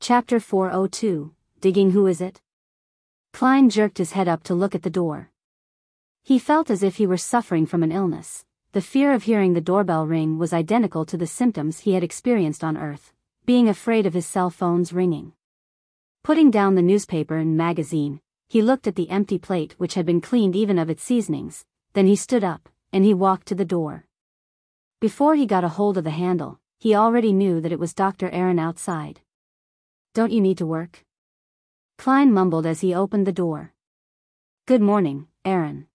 Chapter 402, Digging. Who is it? Klein jerked his head up to look at the door. He felt as if he were suffering from an illness. The fear of hearing the doorbell ring was identical to the symptoms he had experienced on Earth, being afraid of his cell phone's ringing. Putting down the newspaper and magazine, he looked at the empty plate which had been cleaned even of its seasonings, then he stood up, and he walked to the door. Before he got a hold of the handle, he already knew that it was Dr. Aaron outside. "Don't you need to work?" Klein mumbled as he opened the door. "Good morning, Aaron.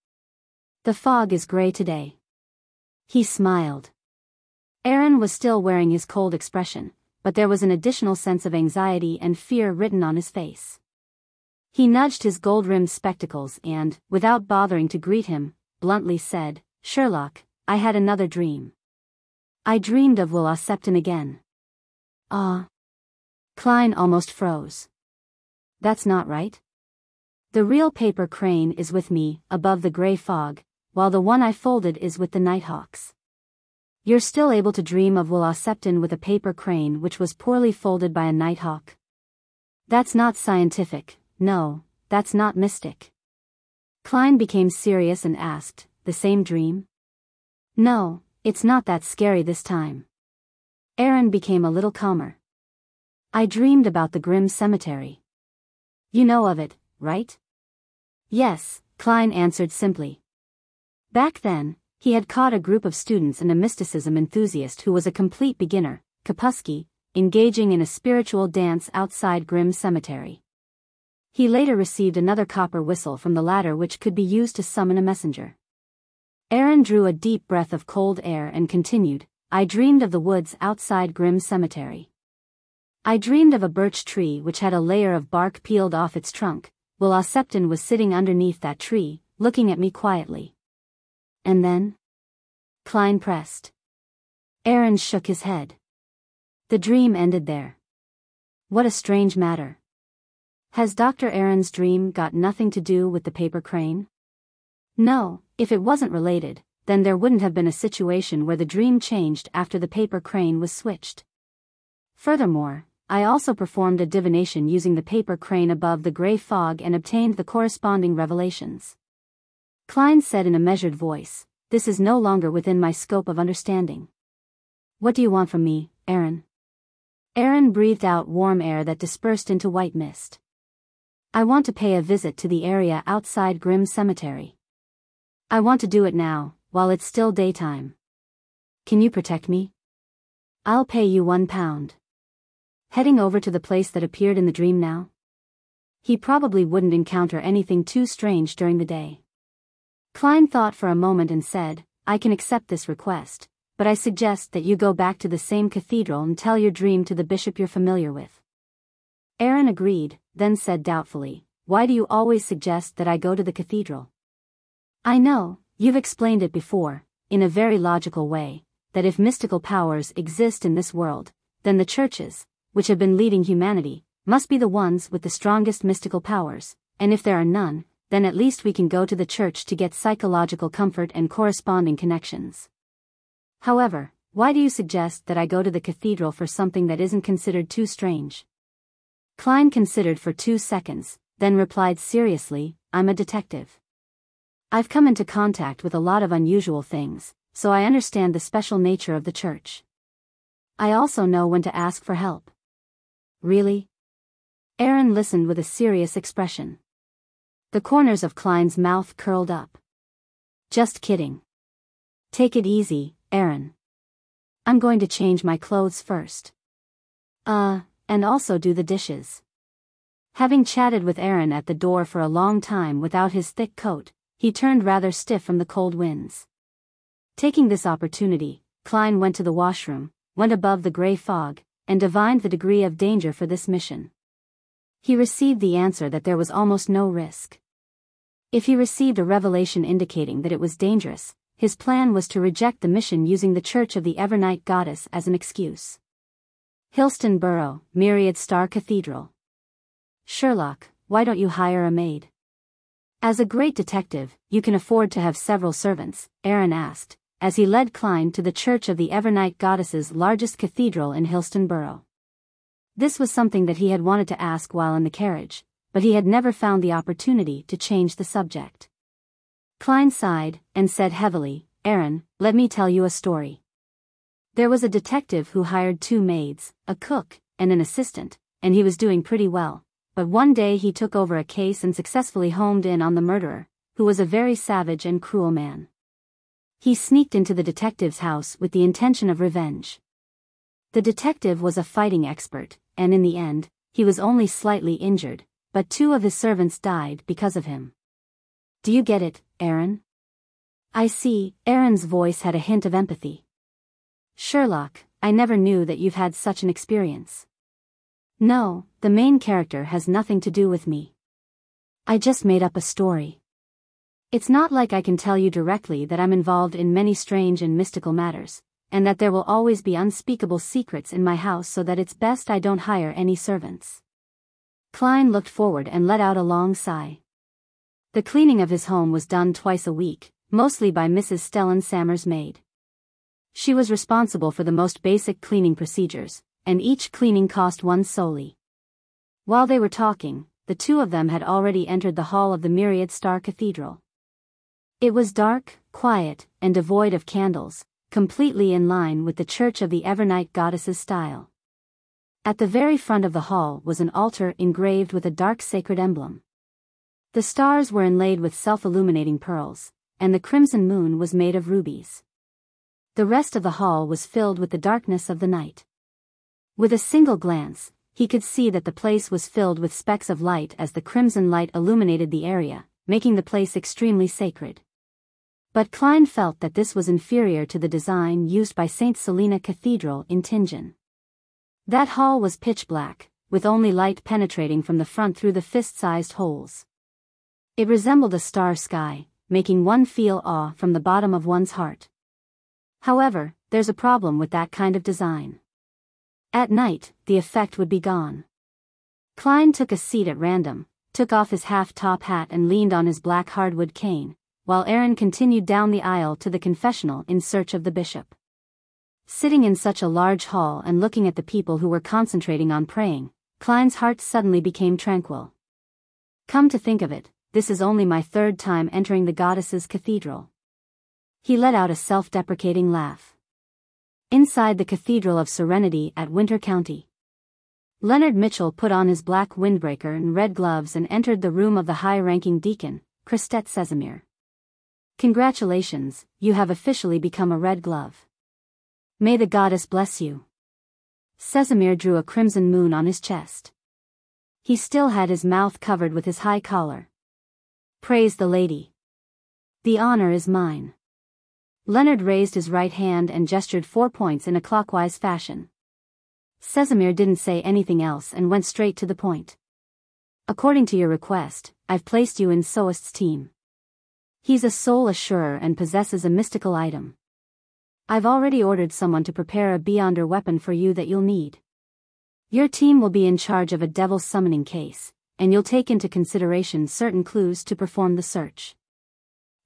The fog is gray today." He smiled. Aaron was still wearing his cold expression, but there was an additional sense of anxiety and fear written on his face. He nudged his gold-rimmed spectacles and, without bothering to greet him, bluntly said, "Sherlock, I had another dream. I dreamed of Wuxia again." "Ah." Klein almost froze. "That's not right. The real paper crane is with me, above the gray fog, while the one I folded is with the nighthawks. You're still able to dream of Wuxia with a paper crane which was poorly folded by a nighthawk? That's not scientific, no, that's not mystic." Klein became serious and asked, "The same dream?" "No, it's not that scary this time." Aaron became a little calmer. "I dreamed about the grim cemetery. You know of it, right?" "Yes," Klein answered simply. Back then, he had caught a group of students and a mysticism enthusiast who was a complete beginner, Kapusky, engaging in a spiritual dance outside Grim Cemetery. He later received another copper whistle from the latter which could be used to summon a messenger. Aaron drew a deep breath of cold air and continued, "I dreamed of the woods outside Grim Cemetery. I dreamed of a birch tree which had a layer of bark peeled off its trunk. Wuxia was sitting underneath that tree, looking at me quietly." "And then?" Klein pressed. Aaron shook his head. "The dream ended there." "What a strange matter. Has Dr. Aaron's dream got nothing to do with the paper crane?" "No, if it wasn't related, then there wouldn't have been a situation where the dream changed after the paper crane was switched. Furthermore, I also performed a divination using the paper crane above the gray fog and obtained the corresponding revelations." Klein said in a measured voice, "This is no longer within my scope of understanding." "What do you want from me, Aaron?" Aaron breathed out warm air that dispersed into white mist. "I want to pay a visit to the area outside Grim Cemetery. I want to do it now, while it's still daytime. Can you protect me? I'll pay you £1. Heading over to the place that appeared in the dream now? He probably wouldn't encounter anything too strange during the day." Klein thought for a moment and said, "I can accept this request, but I suggest that you go back to the same cathedral and tell your dream to the bishop you're familiar with." Aaron agreed, then said doubtfully, "Why do you always suggest that I go to the cathedral?" "I know, you've explained it before, in a very logical way, that if mystical powers exist in this world, then the churches, which have been leading humanity, must be the ones with the strongest mystical powers, and if there are none, then at least we can go to the church to get psychological comfort and corresponding connections. However, why do you suggest that I go to the cathedral for something that isn't considered too strange?" Klein considered for 2 seconds, then replied seriously, "I'm a detective. I've come into contact with a lot of unusual things, so I understand the special nature of the church. I also know when to ask for help." "Really?" Aaron listened with a serious expression. The corners of Klein's mouth curled up. "Just kidding. Take it easy, Aaron. I'm going to change my clothes first. And also do the dishes." Having chatted with Aaron at the door for a long time without his thick coat, he turned rather stiff from the cold winds. Taking this opportunity, Klein went to the washroom, went above the gray fog, and divined the degree of danger for this mission. He received the answer that there was almost no risk. If he received a revelation indicating that it was dangerous, his plan was to reject the mission using the Church of the Evernight Goddess as an excuse. Hillston Borough, Myriad Star Cathedral. "Sherlock, why don't you hire a maid? As a great detective, you can afford to have several servants," Aaron asked, as he led Klein to the Church of the Evernight Goddess's largest cathedral in Hillston Borough. This was something that he had wanted to ask while in the carriage, but he had never found the opportunity to change the subject. Klein sighed, and said heavily, "Aaron, let me tell you a story. There was a detective who hired 2 maids, a cook, and an assistant, and he was doing pretty well, but one day he took over a case and successfully homed in on the murderer, who was a very savage and cruel man. He sneaked into the detective's house with the intention of revenge. The detective was a fighting expert, and in the end, he was only slightly injured, but 2 of his servants died because of him. Do you get it, Aaron?" "I see." Aaron's voice had a hint of empathy. "Sherlock, I never knew that you've had such an experience." "No, the main character has nothing to do with me. I just made up a story. It's not like I can tell you directly that I'm involved in many strange and mystical matters, and that there will always be unspeakable secrets in my house, so that it's best I don't hire any servants." Klein looked forward and let out a long sigh. The cleaning of his home was done twice a week, mostly by Mrs. Stellan Sammer's maid. She was responsible for the most basic cleaning procedures, and each cleaning cost 1 soldi. While they were talking, the 2 of them had already entered the hall of the Myriad Star Cathedral. It was dark, quiet, and devoid of candles, completely in line with the Church of the Evernight Goddesses style. At the very front of the hall was an altar engraved with a dark sacred emblem. The stars were inlaid with self-illuminating pearls, and the crimson moon was made of rubies. The rest of the hall was filled with the darkness of the night. With a single glance, he could see that the place was filled with specks of light as the crimson light illuminated the area, making the place extremely sacred. But Klein felt that this was inferior to the design used by St. Selena Cathedral in Tingen. That hall was pitch black, with only light penetrating from the front through the fist-sized holes. It resembled a star sky, making one feel awe from the bottom of one's heart. However, there's a problem with that kind of design. At night, the effect would be gone. Klein took a seat at random, took off his half-top hat and leaned on his black hardwood cane, while Aaron continued down the aisle to the confessional in search of the bishop. Sitting in such a large hall and looking at the people who were concentrating on praying, Klein's heart suddenly became tranquil. Come to think of it, this is only my 3rd time entering the Goddesses' Cathedral. He let out a self-deprecating laugh. Inside the Cathedral of Serenity at Winter County, Leonard Mitchell put on his black windbreaker and red gloves and entered the room of the high-ranking deacon, Christet Sesamir. "Congratulations, you have officially become a Red Glove. May the goddess bless you." Sesamir drew a crimson moon on his chest. He still had his mouth covered with his high collar. "Praise the lady. The honor is mine." Leonard raised his right hand and gestured 4 points in a clockwise fashion. Sesamir didn't say anything else and went straight to the point. "According to your request, I've placed you in Soist's team. He's a soul assurer and possesses a mystical item. I've already ordered someone to prepare a Beyonder weapon for you that you'll need. Your team will be in charge of a devil summoning case, and you'll take into consideration certain clues to perform the search.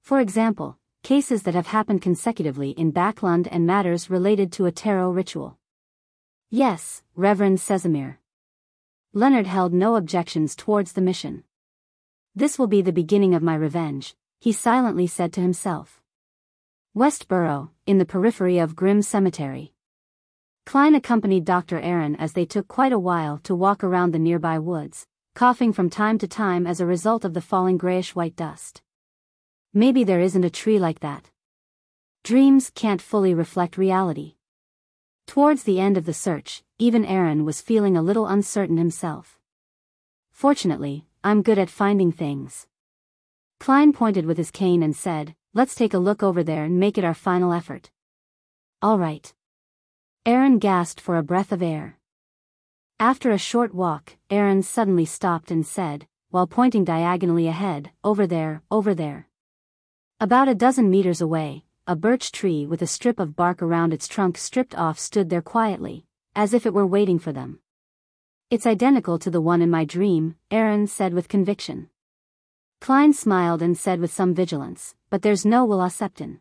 For example, cases that have happened consecutively in Backlund and matters related to a tarot ritual." "Yes, Reverend Sesamir." Leonard held no objections towards the mission. "This will be the beginning of my revenge," he silently said to himself. Westborough, in the periphery of Grimm Cemetery. Klein accompanied Dr. Aaron as they took quite a while to walk around the nearby woods, coughing from time to time as a result of the falling grayish-white dust. Maybe there isn't a tree like that. Dreams can't fully reflect reality. Towards the end of the search, even Aaron was feeling a little uncertain himself. "Fortunately, I'm good at finding things." Klein pointed with his cane and said, "Let's take a look over there and make it our final effort." "All right." Aaron gasped for a breath of air. After a short walk, Aaron suddenly stopped and said, while pointing diagonally ahead, "Over there, over there." About a dozen meters away, a birch tree with a strip of bark around its trunk stripped off stood there quietly, as if it were waiting for them. "It's identical to the one in my dream," Aaron said with conviction. Klein smiled and said with some vigilance, "But there's no Wuxia Septon."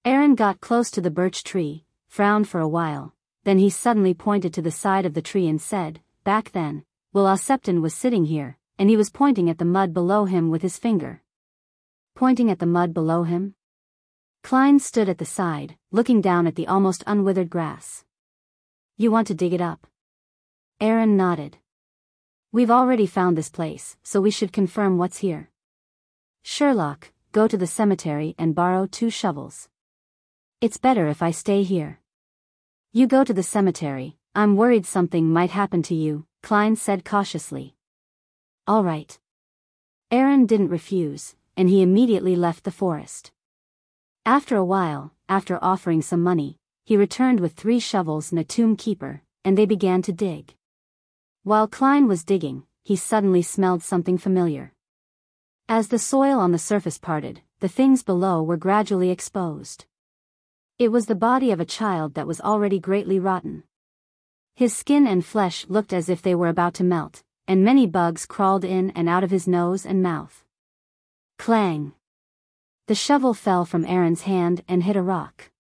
Aaron got close to the birch tree, frowned for a while, then he suddenly pointed to the side of the tree and said, "Back then, Wuxia Septon was sitting here, and he was pointing at the mud below him with his finger." Pointing at the mud below him? Klein stood at the side, looking down at the almost unwithered grass. "You want to dig it up?" Aaron nodded. "We've already found this place, so we should confirm what's here." "Sherlock, go to the cemetery and borrow 2 shovels. It's better if I stay here." "You go to the cemetery, I'm worried something might happen to you," Klein said cautiously. "All right." Aaron didn't refuse, and he immediately left the forest. After a while, after offering some money, he returned with 3 shovels and a tomb keeper, and they began to dig. While Klein was digging, he suddenly smelled something familiar. As the soil on the surface parted, the things below were gradually exposed. It was the body of a child that was already greatly rotten. His skin and flesh looked as if they were about to melt, and many bugs crawled in and out of his nose and mouth. Clang! The shovel fell from Aaron's hand and hit a rock.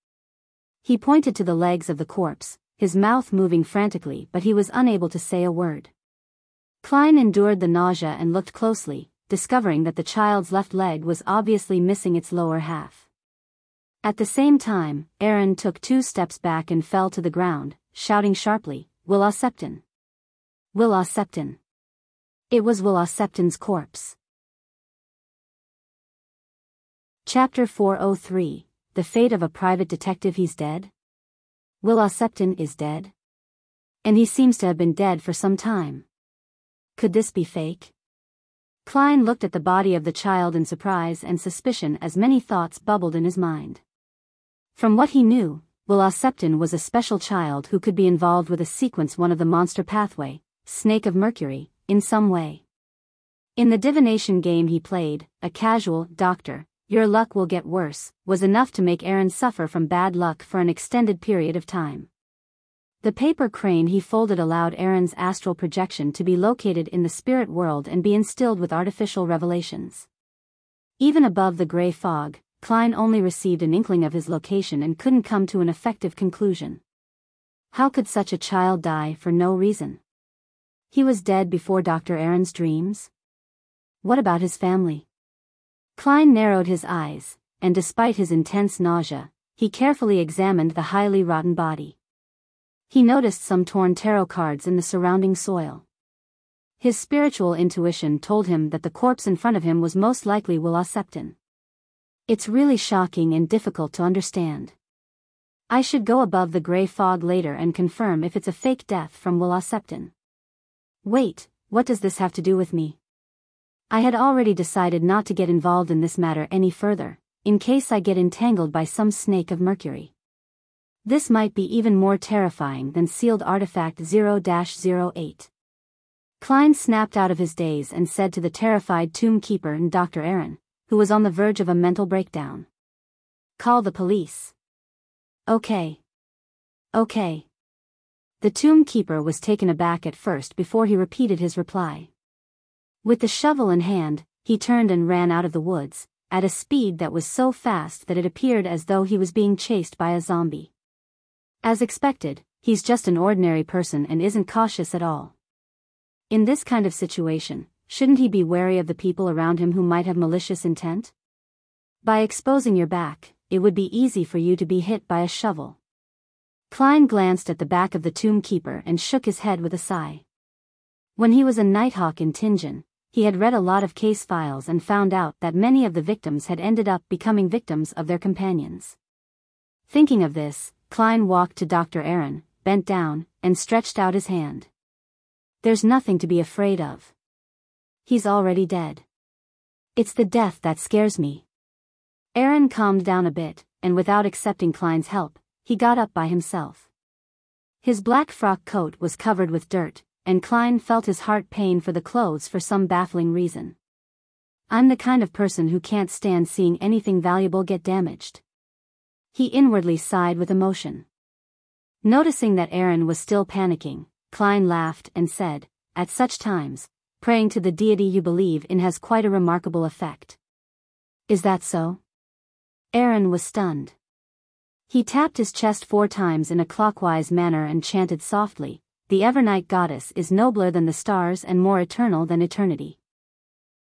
He pointed to the legs of the corpse, his mouth moving frantically, but he was unable to say a word. Klein endured the nausea and looked closely, discovering that the child's left leg was obviously missing its lower half. At the same time, Aaron took 2 steps back and fell to the ground, shouting sharply, "Wuxia Septon! Wuxia Septon!" It was Wuxia Septon's corpse. Chapter 403, The Fate of a Private Detective. He's dead? Wuxia Septon is dead? And he seems to have been dead for some time. Could this be fake? Klein looked at the body of the child in surprise and suspicion as many thoughts bubbled in his mind. From what he knew, Wuxia Septon was a special child who could be involved with a sequence one of the monster pathway, Snake of Mercury, in some way. In the divination game he played, a casual "Doctor, your luck will get worse" was enough to make Aaron suffer from bad luck for an extended period of time. The paper crane he folded allowed Aaron's astral projection to be located in the spirit world and be instilled with artificial revelations. Even above the gray fog, Klein only received an inkling of his location and couldn't come to an effective conclusion. How could such a child die for no reason? He was dead before Dr. Aaron's dreams? What about his family? Klein narrowed his eyes, and despite his intense nausea, he carefully examined the highly rotten body. He noticed some torn tarot cards in the surrounding soil. His spiritual intuition told him that the corpse in front of him was most likely Wuxia Septon. It's really shocking and difficult to understand. I should go above the gray fog later and confirm if it's a fake death from Wuxia Septon. Wait, what does this have to do with me? I had already decided not to get involved in this matter any further, in case I get entangled by some snake of Mercury. This might be even more terrifying than sealed artifact 0-08. Klein snapped out of his daze and said to the terrified tomb keeper and Dr. Aaron, who was on the verge of a mental breakdown, "Call the police." Okay. Okay. The tomb keeper was taken aback at first before he repeated his reply. With the shovel in hand, he turned and ran out of the woods, at a speed that was so fast that it appeared as though he was being chased by a zombie. As expected, he's just an ordinary person and isn't cautious at all. In this kind of situation, shouldn't he be wary of the people around him who might have malicious intent? By exposing your back, it would be easy for you to be hit by a shovel. Klein glanced at the back of the tomb keeper and shook his head with a sigh. When he was a Nighthawk in Tingen, he had read a lot of case files and found out that many of the victims had ended up becoming victims of their companions. Thinking of this, Klein walked to Dr. Aaron, bent down, and stretched out his hand. "There's nothing to be afraid of. He's already dead. It's the death that scares me." Aaron calmed down a bit, and without accepting Klein's help, he got up by himself. His black frock coat was covered with dirt, and Klein felt his heart pain for the clothes for some baffling reason. "I'm the kind of person who can't stand seeing anything valuable get damaged." He inwardly sighed with emotion. Noticing that Aaron was still panicking, Klein laughed and said, "At such times, praying to the deity you believe in has quite a remarkable effect." "Is that so?" Aaron was stunned. He tapped his chest 4 times in a clockwise manner and chanted softly, "The Evernight Goddess is nobler than the stars and more eternal than eternity."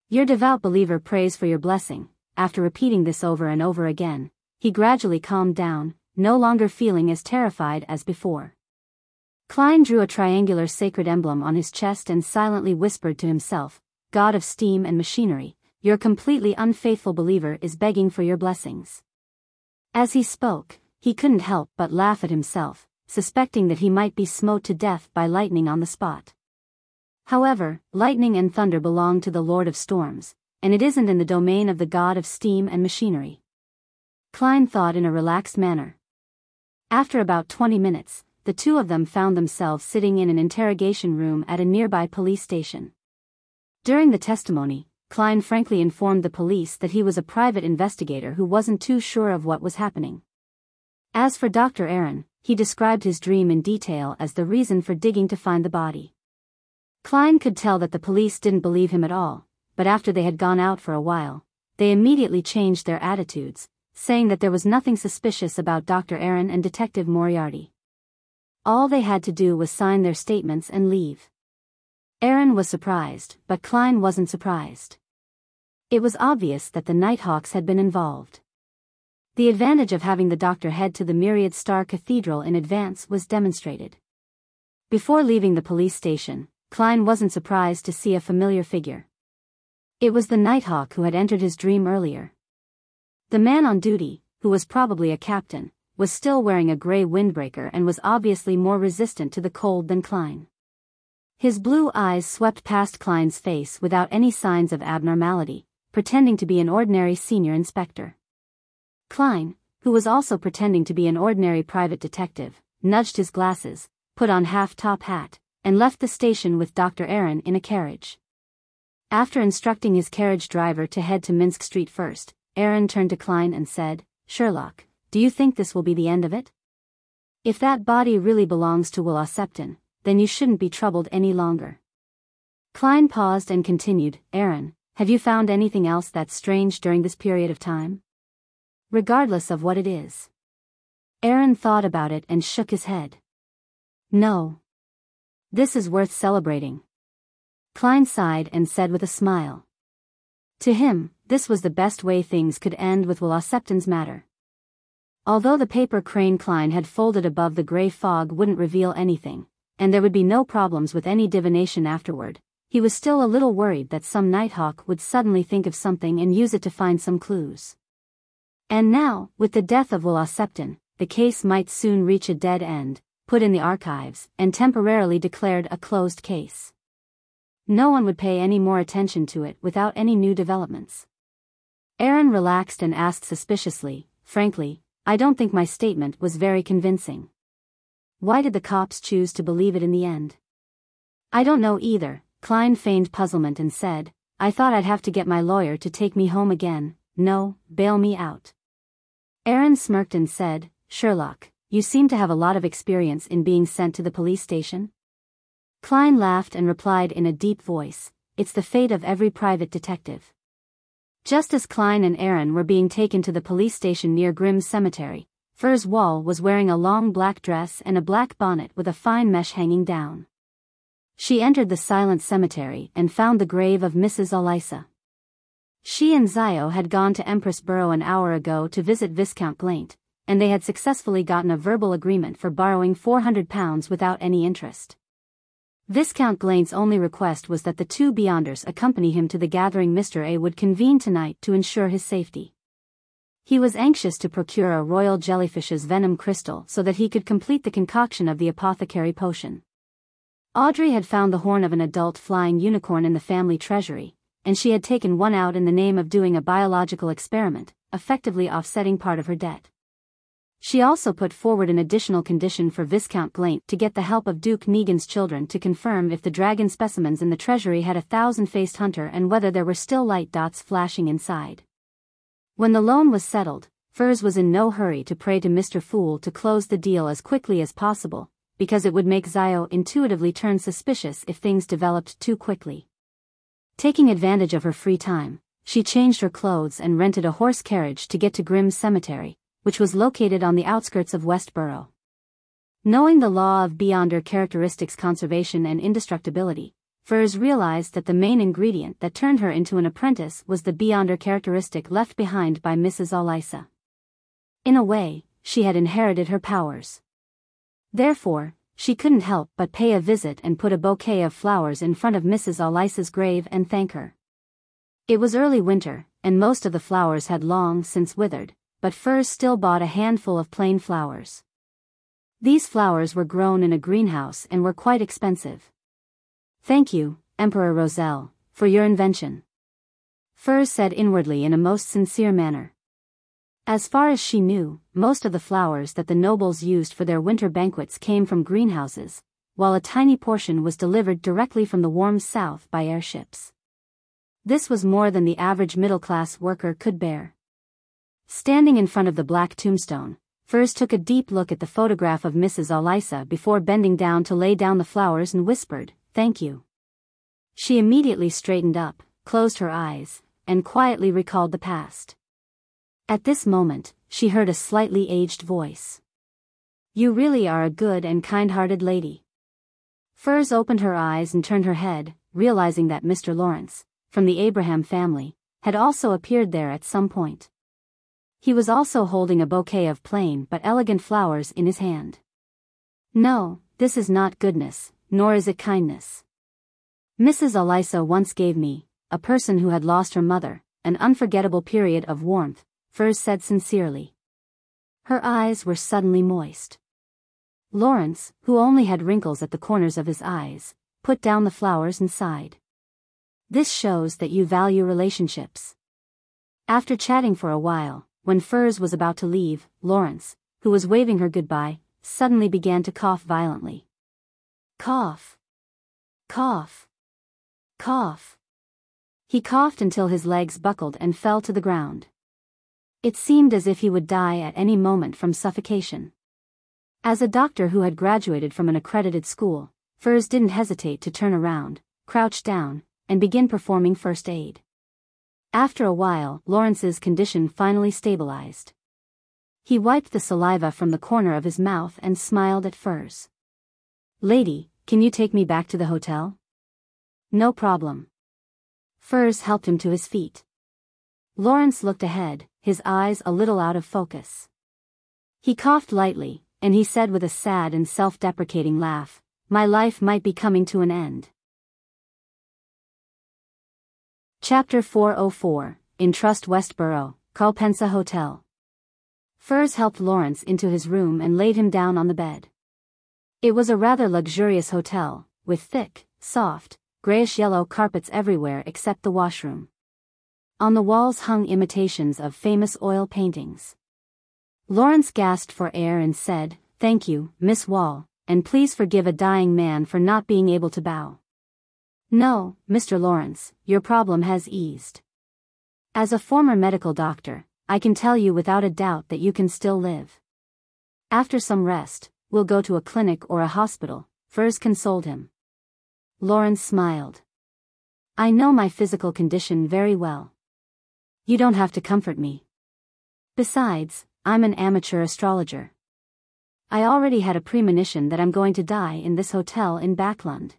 Your devout believer prays for your blessing. After repeating this over and over again, he gradually calmed down, no longer feeling as terrified as before. Klein drew a triangular sacred emblem on his chest and silently whispered to himself, "God of steam and machinery, your completely unfaithful believer is begging for your blessings." As he spoke, he couldn't help but laugh at himself, suspecting that he might be smote to death by lightning on the spot. However, lightning and thunder belong to the Lord of Storms, and it isn't in the domain of the God of steam and machinery. Klein thought in a relaxed manner. After about 20 minutes, the two of them found themselves sitting in an interrogation room at a nearby police station. During the testimony, Klein frankly informed the police that he was a private investigator who wasn't too sure of what was happening. As for Dr. Aaron, he described his dream in detail as the reason for digging to find the body. Klein could tell that the police didn't believe him at all, but after they had gone out for a while, they immediately changed their attitudes, saying that there was nothing suspicious about Dr. Aaron and Detective Moriarty. All they had to do was sign their statements and leave. Aaron was surprised, but Klein wasn't surprised. It was obvious that the Nighthawks had been involved. The advantage of having the doctor head to the Myriad Star Cathedral in advance was demonstrated. Before leaving the police station, Klein wasn't surprised to see a familiar figure. It was the Nighthawk who had entered his dream earlier. The man on duty, who was probably a captain, was still wearing a gray windbreaker and was obviously more resistant to the cold than Klein. His blue eyes swept past Klein's face without any signs of abnormality, pretending to be an ordinary senior inspector. Klein, who was also pretending to be an ordinary private detective, nudged his glasses, put on half-top hat, and left the station with Dr. Aaron in a carriage. After instructing his carriage driver to head to Minsk Street first, Aaron turned to Klein and said, "Sherlock, do you think this will be the end of it? If that body really belongs to Wuxia Septon, then you shouldn't be troubled any longer." Klein paused and continued, "Aaron, have you found anything else that's strange during this period of time? Regardless of what it is." Aaron thought about it and shook his head. "No. This is worth celebrating." Klein sighed and said with a smile. To him, this was the best way things could end with Wuxia Septon's matter. Although the paper crane Klein had folded above the gray fog wouldn't reveal anything, and there would be no problems with any divination afterward, he was still a little worried that some Nighthawk would suddenly think of something and use it to find some clues. And now, with the death of Wuxia Septon, the case might soon reach a dead end, put in the archives, and temporarily declared a closed case. No one would pay any more attention to it without any new developments. Aaron relaxed and asked suspiciously, "Frankly, I don't think my statement was very convincing. Why did the cops choose to believe it in the end?" "I don't know either," Klein feigned puzzlement and said, "I thought I'd have to get my lawyer to take me home again, bail me out." Aaron smirked and said, "Sherlock, you seem to have a lot of experience in being sent to the police station." Klein laughed and replied in a deep voice, "It's the fate of every private detective." Just as Klein and Aaron were being taken to the police station near Grimm's cemetery, Furs Wall was wearing a long black dress and a black bonnet with a fine mesh hanging down. She entered the silent cemetery and found the grave of Mrs. Elisa. She and Zio had gone to Empress Borough an hour ago to visit Viscount Glaint, and they had successfully gotten a verbal agreement for borrowing £400 without any interest. Viscount Glaint's only request was that the two Beyonders accompany him to the gathering Mr. A would convene tonight to ensure his safety. He was anxious to procure a royal jellyfish's venom crystal so that he could complete the concoction of the apothecary potion. Audrey had found the horn of an adult flying unicorn in the family treasury, and she had taken one out in the name of doing a biological experiment, effectively offsetting part of her debt. She also put forward an additional condition for Viscount Glaint to get the help of Duke Negan's children to confirm if the dragon specimens in the treasury had a thousand-faced hunter and whether there were still light dots flashing inside. When the loan was settled, Furs was in no hurry to pray to Mr. Fool to close the deal as quickly as possible, because it would make Zio intuitively turn suspicious if things developed too quickly. Taking advantage of her free time, she changed her clothes and rented a horse carriage to get to Grimm's cemetery, which was located on the outskirts of Westboro. Knowing the law of Beyonder characteristics conservation and indestructibility, Furs realized that the main ingredient that turned her into an apprentice was the Beyonder characteristic left behind by Mrs. Alyssa. In a way, she had inherited her powers. Therefore, she couldn't help but pay a visit and put a bouquet of flowers in front of Mrs. Alyssa's grave and thank her. It was early winter, and most of the flowers had long since withered, but Furs still bought a handful of plain flowers. These flowers were grown in a greenhouse and were quite expensive. "Thank you, Emperor Roselle, for your invention," Furs said inwardly in a most sincere manner. As far as she knew, most of the flowers that the nobles used for their winter banquets came from greenhouses, while a tiny portion was delivered directly from the warm south by airships. This was more than the average middle-class worker could bear. Standing in front of the black tombstone, Furs took a deep look at the photograph of Mrs. Alyssa before bending down to lay down the flowers and whispered, "Thank you." She immediately straightened up, closed her eyes, and quietly recalled the past. At this moment, she heard a slightly aged voice. "You really are a good and kind-hearted lady." Furs opened her eyes and turned her head, realizing that Mr. Lawrence, from the Abraham family, had also appeared there at some point. He was also holding a bouquet of plain but elegant flowers in his hand. "No, this is not goodness, nor is it kindness. Mrs. Alyssa once gave me, a person who had lost her mother, an unforgettable period of warmth," Furs said sincerely. Her eyes were suddenly moist. Lawrence, who only had wrinkles at the corners of his eyes, put down the flowers and sighed. "This shows that you value relationships." After chatting for a while, when Furs was about to leave, Lawrence, who was waving her goodbye, suddenly began to cough violently. Cough. Cough. Cough. He coughed until his legs buckled and fell to the ground. It seemed as if he would die at any moment from suffocation. As a doctor who had graduated from an accredited school, Furs didn't hesitate to turn around, crouch down, and begin performing first aid. After a while, Lawrence's condition finally stabilized. He wiped the saliva from the corner of his mouth and smiled at Furs. "Lady, can you take me back to the hotel?" "No problem." Furs helped him to his feet. Lawrence looked ahead, his eyes a little out of focus. He coughed lightly, and he said with a sad and self-deprecating laugh, "My life might be coming to an end." Chapter 404, Entrust Westboro, Culpensa Hotel. Furs helped Lawrence into his room and laid him down on the bed. It was a rather luxurious hotel, with thick, soft, grayish-yellow carpets everywhere except the washroom. On the walls hung imitations of famous oil paintings. Lawrence gasped for air and said, "Thank you, Miss Wall, and please forgive a dying man for not being able to bow." "No, Mr. Lawrence, your problem has eased. As a former medical doctor, I can tell you without a doubt that you can still live. After some rest, we'll go to a clinic or a hospital," Furs consoled him. Lawrence smiled. "I know my physical condition very well. You don't have to comfort me. Besides, I'm an amateur astrologer. I already had a premonition that I'm going to die in this hotel in Backlund."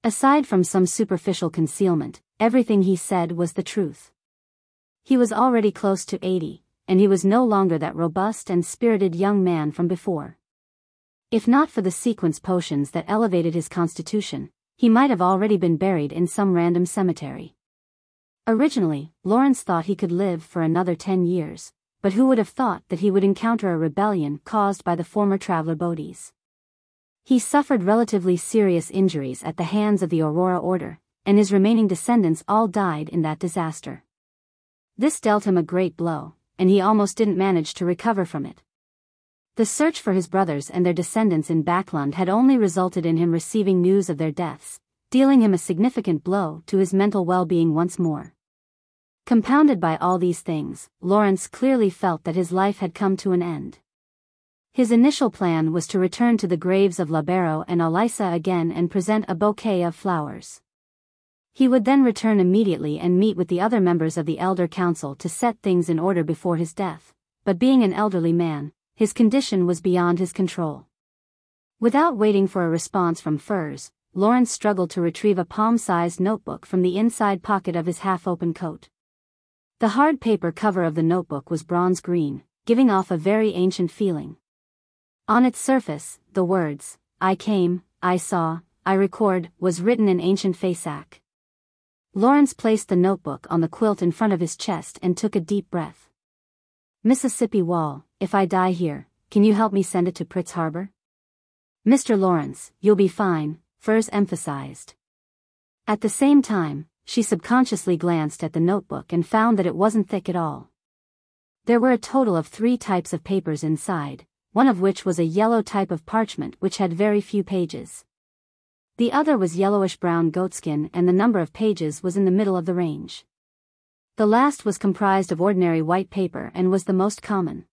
Aside from some superficial concealment, everything he said was the truth. He was already close to 80, and he was no longer that robust and spirited young man from before. If not for the sequence potions that elevated his constitution, he might have already been buried in some random cemetery. Originally, Lawrence thought he could live for another 10 years, but who would have thought that he would encounter a rebellion caused by the former traveler Bodis? He suffered relatively serious injuries at the hands of the Aurora Order, and his remaining descendants all died in that disaster. This dealt him a great blow, and he almost didn't manage to recover from it. The search for his brothers and their descendants in Backlund had only resulted in him receiving news of their deaths, dealing him a significant blow to his mental well-being once more. Compounded by all these things, Lawrence clearly felt that his life had come to an end. His initial plan was to return to the graves of Labero and Alyssa again and present a bouquet of flowers. He would then return immediately and meet with the other members of the Elder Council to set things in order before his death, but being an elderly man, his condition was beyond his control. Without waiting for a response from Furs, Lawrence struggled to retrieve a palm-sized notebook from the inside pocket of his half-open coat. The hard paper cover of the notebook was bronze green, giving off a very ancient feeling. On its surface, the words, "I came, I saw, I record," was written in ancient Fasak. Lawrence placed the notebook on the quilt in front of his chest and took a deep breath. "Mississippi Wall, if I die here, can you help me send it to Pritz Harbor?" "Mr. Lawrence, you'll be fine," Furs emphasized. At the same time, she subconsciously glanced at the notebook and found that it wasn't thick at all. There were a total of 3 types of papers inside, one of which was a yellow type of parchment which had very few pages. The other was yellowish-brown goatskin, and the number of pages was in the middle of the range. The last was comprised of ordinary white paper and was the most common.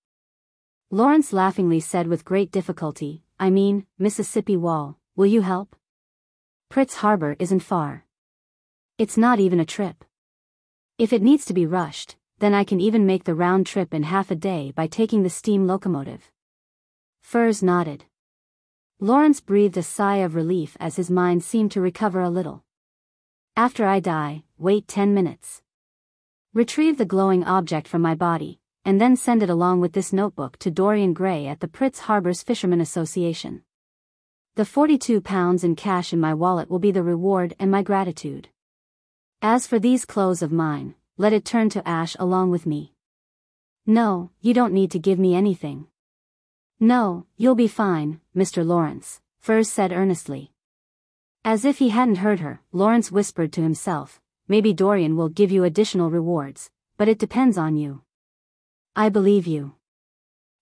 Lawrence laughingly said with great difficulty, "I mean, Mississippi Wall, will you help? Pritz Harbor isn't far. It's not even a trip. If it needs to be rushed, then I can even make the round trip in half a day by taking the steam locomotive." Furs nodded. Lawrence breathed a sigh of relief as his mind seemed to recover a little. "After I die, wait 10 minutes. Retrieve the glowing object from my body, and then send it along with this notebook to Dorian Gray at the Pritz Harbor's Fishermen Association. The £42 in cash in my wallet will be the reward and my gratitude. As for these clothes of mine, let it turn to ash along with me." "No, you don't need to give me anything." "No, you'll be fine, Mr. Lawrence," Furs said earnestly. As if he hadn't heard her, Lawrence whispered to himself, "Maybe Dorian will give you additional rewards, but it depends on you." "I believe you.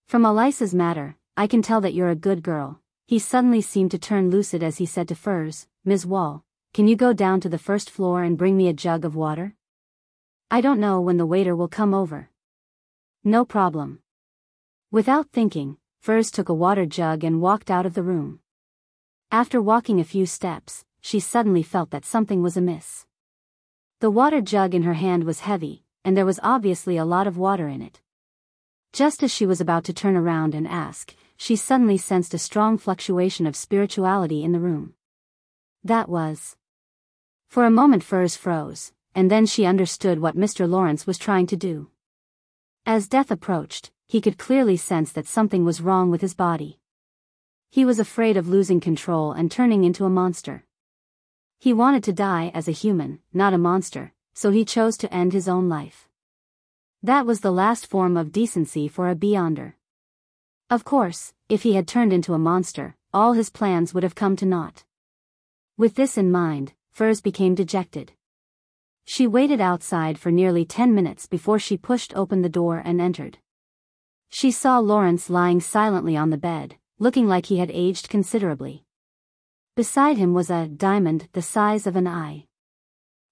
From Elisa's matter, I can tell that you're a good girl." He suddenly seemed to turn lucid as he said to Furs, "Ms. Wall, can you go down to the first floor and bring me a jug of water? I don't know when the waiter will come over." "No problem." Without thinking, Furs took a water jug and walked out of the room. After walking a few steps, she suddenly felt that something was amiss. The water jug in her hand was heavy, and there was obviously a lot of water in it. Just as she was about to turn around and ask, she suddenly sensed a strong fluctuation of spirituality in the room. That was. For a moment Furs froze, and then she understood what Mr. Lawrence was trying to do. As death approached, he could clearly sense that something was wrong with his body. He was afraid of losing control and turning into a monster. He wanted to die as a human, not a monster, so he chose to end his own life. That was the last form of decency for a Beyonder. Of course, if he had turned into a monster, all his plans would have come to naught. With this in mind, Furs became dejected. She waited outside for nearly 10 minutes before she pushed open the door and entered. She saw Lawrence lying silently on the bed, looking like he had aged considerably. Beside him was a diamond the size of an eye.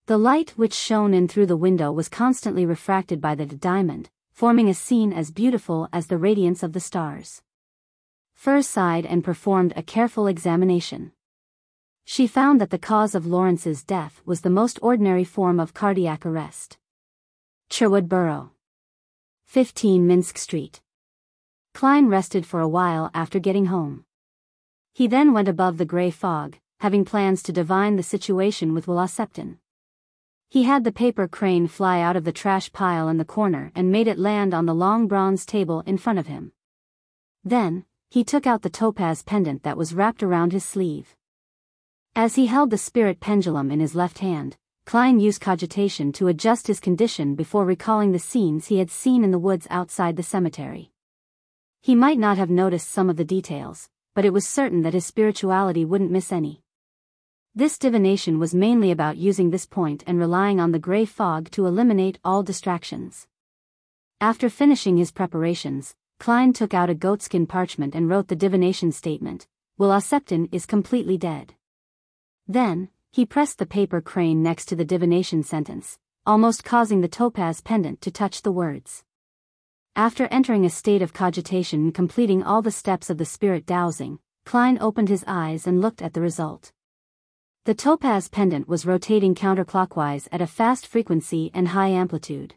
The light which shone in through the window was constantly refracted by the diamond, forming a scene as beautiful as the radiance of the stars. Furs sighed and performed a careful examination. She found that the cause of Lawrence's death was the most ordinary form of cardiac arrest. Sherwood Borough. 15 Minsk Street. Klein rested for a while after getting home. He then went above the grey fog, having plans to divine the situation with Wuxia. He had the paper crane fly out of the trash pile in the corner and made it land on the long bronze table in front of him. Then, he took out the topaz pendant that was wrapped around his sleeve. As he held the spirit pendulum in his left hand, Klein used cogitation to adjust his condition before recalling the scenes he had seen in the woods outside the cemetery. He might not have noticed some of the details, but it was certain that his spirituality wouldn't miss any. This divination was mainly about using this point and relying on the grey fog to eliminate all distractions. After finishing his preparations, Klein took out a goatskin parchment and wrote the divination statement, "Wuxia is completely dead." Then, he pressed the paper crane next to the divination sentence, almost causing the topaz pendant to touch the words. After entering a state of cogitation and completing all the steps of the spirit dowsing, Klein opened his eyes and looked at the result. The topaz pendant was rotating counterclockwise at a fast frequency and high amplitude.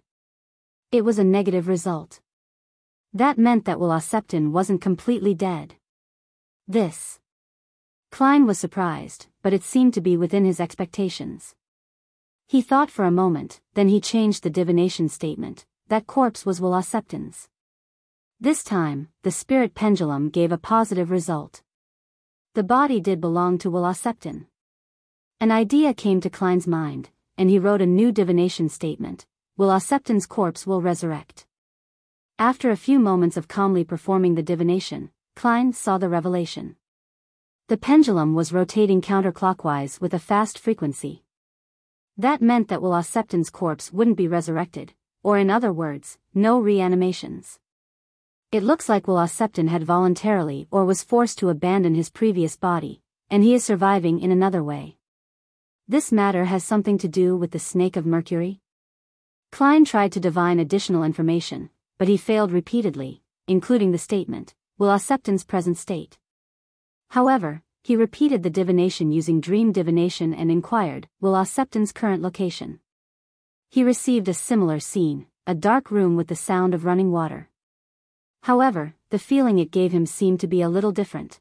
It was a negative result. That meant that Wuxia wasn't completely dead. This. Klein was surprised, but it seemed to be within his expectations. He thought for a moment, then he changed the divination statement. That corpse was Wuxia's. This time, the spirit pendulum gave a positive result. The body did belong to Wuxia. An idea came to Klein's mind, and he wrote a new divination statement. Wuxia's corpse will resurrect. After a few moments of calmly performing the divination, Klein saw the revelation. The pendulum was rotating counterclockwise with a fast frequency. That meant that Wuxia's corpse wouldn't be resurrected, or in other words, no reanimations. It looks like Wuxia had voluntarily or was forced to abandon his previous body, and he is surviving in another way. This matter has something to do with the snake of Mercury? Klein tried to divine additional information, but he failed repeatedly, including the statement, Wuxia's present state. However, he repeated the divination using dream divination and inquired, Wuxia's current location. He received a similar scene, a dark room with the sound of running water. However, the feeling it gave him seemed to be a little different.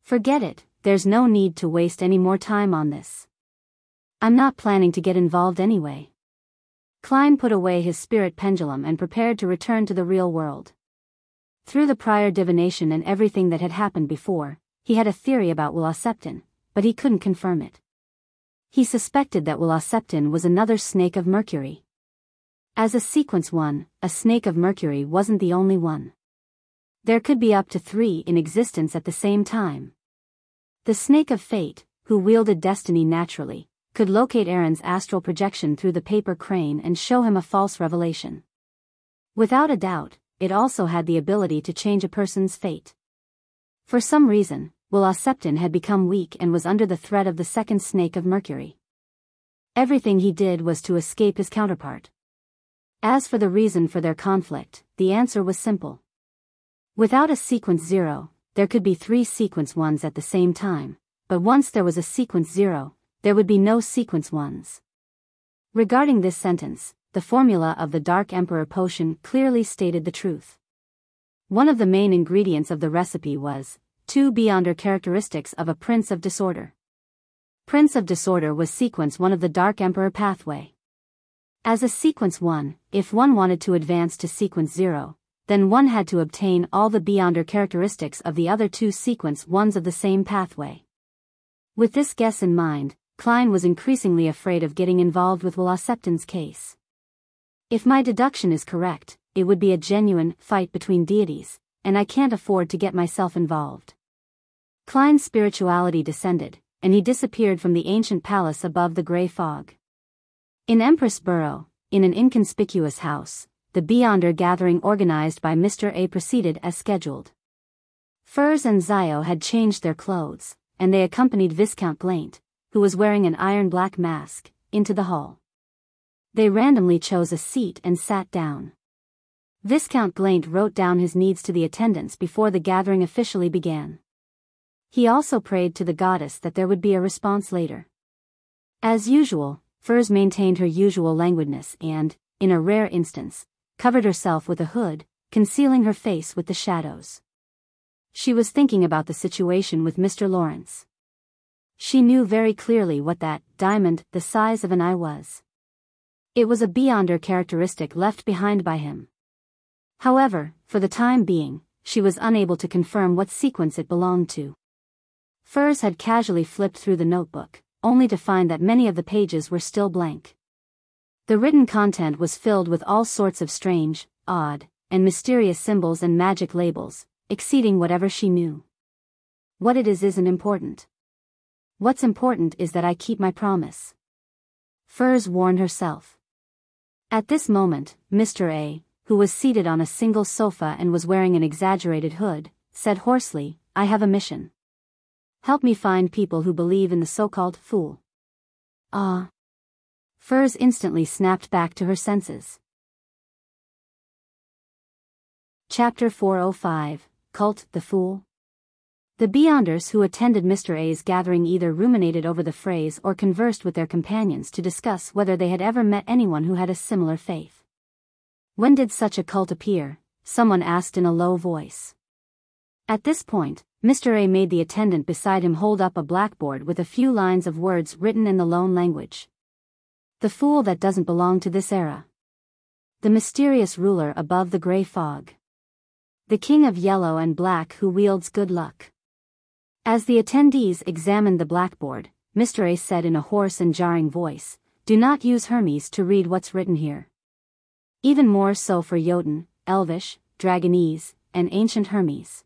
Forget it, there's no need to waste any more time on this. I'm not planning to get involved anyway. Klein put away his spirit pendulum and prepared to return to the real world. Through the prior divination and everything that had happened before, he had a theory about Wuxia, but he couldn't confirm it. He suspected that Wuxia was another snake of Mercury. As a sequence 1, a snake of Mercury wasn't the only one. There could be up to 3 in existence at the same time. The snake of fate, who wielded destiny naturally, could locate Aaron's astral projection through the paper crane and show him a false revelation. Without a doubt, it also had the ability to change a person's fate. For some reason, Wuxia had become weak and was under the threat of the second snake of Mercury. Everything he did was to escape his counterpart. As for the reason for their conflict, the answer was simple. Without a sequence 0, there could be 3 sequence 1s at the same time, but once there was a sequence 0, there would be no sequence 1s. Regarding this sentence, the formula of the Dark Emperor potion clearly stated the truth. One of the main ingredients of the recipe was 2 Beyonder characteristics of a Prince of Disorder. Prince of Disorder was sequence 1 of the Dark Emperor pathway. As a sequence 1, if one wanted to advance to sequence 0, then one had to obtain all the Beyonder characteristics of the other 2 sequence 1s of the same pathway. With this guess in mind, Klein was increasingly afraid of getting involved with Wuxia's case. If my deduction is correct, it would be a genuine fight between deities, and I can't afford to get myself involved. Klein's spirituality descended, and he disappeared from the ancient palace above the gray fog. In Empress Borough, in an inconspicuous house, the Beyonder gathering organized by Mr. A proceeded as scheduled. Furs and Zio had changed their clothes, and they accompanied Viscount Glaint, who was wearing an iron-black mask, into the hall. They randomly chose a seat and sat down. Viscount Glaint wrote down his needs to the attendants before the gathering officially began. He also prayed to the goddess that there would be a response later. As usual, Furs maintained her usual languidness and, in a rare instance, covered herself with a hood, concealing her face with the shadows. She was thinking about the situation with Mr. Lawrence. She knew very clearly what that diamond the size of an eye was. It was a Beyonder characteristic left behind by him. However, for the time being, she was unable to confirm what sequence it belonged to. Furs had casually flipped through the notebook, only to find that many of the pages were still blank. The written content was filled with all sorts of strange, odd, and mysterious symbols and magic labels, exceeding whatever she knew. What it is isn't important. What's important is that I keep my promise. Furs warned herself. At this moment, Mr. A, who was seated on a single sofa and was wearing an exaggerated hood, said hoarsely, "I have a mission. Help me find people who believe in the so-called fool." Ah. Furs instantly snapped back to her senses. Chapter 405, Cult the Fool. The Beyonders who attended Mr. A's gathering either ruminated over the phrase or conversed with their companions to discuss whether they had ever met anyone who had a similar faith. When did such a cult appear, someone asked in a low voice. At this point, Mr. A made the attendant beside him hold up a blackboard with a few lines of words written in the loan language. The fool that doesn't belong to this era. The mysterious ruler above the gray fog. The king of yellow and black who wields good luck. As the attendees examined the blackboard, Mr. A said in a hoarse and jarring voice, "Do not use Hermes to read what's written here. Even more so for Jotun, Elvish, Dragonese, and ancient Hermes.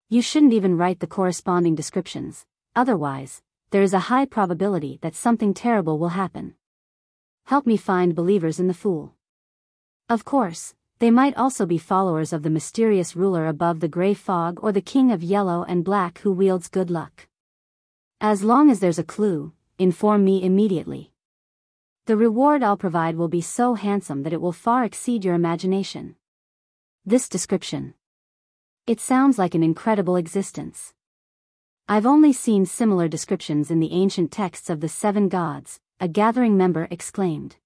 You shouldn't even write the corresponding descriptions, otherwise, there is a high probability that something terrible will happen. Help me find believers in the fool." Of course, they might also be followers of the mysterious ruler above the gray fog or the king of yellow and black who wields good luck. As long as there's a clue, inform me immediately. The reward I'll provide will be so handsome that it will far exceed your imagination. This description. It sounds like an incredible existence. I've only seen similar descriptions in the ancient texts of the seven gods, a gathering member exclaimed.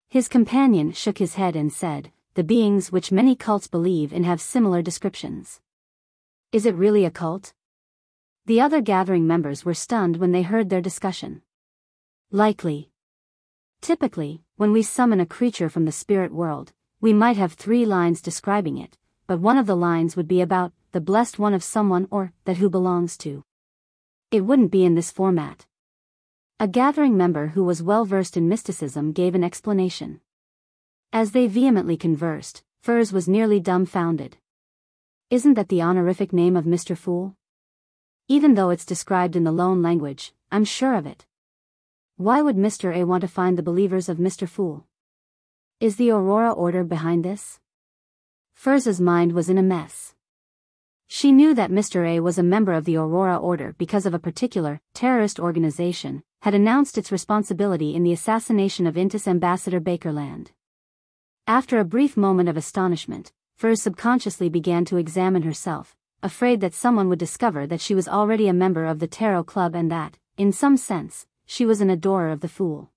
His companion shook his head and said, "The beings which many cults believe in have similar descriptions." Is it really a cult? The other gathering members were stunned when they heard their discussion. Likely. Typically, when we summon a creature from the spirit world, we might have 3 lines describing it, but one of the lines would be about the blessed one of someone or that who belongs to. It wouldn't be in this format. A gathering member who was well versed in mysticism gave an explanation. As they vehemently conversed, Furs was nearly dumbfounded. Isn't that the honorific name of Mr. Fool? Even though it's described in the loan language, I'm sure of it. Why would Mr. A want to find the believers of Mr. Fool? Is the Aurora Order behind this? Furs's mind was in a mess. She knew that Mr. A was a member of the Aurora Order because of a particular terrorist organization had announced its responsibility in the assassination of Intis Ambassador Bakerland. After a brief moment of astonishment, Furs subconsciously began to examine herself, afraid that someone would discover that she was already a member of the Tarot Club and that, in some sense, she was an adorer of the Fool.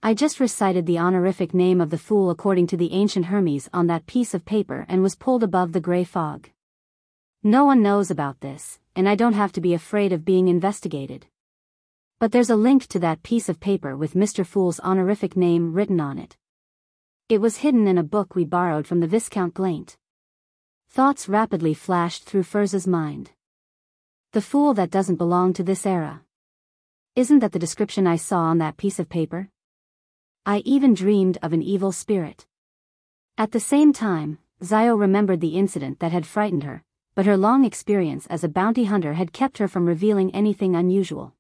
I just recited the honorific name of the Fool according to the ancient Hermes on that piece of paper and was pulled above the gray fog. No one knows about this, and I don't have to be afraid of being investigated. But there's a link to that piece of paper with Mr. Fool's honorific name written on it. It was hidden in a book we borrowed from the Viscount Glaint. Thoughts rapidly flashed through Furs's mind. The fool that doesn't belong to this era. Isn't that the description I saw on that piece of paper? I even dreamed of an evil spirit. At the same time, Zio remembered the incident that had frightened her, but her long experience as a bounty hunter had kept her from revealing anything unusual.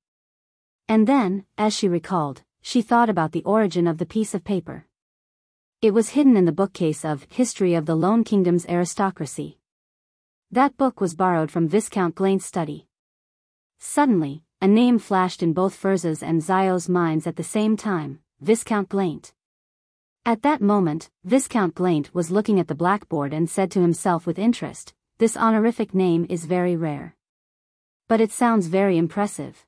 And then, as she recalled, she thought about the origin of the piece of paper. It was hidden in the bookcase of History of the Lone Kingdom's Aristocracy. That book was borrowed from Viscount Glaint's study. Suddenly, a name flashed in both Furs's and Zio's minds at the same time, Viscount Glaint. At that moment, Viscount Glaint was looking at the blackboard and said to himself with interest, "This honorific name is very rare. But it sounds very impressive."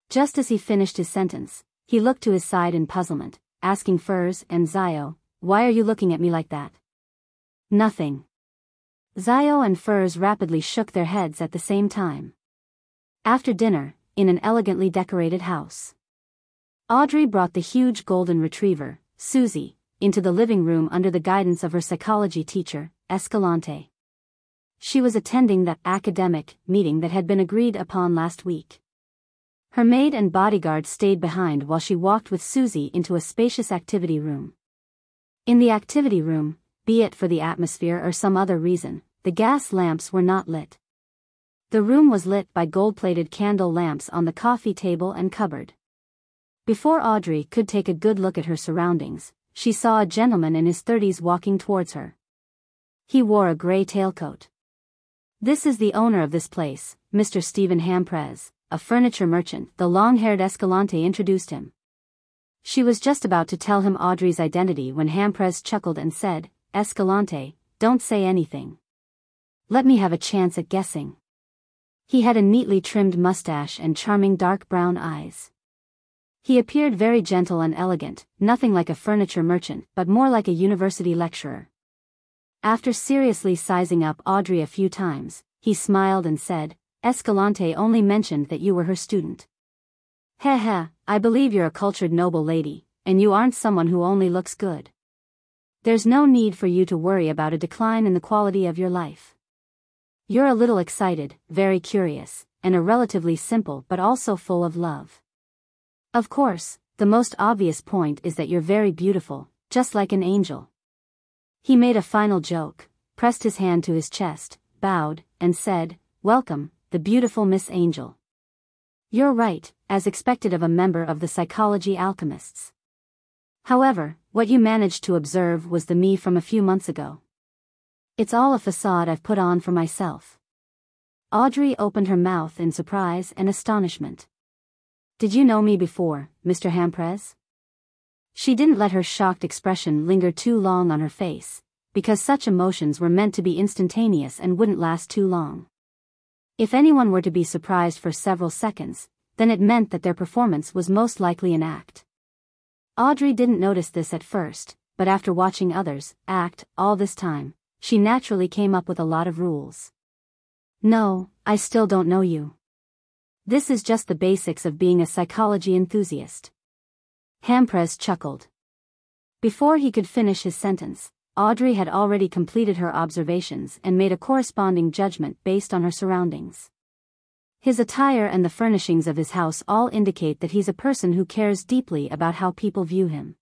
Just as he finished his sentence, he looked to his side in puzzlement, asking Furs and Zio, "Why are you looking at me like that?" "Nothing." Zio and Furs rapidly shook their heads at the same time. After dinner, in an elegantly decorated house, Audrey brought the huge golden retriever, Susie, into the living room under the guidance of her psychology teacher, Escalante. She was attending the academic meeting that had been agreed upon last week. Her maid and bodyguard stayed behind while she walked with Susie into a spacious activity room. In the activity room, be it for the atmosphere or some other reason, the gas lamps were not lit. The room was lit by gold-plated candle lamps on the coffee table and cupboard. Before Audrey could take a good look at her surroundings, she saw a gentleman in his 30s walking towards her. He wore a gray tailcoat. "This is the owner of this place, Mr. Stephen Hamprez, a furniture merchant," the long-haired Escalante introduced him. She was just about to tell him Audrey's identity when Hamprez chuckled and said, "Escalante, don't say anything. Let me have a chance at guessing." He had a neatly trimmed mustache and charming dark brown eyes. He appeared very gentle and elegant, nothing like a furniture merchant but more like a university lecturer. After seriously sizing up Audrey a few times, he smiled and said, Escalante only mentioned that you were her student. Heh heh, I believe you're a cultured noble lady, and you aren't someone who only looks good. There's no need for you to worry about a decline in the quality of your life. You're a little excited, very curious, and a relatively simple but also full of love. Of course, the most obvious point is that you're very beautiful, just like an angel. He made a final joke, pressed his hand to his chest, bowed, and said, Welcome, the beautiful Miss Angel. You're right, as expected of a member of the psychology alchemists. However, what you managed to observe was the me from a few months ago. It's all a facade I've put on for myself. Audrey opened her mouth in surprise and astonishment. Did you know me before, Mr. Hamprez? She didn't let her shocked expression linger too long on her face, because such emotions were meant to be instantaneous and wouldn't last too long. If anyone were to be surprised for several seconds, then it meant that their performance was most likely an act. Audrey didn't notice this at first, but after watching others act all this time, she naturally came up with a lot of rules. No, I still don't know you. This is just the basics of being a psychology enthusiast. Hamprez chuckled. Before he could finish his sentence, Audrey had already completed her observations and made a corresponding judgment based on her surroundings. His attire and the furnishings of his house all indicate that he's a person who cares deeply about how people view him.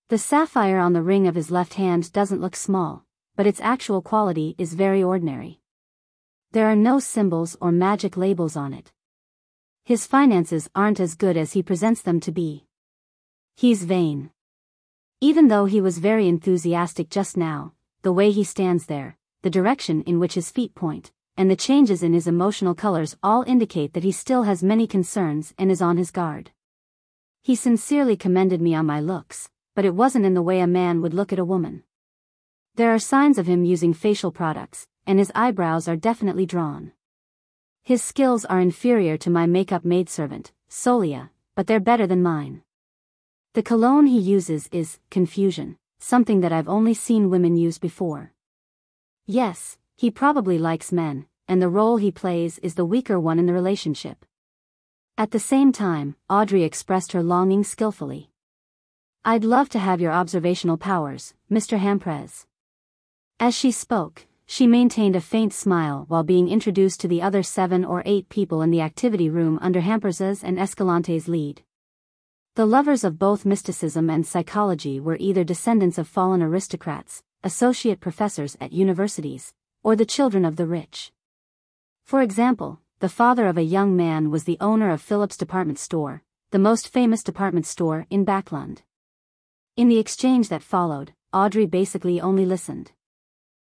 The sapphire on the ring of his left hand doesn't look small, but its actual quality is very ordinary. There are no symbols or magic labels on it. His finances aren't as good as he presents them to be. He's vain. Even though he was very enthusiastic just now, the way he stands there, the direction in which his feet point, and the changes in his emotional colors all indicate that he still has many concerns and is on his guard. He sincerely commended me on my looks, but it wasn't in the way a man would look at a woman. There are signs of him using facial products, and his eyebrows are definitely drawn. His skills are inferior to my makeup maidservant, Solia, but they're better than mine. The cologne he uses is confusion, something that I've only seen women use before. Yes, he probably likes men, and the role he plays is the weaker one in the relationship. At the same time, Audrey expressed her longing skillfully. I'd love to have your observational powers, Mr. Hamprez. As she spoke, she maintained a faint smile while being introduced to the other 7 or 8 people in the activity room under Hamprez's and Escalante's lead. The lovers of both mysticism and psychology were either descendants of fallen aristocrats, associate professors at universities, or the children of the rich. For example, the father of a young man was the owner of Philip's department store, the most famous department store in Backlund. In the exchange that followed, Audrey basically only listened.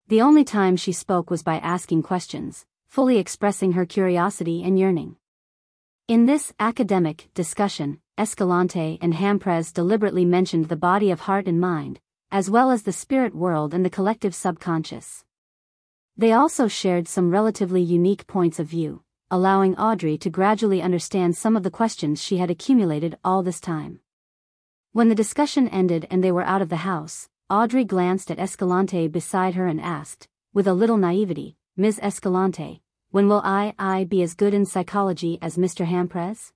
The only time she spoke was by asking questions, fully expressing her curiosity and yearning. In this academic discussion, Escalante and Hamprez deliberately mentioned the body of heart and mind, as well as the spirit world and the collective subconscious. They also shared some relatively unique points of view, allowing Audrey to gradually understand some of the questions she had accumulated all this time. When the discussion ended and they were out of the house, Audrey glanced at Escalante beside her and asked, with a little naivety, Ms. Escalante, when will I be as good in psychology as Mr. Hamprez?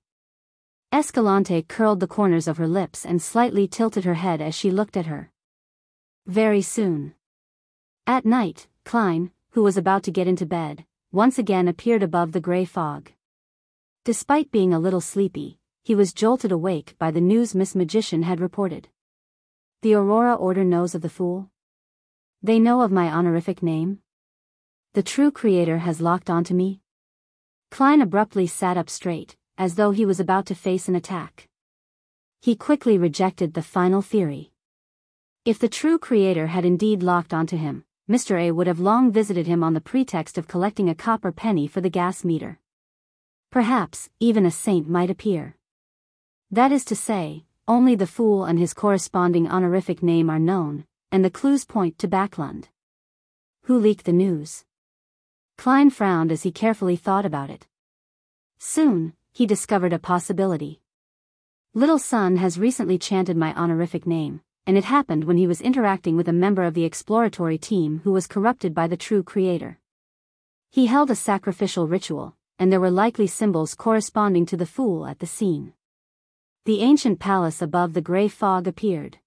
Escalante curled the corners of her lips and slightly tilted her head as she looked at her. Very soon. At night, Klein, who was about to get into bed, once again appeared above the gray fog. Despite being a little sleepy, he was jolted awake by the news Miss Magician had reported. The Aurora Order knows of the fool? They know of my honorific name? The true creator has locked onto me? Klein abruptly sat up straight, as though he was about to face an attack. He quickly rejected the final theory. If the true creator had indeed locked onto him, Mr. A would have long visited him on the pretext of collecting a copper penny for the gas meter. Perhaps, even a saint might appear. That is to say, only the fool and his corresponding honorific name are known, and the clues point to Backlund. Who leaked the news? Klein frowned as he carefully thought about it. Soon, he discovered a possibility. Little Son has recently chanted my honorific name, and it happened when he was interacting with a member of the exploratory team who was corrupted by the true creator. He held a sacrificial ritual, and there were likely symbols corresponding to the fool at the scene. The ancient palace above the gray fog appeared.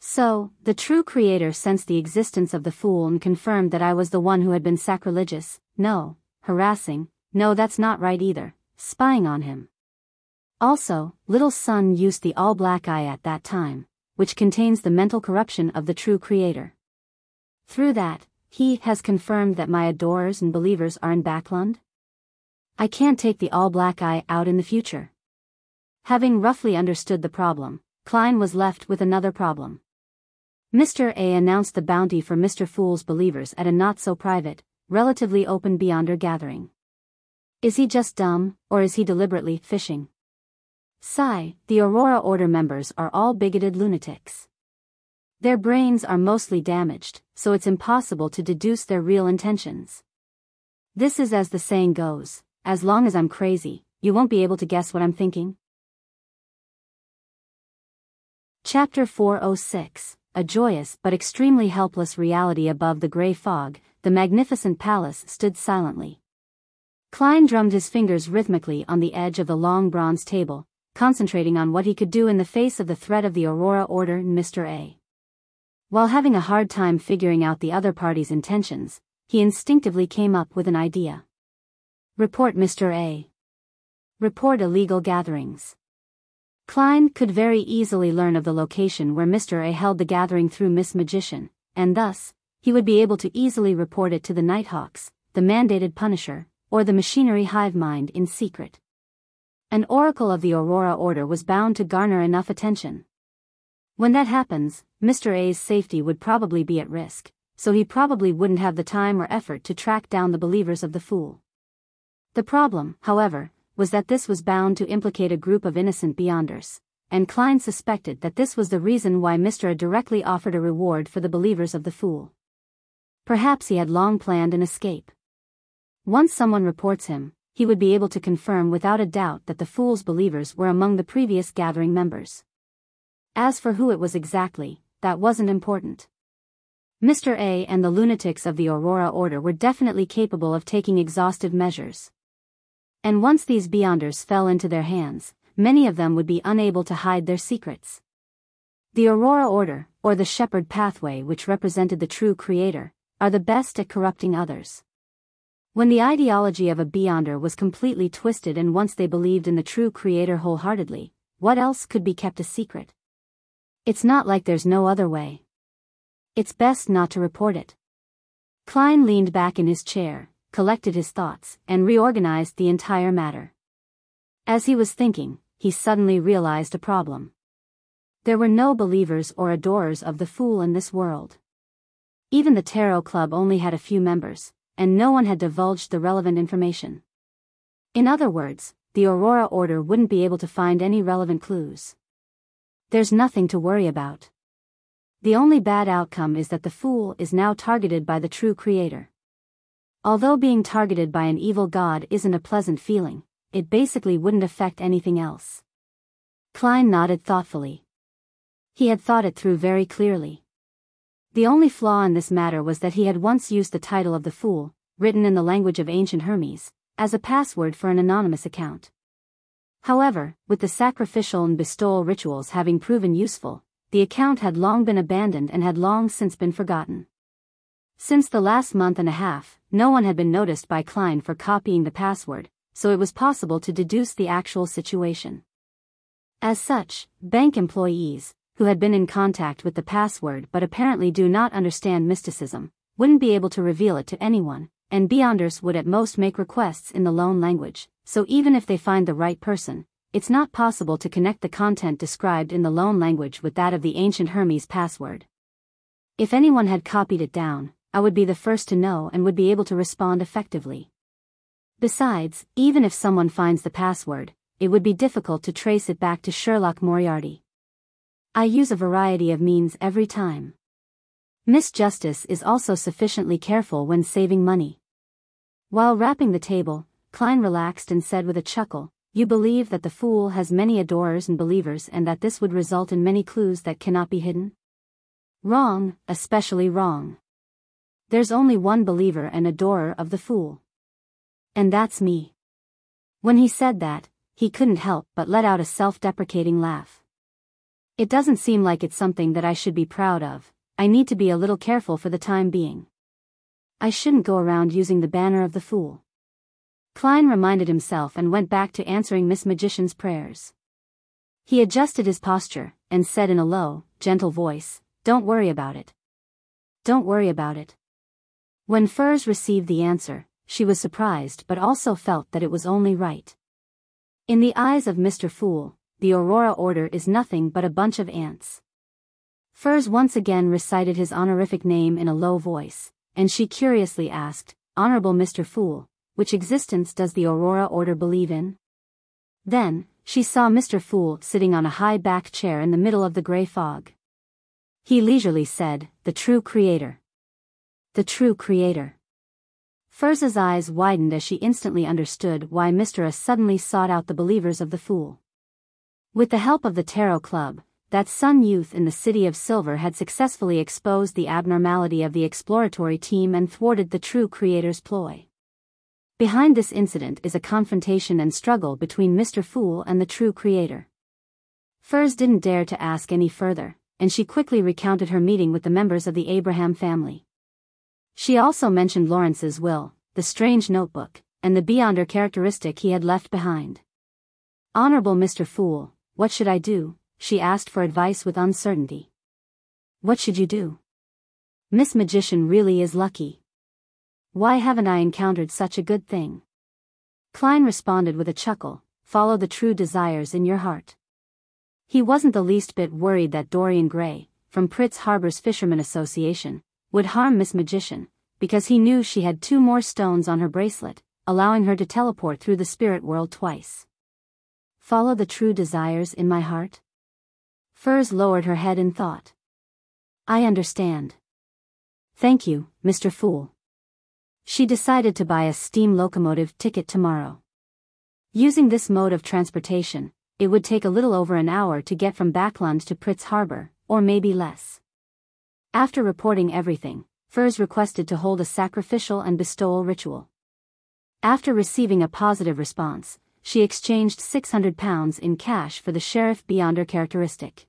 So, the true creator sensed the existence of the fool and confirmed that I was the one who had been sacrilegious, no, harassing, no that's not right either, spying on him. Also, little son used the all-black eye at that time, which contains the mental corruption of the true creator. Through that, he has confirmed that my adorers and believers are in Backlund? I can't take the all-black eye out in the future. Having roughly understood the problem, Klein was left with another problem. Mr. A announced the bounty for Mr. Fool's believers at a not-so-private, relatively open Beyonder gathering. Is he just dumb, or is he deliberately fishing? Sigh, the Aurora Order members are all bigoted lunatics. Their brains are mostly damaged, so it's impossible to deduce their real intentions. This is as the saying goes, as long as I'm crazy, you won't be able to guess what I'm thinking. Chapter 406. A joyous but extremely helpless reality above the gray fog, the magnificent palace stood silently. Klein drummed his fingers rhythmically on the edge of the long bronze table, concentrating on what he could do in the face of the threat of the Aurora Order and Mr. A. While having a hard time figuring out the other party's intentions, he instinctively came up with an idea. Report Mr. A. Report illegal gatherings. Klein could very easily learn of the location where Mr. A held the gathering through Miss Magician, and thus, he would be able to easily report it to the Nighthawks, the mandated Punisher, or the machinery hive mind in secret. An oracle of the Aurora Order was bound to garner enough attention. When that happens, Mr. A's safety would probably be at risk, so he probably wouldn't have the time or effort to track down the believers of the fool. The problem, however, was that this was bound to implicate a group of innocent Beyonders, and Klein suspected that this was the reason why Mr. A directly offered a reward for the believers of the fool. Perhaps he had long planned an escape. Once someone reports him, he would be able to confirm without a doubt that the fool's believers were among the previous gathering members. As for who it was exactly, that wasn't important. Mr. A and the lunatics of the Aurora Order were definitely capable of taking exhaustive measures. And once these Beyonders fell into their hands, many of them would be unable to hide their secrets. The Aurora Order, or the Shepherd Pathway which represented the true creator, are the best at corrupting others. When the ideology of a Beyonder was completely twisted and once they believed in the true creator wholeheartedly, what else could be kept a secret? It's not like there's no other way. It's best not to report it. Klein leaned back in his chair, collected his thoughts, and reorganized the entire matter. As he was thinking, he suddenly realized a problem. There were no believers or adorers of the fool in this world. Even the Tarot Club only had a few members, and no one had divulged the relevant information. In other words, the Aurora Order wouldn't be able to find any relevant clues. There's nothing to worry about. The only bad outcome is that the fool is now targeted by the true creator. Although being targeted by an evil god isn't a pleasant feeling, it basically wouldn't affect anything else. Klein nodded thoughtfully. He had thought it through very clearly. The only flaw in this matter was that he had once used the title of the fool, written in the language of ancient Hermes, as a password for an anonymous account. However, with the sacrificial and bestowal rituals having proven useful, the account had long been abandoned and had long since been forgotten. Since the last month and a half, no one had been noticed by Klein for copying the password, so it was possible to deduce the actual situation. As such, bank employees, who had been in contact with the password but apparently do not understand mysticism, wouldn't be able to reveal it to anyone, and Beyonders would at most make requests in the loan language, so even if they find the right person, it's not possible to connect the content described in the loan language with that of the ancient Hermes password. If anyone had copied it down, I would be the first to know and would be able to respond effectively. Besides, even if someone finds the password, it would be difficult to trace it back to Sherlock Moriarty. I use a variety of means every time. Miss Justice is also sufficiently careful when saving money. While wrapping the table, Klein relaxed and said with a chuckle, You believe that the fool has many adorers and believers and that this would result in many clues that cannot be hidden? Wrong, especially wrong. There's only one believer and adorer of the fool. And that's me. When he said that, he couldn't help but let out a self-deprecating laugh. It doesn't seem like it's something that I should be proud of. I need to be a little careful for the time being. I shouldn't go around using the banner of the fool. Klein reminded himself and went back to answering Miss Magician's prayers. He adjusted his posture, and said in a low, gentle voice, "Don't worry about it. Don't worry about it." When Furs received the answer, she was surprised but also felt that it was only right. In the eyes of Mr. Fool, the Aurora Order is nothing but a bunch of ants. Furs once again recited his honorific name in a low voice, and she curiously asked, "Honorable Mr. Fool, which existence does the Aurora Order believe in?" Then, she saw Mr. Fool sitting on a high-backed chair in the middle of the gray fog. He leisurely said, "The true creator. The true creator." Furz's eyes widened as she instantly understood why Mr. A suddenly sought out the believers of the fool. With the help of the Tarot Club, that Sun youth in the City of Silver had successfully exposed the abnormality of the exploratory team and thwarted the true creator's ploy. Behind this incident is a confrontation and struggle between Mr. Fool and the true creator. Furs didn't dare to ask any further, and she quickly recounted her meeting with the members of the Abraham family. She also mentioned Lawrence's will, the strange notebook, and the Beyonder characteristic he had left behind. "Honorable Mr. Fool, what should I do?" she asked for advice with uncertainty. "What should you do? Miss Magician really is lucky. Why haven't I encountered such a good thing?" Klein responded with a chuckle, "Follow the true desires in your heart." He wasn't the least bit worried that Dorian Gray, from Pritz Harbor's Fishermen Association, would harm Miss Magician, because he knew she had 2 more stones on her bracelet, allowing her to teleport through the spirit world twice. Follow the true desires in my heart? Furs lowered her head in thought. "I understand. Thank you, Mr. Fool." She decided to buy a steam locomotive ticket tomorrow. Using this mode of transportation, it would take a little over an hour to get from Backlund to Pritz Harbor, or maybe less. After reporting everything, Furs requested to hold a sacrificial and bestowal ritual. After receiving a positive response, she exchanged £600 in cash for the Sheriff Beyonder characteristic.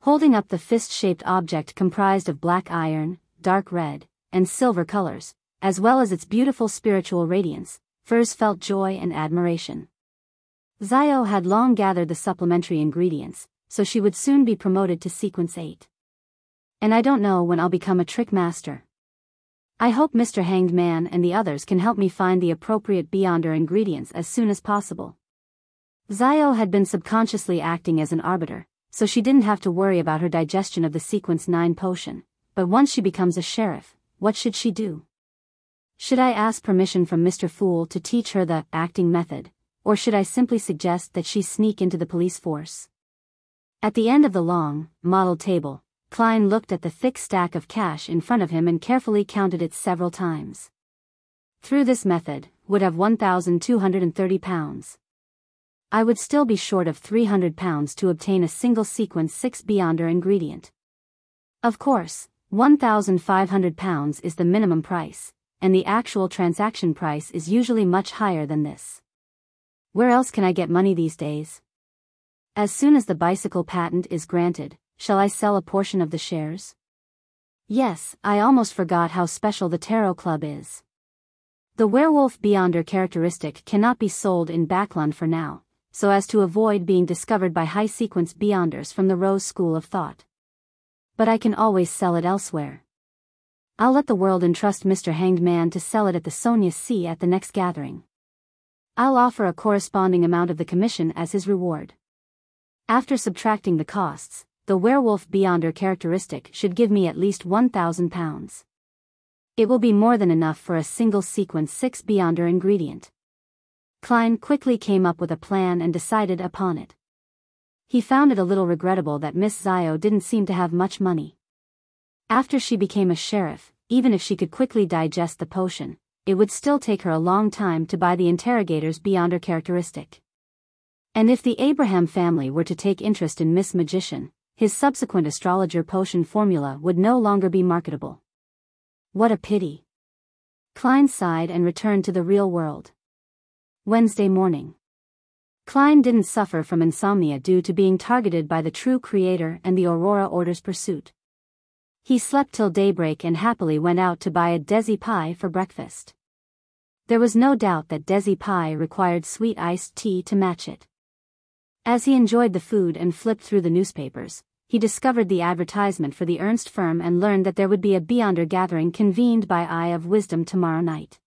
Holding up the fist-shaped object comprised of black iron, dark red, and silver colors, as well as its beautiful spiritual radiance, Furs felt joy and admiration. Zio had long gathered the supplementary ingredients, so she would soon be promoted to Sequence 8. And I don't know when I'll become a trick master. I hope Mr. Hanged Man and the others can help me find the appropriate Beyonder ingredients as soon as possible. Zio had been subconsciously acting as an arbiter, so she didn't have to worry about her digestion of the Sequence 9 potion, but once she becomes a sheriff, what should she do? Should I ask permission from Mr. Fool to teach her the acting method, or should I simply suggest that she sneak into the police force? At the end of the long, modeled table, Klein looked at the thick stack of cash in front of him and carefully counted it several times. Through this method, would have £1,230. I would still be short of £300 to obtain a single Sequence 6 Beyonder ingredient. Of course, £1,500 is the minimum price, and the actual transaction price is usually much higher than this. Where else can I get money these days? As soon as the bicycle patent is granted, shall I sell a portion of the shares? Yes, I almost forgot how special the Tarot Club is. The Werewolf Beyonder characteristic cannot be sold in Backlund for now, so as to avoid being discovered by high-sequence Beyonders from the Rose School of Thought. But I can always sell it elsewhere. I'll let the world entrust Mr. Hanged Man to sell it at the Sonia C at the next gathering. I'll offer a corresponding amount of the commission as his reward. After subtracting the costs, the Werewolf Beyonder characteristic should give me at least £1,000. It will be more than enough for a single Sequence 6 Beyonder ingredient. Klein quickly came up with a plan and decided upon it. He found it a little regrettable that Miss Zio didn't seem to have much money. After she became a sheriff, even if she could quickly digest the potion, it would still take her a long time to buy the interrogator's Beyonder characteristic. And if the Abraham family were to take interest in Miss Magician, his subsequent astrologer potion formula would no longer be marketable. What a pity. Klein sighed and returned to the real world. Wednesday morning. Klein didn't suffer from insomnia due to being targeted by the true creator and the Aurora Order's pursuit. He slept till daybreak and happily went out to buy a Desi pie for breakfast. There was no doubt that Desi pie required sweet iced tea to match it. As he enjoyed the food and flipped through the newspapers, he discovered the advertisement for the Ernst firm and learned that there would be a Beyonder gathering convened by Eye of Wisdom tomorrow night.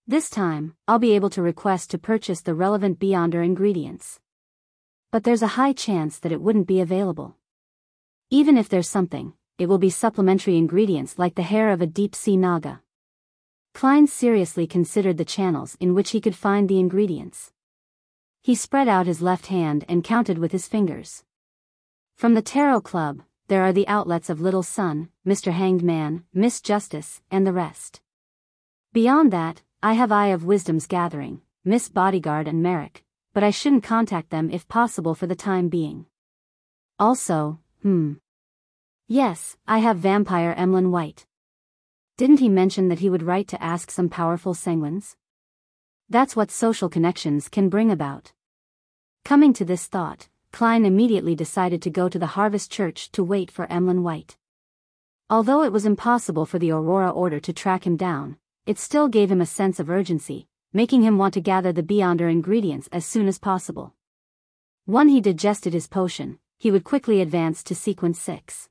This time, I'll be able to request to purchase the relevant Beyonder ingredients. But there's a high chance that it wouldn't be available. Even if there's something, it will be supplementary ingredients like the hair of a deep-sea naga. Klein seriously considered the channels in which he could find the ingredients. He spread out his left hand and counted with his fingers. From the Tarot Club, there are the outlets of Little Sun, Mr. Hanged Man, Miss Justice, and the rest. Beyond that, I have Eye of Wisdom's gathering, Miss Bodyguard and Merrick, but I shouldn't contact them if possible for the time being. Also, yes, I have Vampire Emlyn White. Didn't he mention that he would write to ask some powerful sanguines? That's what social connections can bring about. Coming to this thought, Klein immediately decided to go to the Harvest Church to wait for Emlyn White. Although it was impossible for the Aurora Order to track him down, it still gave him a sense of urgency, making him want to gather the Beyonder ingredients as soon as possible. Once he digested his potion, he would quickly advance to Sequence 6.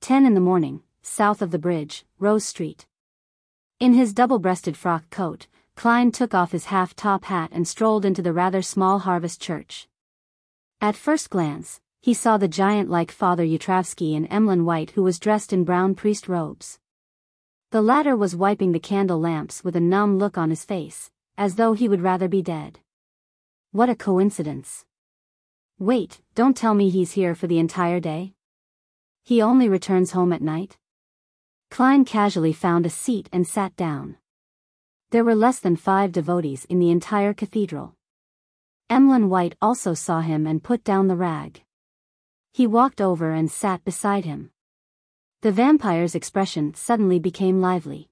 10 in the morning, south of the bridge, Rose Street. In his double-breasted frock coat, Klein took off his half-top hat and strolled into the rather small Harvest Church. At first glance, he saw the giant-like Father Yutravsky and Emlyn White, who was dressed in brown priest robes. The latter was wiping the candle lamps with a numb look on his face, as though he would rather be dead. What a coincidence. Wait, don't tell me he's here for the entire day? He only returns home at night? Klein casually found a seat and sat down. There were less than 5 devotees in the entire cathedral. Emlyn White also saw him and put down the rag. He walked over and sat beside him. The vampire's expression suddenly became lively.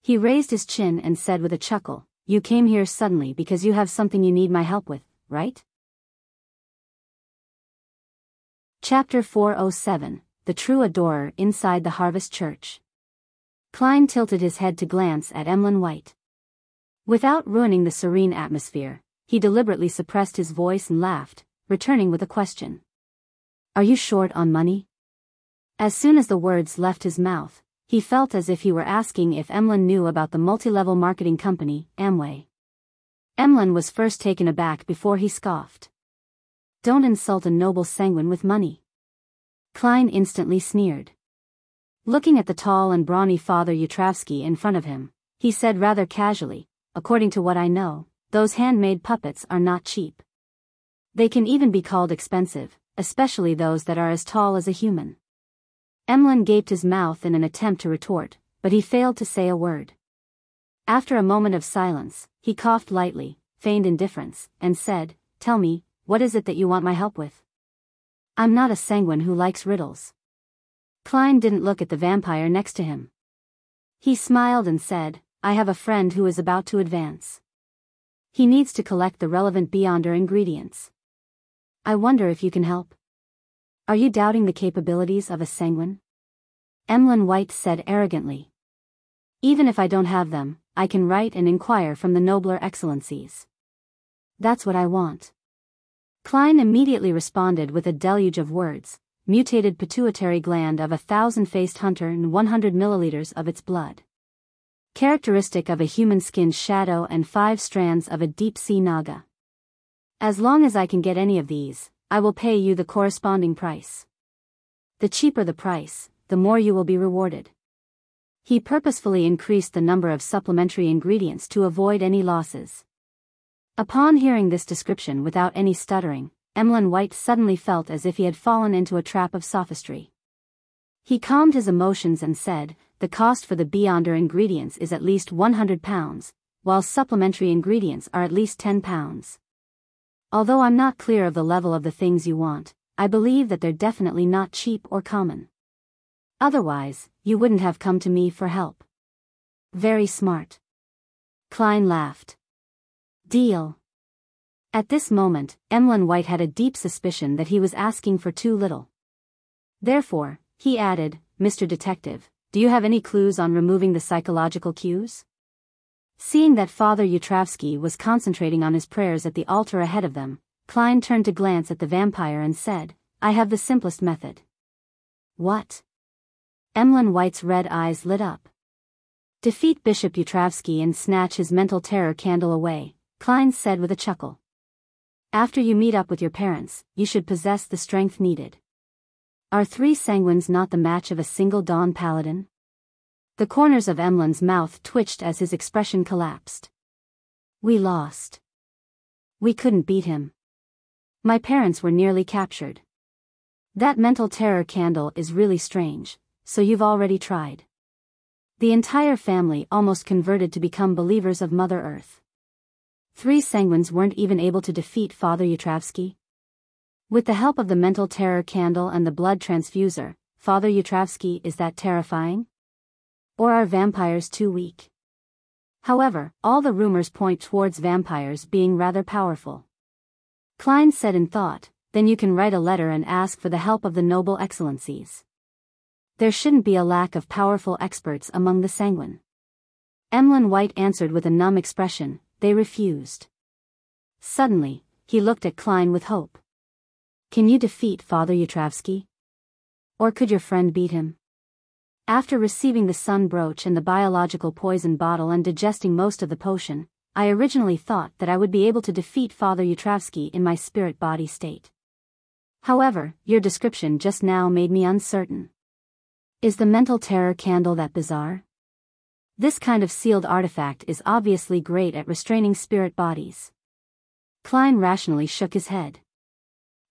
He raised his chin and said with a chuckle, "You came here suddenly because you have something you need my help with, right?" Chapter 407, The True Adorer Inside the Harvest Church. Klein tilted his head to glance at Emlyn White. Without ruining the serene atmosphere, he deliberately suppressed his voice and laughed, returning with a question. "Are you short on money?" As soon as the words left his mouth, he felt as if he were asking if Emlyn knew about the multi-level marketing company, Amway. Emlyn was first taken aback before he scoffed. "Don't insult a noble sanguine with money." Klein instantly sneered. Looking at the tall and brawny Father Yutravsky in front of him, he said rather casually, "According to what I know, those handmade puppets are not cheap. They can even be called expensive, especially those that are as tall as a human." Emlyn gaped his mouth in an attempt to retort, but he failed to say a word. After a moment of silence, he coughed lightly, feigned indifference, and said, "Tell me, what is it that you want my help with?" "I'm not a sanguine who likes riddles." Klein didn't look at the vampire next to him. He smiled and said, "I have a friend who is about to advance. He needs to collect the relevant Beyonder ingredients. I wonder if you can help." "Are you doubting the capabilities of a sanguine?" Emlyn White said arrogantly. "Even if I don't have them, I can write and inquire from the nobler excellencies. That's what I want." Klein immediately responded with a deluge of words: "Mutated pituitary gland of 1,000-faced hunter and 100 milliliters of its blood. Characteristic of a human-skinned shadow and 5 strands of a deep-sea naga. As long as I can get any of these, I will pay you the corresponding price. The cheaper the price, the more you will be rewarded." He purposefully increased the number of supplementary ingredients to avoid any losses. Upon hearing this description without any stuttering, Emlyn White suddenly felt as if he had fallen into a trap of sophistry. He calmed his emotions and said, "The cost for the Beyonder ingredients is at least £100, while supplementary ingredients are at least £10. Although I'm not clear of the level of the things you want, I believe that they're definitely not cheap or common. Otherwise, you wouldn't have come to me for help. Very smart. Klein laughed. Deal. At this moment, Emlyn White had a deep suspicion that he was asking for too little. Therefore, he added, Mr. Detective, do you have any clues on removing the psychological cues? Seeing that Father Yutravsky was concentrating on his prayers at the altar ahead of them, Klein turned to glance at the vampire and said, I have the simplest method. What? Emlyn White's red eyes lit up. Defeat Bishop Yutravsky and snatch his mental terror candle away, Klein said with a chuckle. After you meet up with your parents, you should possess the strength needed. Are 3 sanguines not the match of a single Dawn Paladin? The corners of Emlyn's mouth twitched as his expression collapsed. We lost. We couldn't beat him. My parents were nearly captured. That mental terror candle is really strange, so you've already tried. The entire family almost converted to become believers of Mother Earth. 3 sanguines weren't even able to defeat Father Yutravsky? With the help of the mental terror candle and the blood transfuser, Father Yutravsky is that terrifying? Or are vampires too weak? However, all the rumors point towards vampires being rather powerful. Klein said in thought, then you can write a letter and ask for the help of the Noble Excellencies. There shouldn't be a lack of powerful experts among the sanguine. Emlyn White answered with a numb expression, they refused. Suddenly, he looked at Klein with hope. Can you defeat Father Yutravsky? Or could your friend beat him? After receiving the sun brooch and the biological poison bottle and digesting most of the potion, I originally thought that I would be able to defeat Father Yutravsky in my spirit-body state. However, your description just now made me uncertain. Is the mental terror candle that bizarre? This kind of sealed artifact is obviously great at restraining spirit bodies. Klein rationally shook his head.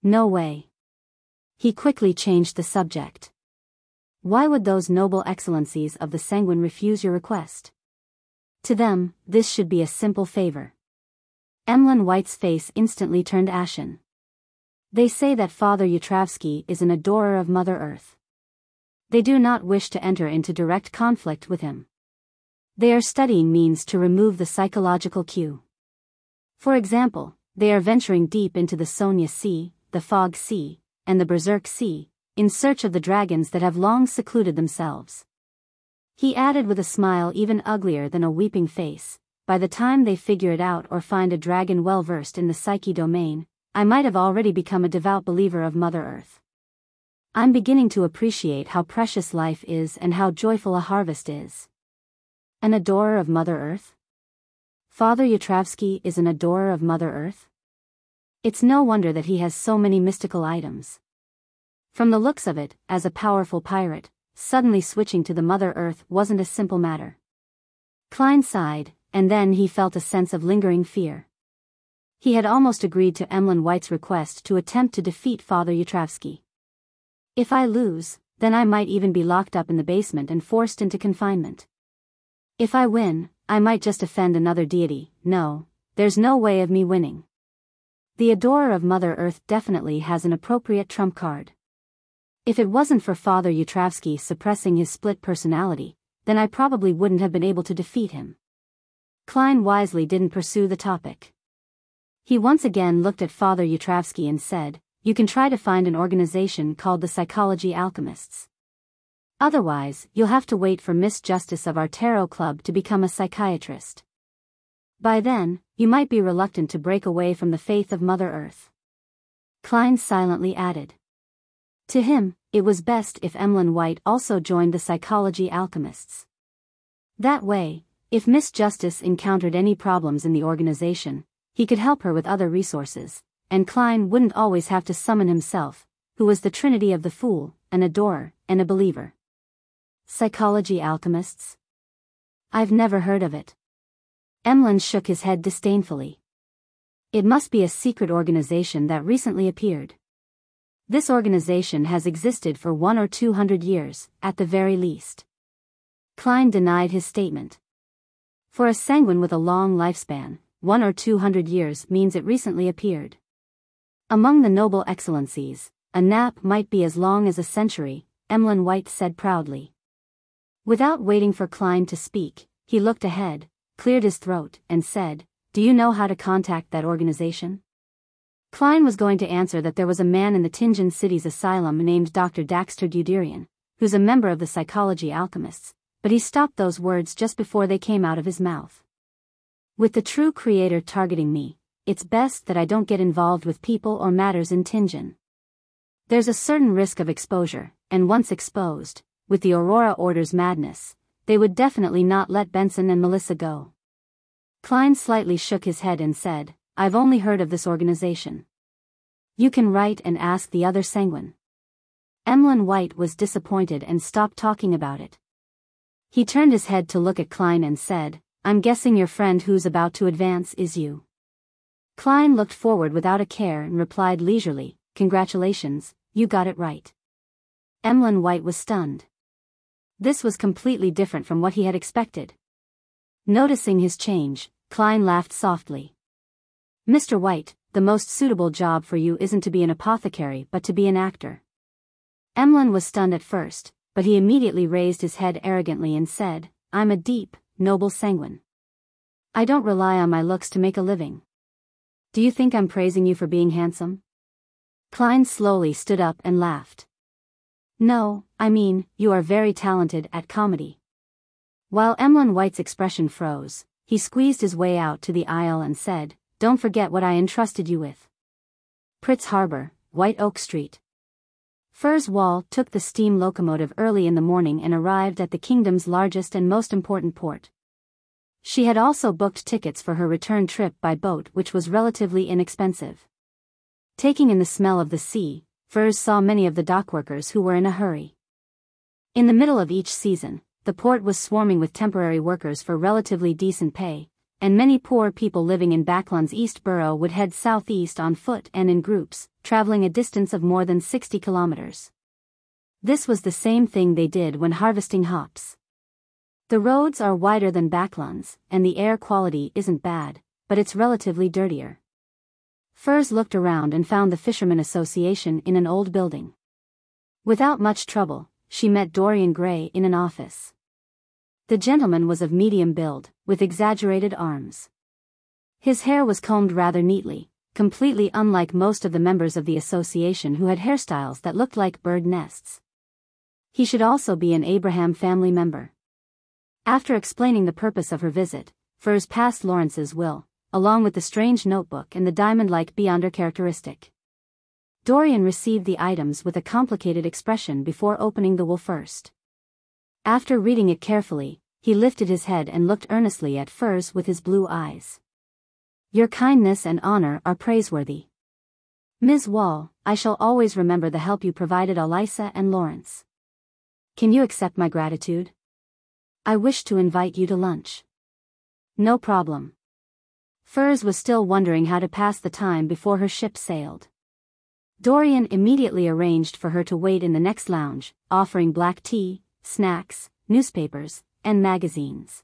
No way. He quickly changed the subject. Why would those noble excellencies of the sanguine refuse your request? To them, this should be a simple favor. Emlyn White's face instantly turned ashen. They say that Father Yutravsky is an adorer of Mother Earth. They do not wish to enter into direct conflict with him. They are studying means to remove the psychological cue. For example, they are venturing deep into the Sonya Sea, the Fog Sea, and the Berserk Sea, in search of the dragons that have long secluded themselves. He added with a smile even uglier than a weeping face, by the time they figure it out or find a dragon well versed in the psyche domain, I might have already become a devout believer of Mother Earth. I'm beginning to appreciate how precious life is and how joyful a harvest is. An adorer of Mother Earth? Father Yutravsky is an adorer of Mother Earth? It's no wonder that he has so many mystical items. From the looks of it, as a powerful pirate, suddenly switching to the Mother Earth wasn't a simple matter. Klein sighed, and then he felt a sense of lingering fear. He had almost agreed to Emlyn White's request to attempt to defeat Father Yutravsky. If I lose, then I might even be locked up in the basement and forced into confinement. If I win, I might just offend another deity. No, there's no way of me winning. The adorer of Mother Earth definitely has an appropriate trump card. If it wasn't for Father Yutravsky suppressing his split personality, then I probably wouldn't have been able to defeat him. Klein wisely didn't pursue the topic. He once again looked at Father Yutravsky and said, you can try to find an organization called the Psychology Alchemists. Otherwise, you'll have to wait for Miss Justice of our Tarot Club to become a psychiatrist. By then, you might be reluctant to break away from the faith of Mother Earth. Klein silently added. To him, it was best if Emlyn White also joined the Psychology Alchemists. That way, if Miss Justice encountered any problems in the organization, he could help her with other resources, and Klein wouldn't always have to summon himself, who was the trinity of the fool, an adorer, and a believer. Psychology Alchemists? I've never heard of it. Emlyn shook his head disdainfully. It must be a secret organization that recently appeared. This organization has existed for 100 or 200 years, at the very least. Klein denied his statement. For a sanguine with a long lifespan, 100 or 200 years means it recently appeared. Among the noble excellencies, a nap might be as long as a century, Emlyn White said proudly. Without waiting for Klein to speak, he looked ahead, cleared his throat, and said, "Do you know how to contact that organization?" Klein was going to answer that there was a man in the Tingen City's asylum named Dr. Daxter Guderian, who's a member of the Psychology Alchemists, but he stopped those words just before they came out of his mouth. With the true creator targeting me, it's best that I don't get involved with people or matters in Tingen. There's a certain risk of exposure, and once exposed, with the Aurora Order's madness, they would definitely not let Benson and Melissa go. Klein slightly shook his head and said, "I've only heard of this organization." "You can write and ask the other Sanguine." Emlyn White was disappointed and stopped talking about it. He turned his head to look at Klein and said, "I'm guessing your friend who's about to advance is you." Klein looked forward without a care and replied leisurely, "Congratulations, you got it right." Emlyn White was stunned. This was completely different from what he had expected. Noticing his change, Klein laughed softly. "Mr. White, the most suitable job for you isn't to be an apothecary but to be an actor." Emlyn was stunned at first, but he immediately raised his head arrogantly and said, "I'm a deep, noble Sanguine. I don't rely on my looks to make a living. Do you think I'm praising you for being handsome?" Klein slowly stood up and laughed. "No, I mean, you are very talented at comedy." While Emlyn White's expression froze, he squeezed his way out to the aisle and said, "Don't forget what I entrusted you with. Pritz Harbor, White Oak Street." Furs Wall took the steam locomotive early in the morning and arrived at the kingdom's largest and most important port. She had also booked tickets for her return trip by boat, which was relatively inexpensive. Taking in the smell of the sea, Furs saw many of the dockworkers who were in a hurry. In the middle of each season, the port was swarming with temporary workers for relatively decent pay, and many poor people living in Backlund's East Borough would head southeast on foot and in groups, traveling a distance of more than 60 kilometers. This was the same thing they did when harvesting hops. The roads are wider than Backlund's, and the air quality isn't bad, but it's relatively dirtier. Furs looked around and found the Fishermen Association in an old building. Without much trouble, she met Dorian Gray in an office. The gentleman was of medium build, with exaggerated arms. His hair was combed rather neatly, completely unlike most of the members of the association who had hairstyles that looked like bird nests. He should also be an Abraham family member. After explaining the purpose of her visit, Furs passed Lawrence's will, along with the strange notebook and the diamond-like Beyonder characteristic. Dorian received the items with a complicated expression before opening the will first. After reading it carefully, he lifted his head and looked earnestly at Furs with his blue eyes. "Your kindness and honor are praiseworthy. Ms. Wall, I shall always remember the help you provided Alyssa and Lawrence. Can you accept my gratitude? I wish to invite you to lunch." "No problem." Furs was still wondering how to pass the time before her ship sailed. Dorian immediately arranged for her to wait in the next lounge, offering black tea, snacks, newspapers, and magazines.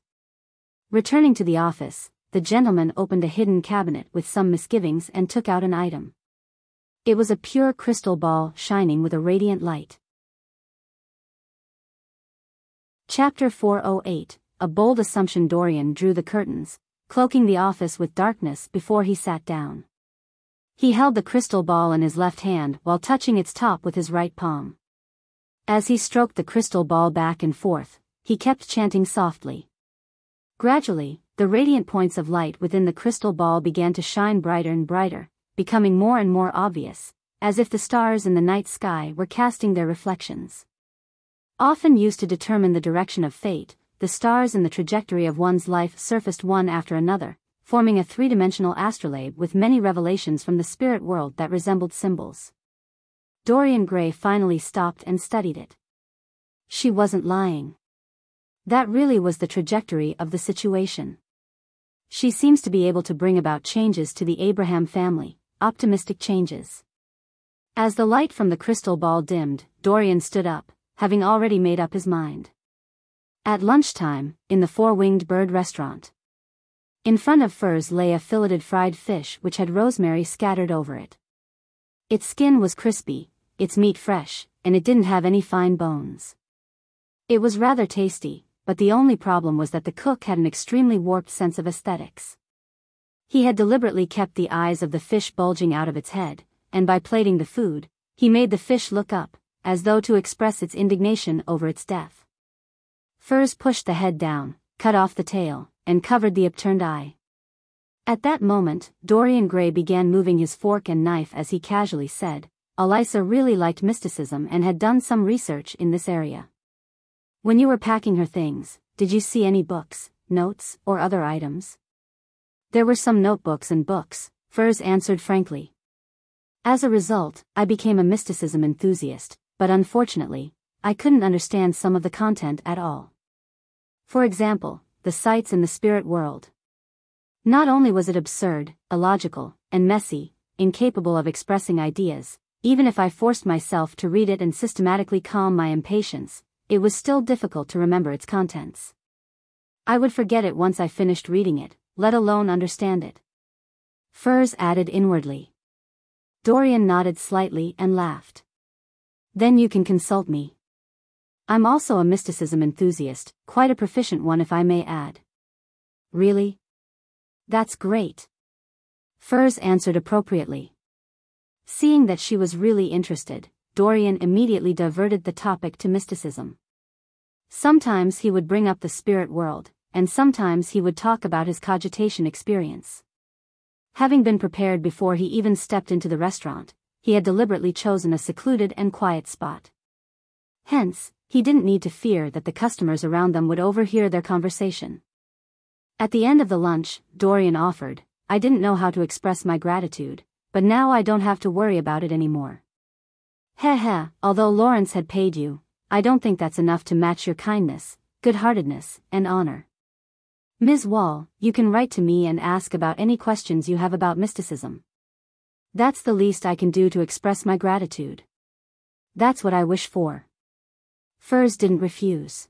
Returning to the office, the gentleman opened a hidden cabinet with some misgivings and took out an item. It was a pure crystal ball shining with a radiant light. Chapter 408, A Bold Assumption. Dorian drew the curtains, cloaking the office with darkness before he sat down. He held the crystal ball in his left hand while touching its top with his right palm. As he stroked the crystal ball back and forth, he kept chanting softly. Gradually, the radiant points of light within the crystal ball began to shine brighter and brighter, becoming more and more obvious, as if the stars in the night sky were casting their reflections. Often used to determine the direction of fate, the stars in the trajectory of one's life surfaced one after another, forming a three-dimensional astrolabe with many revelations from the spirit world that resembled symbols. Dorian Gray finally stopped and studied it. She wasn't lying. That really was the trajectory of the situation. She seems to be able to bring about changes to the Abraham family, optimistic changes. As the light from the crystal ball dimmed, Dorian stood up, having already made up his mind. At lunchtime, in the Four-Winged Bird restaurant. In front of Furs lay a filleted fried fish which had rosemary scattered over it. Its skin was crispy, its meat fresh, and it didn't have any fine bones. It was rather tasty, but the only problem was that the cook had an extremely warped sense of aesthetics. He had deliberately kept the eyes of the fish bulging out of its head, and by plating the food, he made the fish look up, as though to express its indignation over its death. Furs pushed the head down, cut off the tail, and covered the upturned eye. At that moment, Dorian Gray began moving his fork and knife as he casually said, Alyssa really liked mysticism and had done some research in this area. When you were packing her things, did you see any books, notes, or other items? There were some notebooks and books, Furs answered frankly. As a result, I became a mysticism enthusiast, but unfortunately, I couldn't understand some of the content at all. For example, the sights in the spirit world. Not only was it absurd, illogical, and messy, incapable of expressing ideas, even if I forced myself to read it and systematically calm my impatience, it was still difficult to remember its contents. I would forget it once I finished reading it, let alone understand it. Furs added inwardly. Dorian nodded slightly and laughed. Then you can consult me. I'm also a mysticism enthusiast, quite a proficient one if I may add. Really? That's great. Furs answered appropriately. Seeing that she was really interested, Dorian immediately diverted the topic to mysticism. Sometimes he would bring up the spirit world, and sometimes he would talk about his cogitation experience. Having been prepared before he even stepped into the restaurant, he had deliberately chosen a secluded and quiet spot. Hence, he didn't need to fear that the customers around them would overhear their conversation. At the end of the lunch, Dorian offered, I didn't know how to express my gratitude, but now I don't have to worry about it anymore. Heh, although Lawrence had paid you, I don't think that's enough to match your kindness, good-heartedness, and honor. Ms. Wall, you can write to me and ask about any questions you have about mysticism. That's the least I can do to express my gratitude. That's what I wish for. Furs didn't refuse.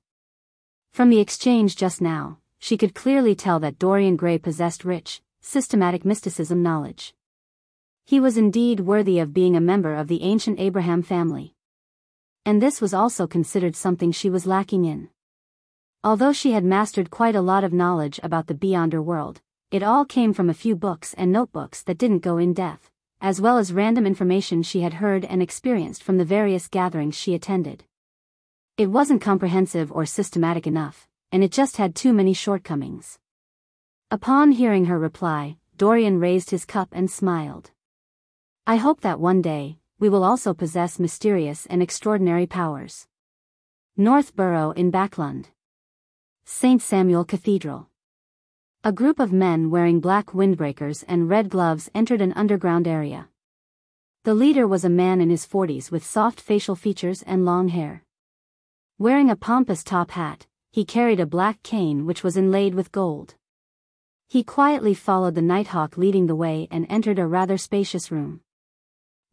From the exchange just now, she could clearly tell that Dorian Gray possessed rich, systematic mysticism knowledge. He was indeed worthy of being a member of the ancient Abraham family. And this was also considered something she was lacking in. Although she had mastered quite a lot of knowledge about the Beyonder world, it all came from a few books and notebooks that didn't go in depth, as well as random information she had heard and experienced from the various gatherings she attended. It wasn't comprehensive or systematic enough, and it just had too many shortcomings. Upon hearing her reply, Dorian raised his cup and smiled. I hope that one day, we will also possess mysterious and extraordinary powers. Northborough in Backlund. St. Samuel Cathedral. A group of men wearing black windbreakers and red gloves entered an underground area. The leader was a man in his 40s with soft facial features and long hair. Wearing a pompous top hat, he carried a black cane which was inlaid with gold. He quietly followed the Nighthawk leading the way and entered a rather spacious room.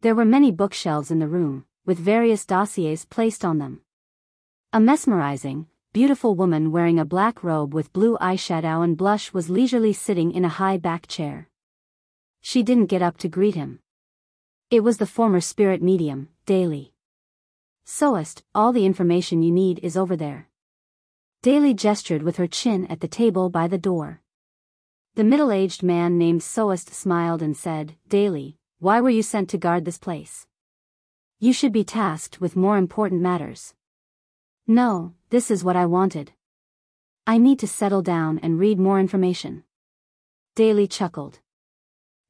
There were many bookshelves in the room, with various dossiers placed on them. A mesmerizing, beautiful woman wearing a black robe with blue eyeshadow and blush was leisurely sitting in a high-backed chair. She didn't get up to greet him. It was the former spirit medium, Daly. Soest, all the information you need is over there. Daly gestured with her chin at the table by the door. The middle-aged man named Soest smiled and said, Daly, why were you sent to guard this place? You should be tasked with more important matters. No, this is what I wanted. I need to settle down and read more information. Daly chuckled.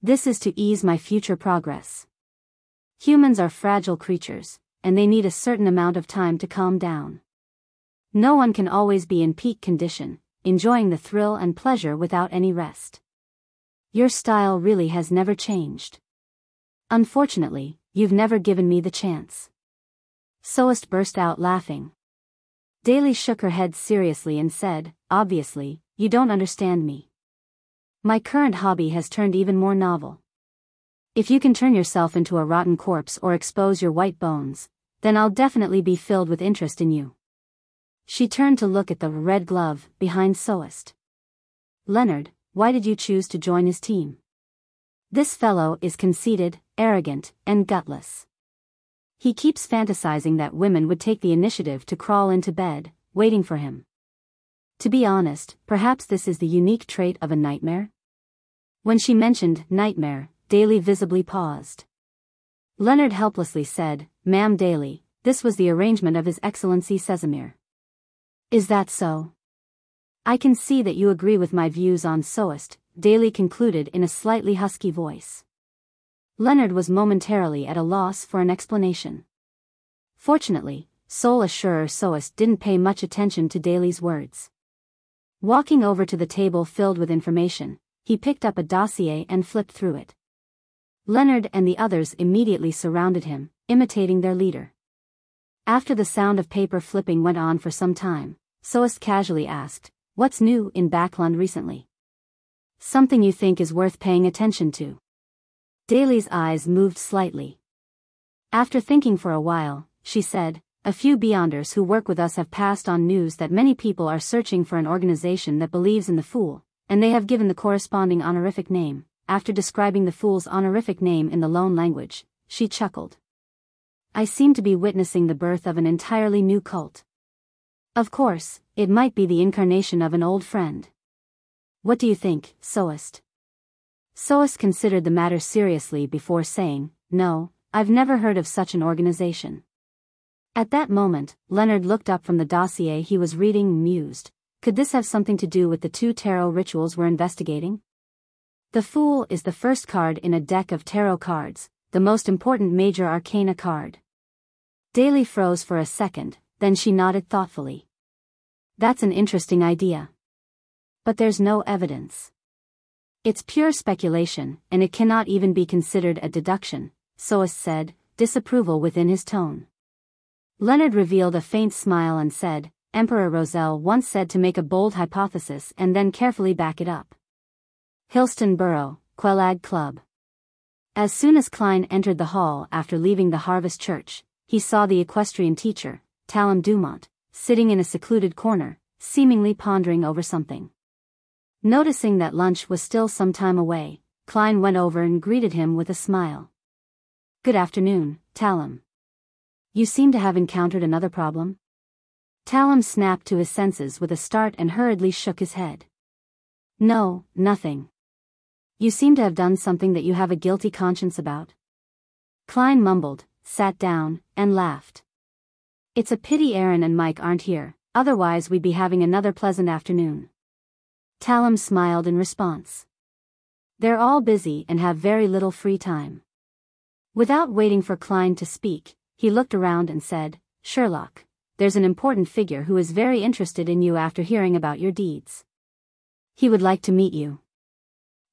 This is to ease my future progress. Humans are fragile creatures, and they need a certain amount of time to calm down. No one can always be in peak condition, enjoying the thrill and pleasure without any rest. Your style really has never changed. Unfortunately, you've never given me the chance. Soest burst out laughing. Daly shook her head seriously and said, obviously, you don't understand me. My current hobby has turned even more novel. If you can turn yourself into a rotten corpse or expose your white bones, then I'll definitely be filled with interest in you. She turned to look at the red glove behind Soest. Leonard, why did you choose to join his team? This fellow is conceited, arrogant, and gutless. He keeps fantasizing that women would take the initiative to crawl into bed, waiting for him. To be honest, perhaps this is the unique trait of a nightmare? When she mentioned nightmare, Daly visibly paused. Leonard helplessly said, "Ma'am Daly, this was the arrangement of His Excellency Casimir." "Is that so?" "I can see that you agree with my views on Soest," Daly concluded in a slightly husky voice. Leonard was momentarily at a loss for an explanation. Fortunately, Soul Assurer Soest didn't pay much attention to Daly's words. Walking over to the table filled with information, he picked up a dossier and flipped through it. Leonard and the others immediately surrounded him, imitating their leader. After the sound of paper flipping went on for some time, Soest casually asked, "What's new in Backlund recently? Something you think is worth paying attention to?" Daly's eyes moved slightly. After thinking for a while, she said, "A few Beyonders who work with us have passed on news that many people are searching for an organization that believes in the Fool, and they have given the corresponding honorific name." After describing the Fool's honorific name in the Lone language, she chuckled. "I seem to be witnessing the birth of an entirely new cult. Of course, it might be the incarnation of an old friend. What do you think, Soest?" Soest considered the matter seriously before saying, "No, I've never heard of such an organization." At that moment, Leonard looked up from the dossier he was reading and mused. Could this have something to do with the 2 tarot rituals we're investigating? The Fool is the first card in a deck of tarot cards, the most important major arcana card. Daly froze for a second, then she nodded thoughtfully. "That's an interesting idea. But there's no evidence. It's pure speculation, and it cannot even be considered a deduction," Soest said, disapproval within his tone. Leonard revealed a faint smile and said, "Emperor Roselle once said to make a bold hypothesis and then carefully back it up." Hillston Borough, Quelag Club. As soon as Klein entered the hall after leaving the Harvest Church, he saw the equestrian teacher, Talum Dumont, sitting in a secluded corner, seemingly pondering over something. Noticing that lunch was still some time away, Klein went over and greeted him with a smile. "Good afternoon, Talum. You seem to have encountered another problem?" Talum snapped to his senses with a start and hurriedly shook his head. "No, nothing. You seem to have done something that you have a guilty conscience about." Klein mumbled, sat down, and laughed. "It's a pity Aaron and Mike aren't here, otherwise we'd be having another pleasant afternoon." Talum smiled in response. "They're all busy and have very little free time." Without waiting for Klein to speak, he looked around and said, "Sherlock, there's an important figure who is very interested in you after hearing about your deeds. He would like to meet you.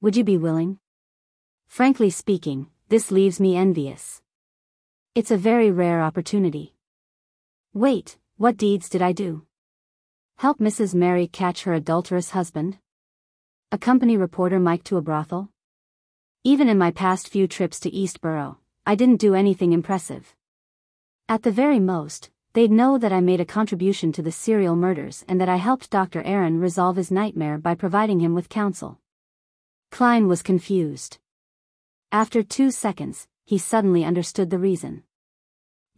Would you be willing? Frankly speaking, this leaves me envious. It's a very rare opportunity." "Wait, what deeds did I do?" "Help Mrs. Mary catch her adulterous husband? Accompany reporter Mike to a brothel? Even in my past few trips to Eastborough, I didn't do anything impressive. At the very most, they'd know that I made a contribution to the serial murders and that I helped Dr. Aaron resolve his nightmare by providing him with counsel." Klein was confused. After 2 seconds, he suddenly understood the reason.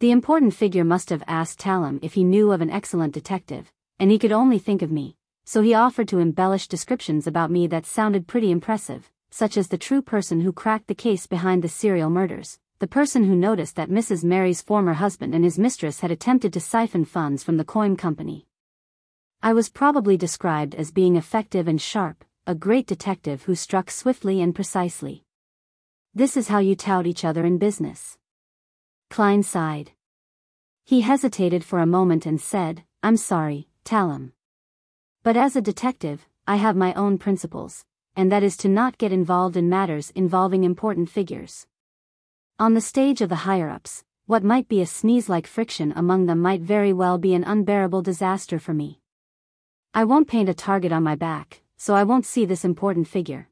The important figure must have asked Talum if he knew of an excellent detective, and he could only think of me, so he offered to embellish descriptions about me that sounded pretty impressive, such as the true person who cracked the case behind the serial murders, the person who noticed that Mrs. Mary's former husband and his mistress had attempted to siphon funds from the coin company. I was probably described as being effective and sharp, a great detective who struck swiftly and precisely. This is how you tout each other in business. Klein sighed. He hesitated for a moment and said, "I'm sorry, Talum. But as a detective, I have my own principles, and that is to not get involved in matters involving important figures. On the stage of the higher-ups, what might be a sneeze-like friction among them might very well be an unbearable disaster for me. I won't paint a target on my back, so I won't see this important figure."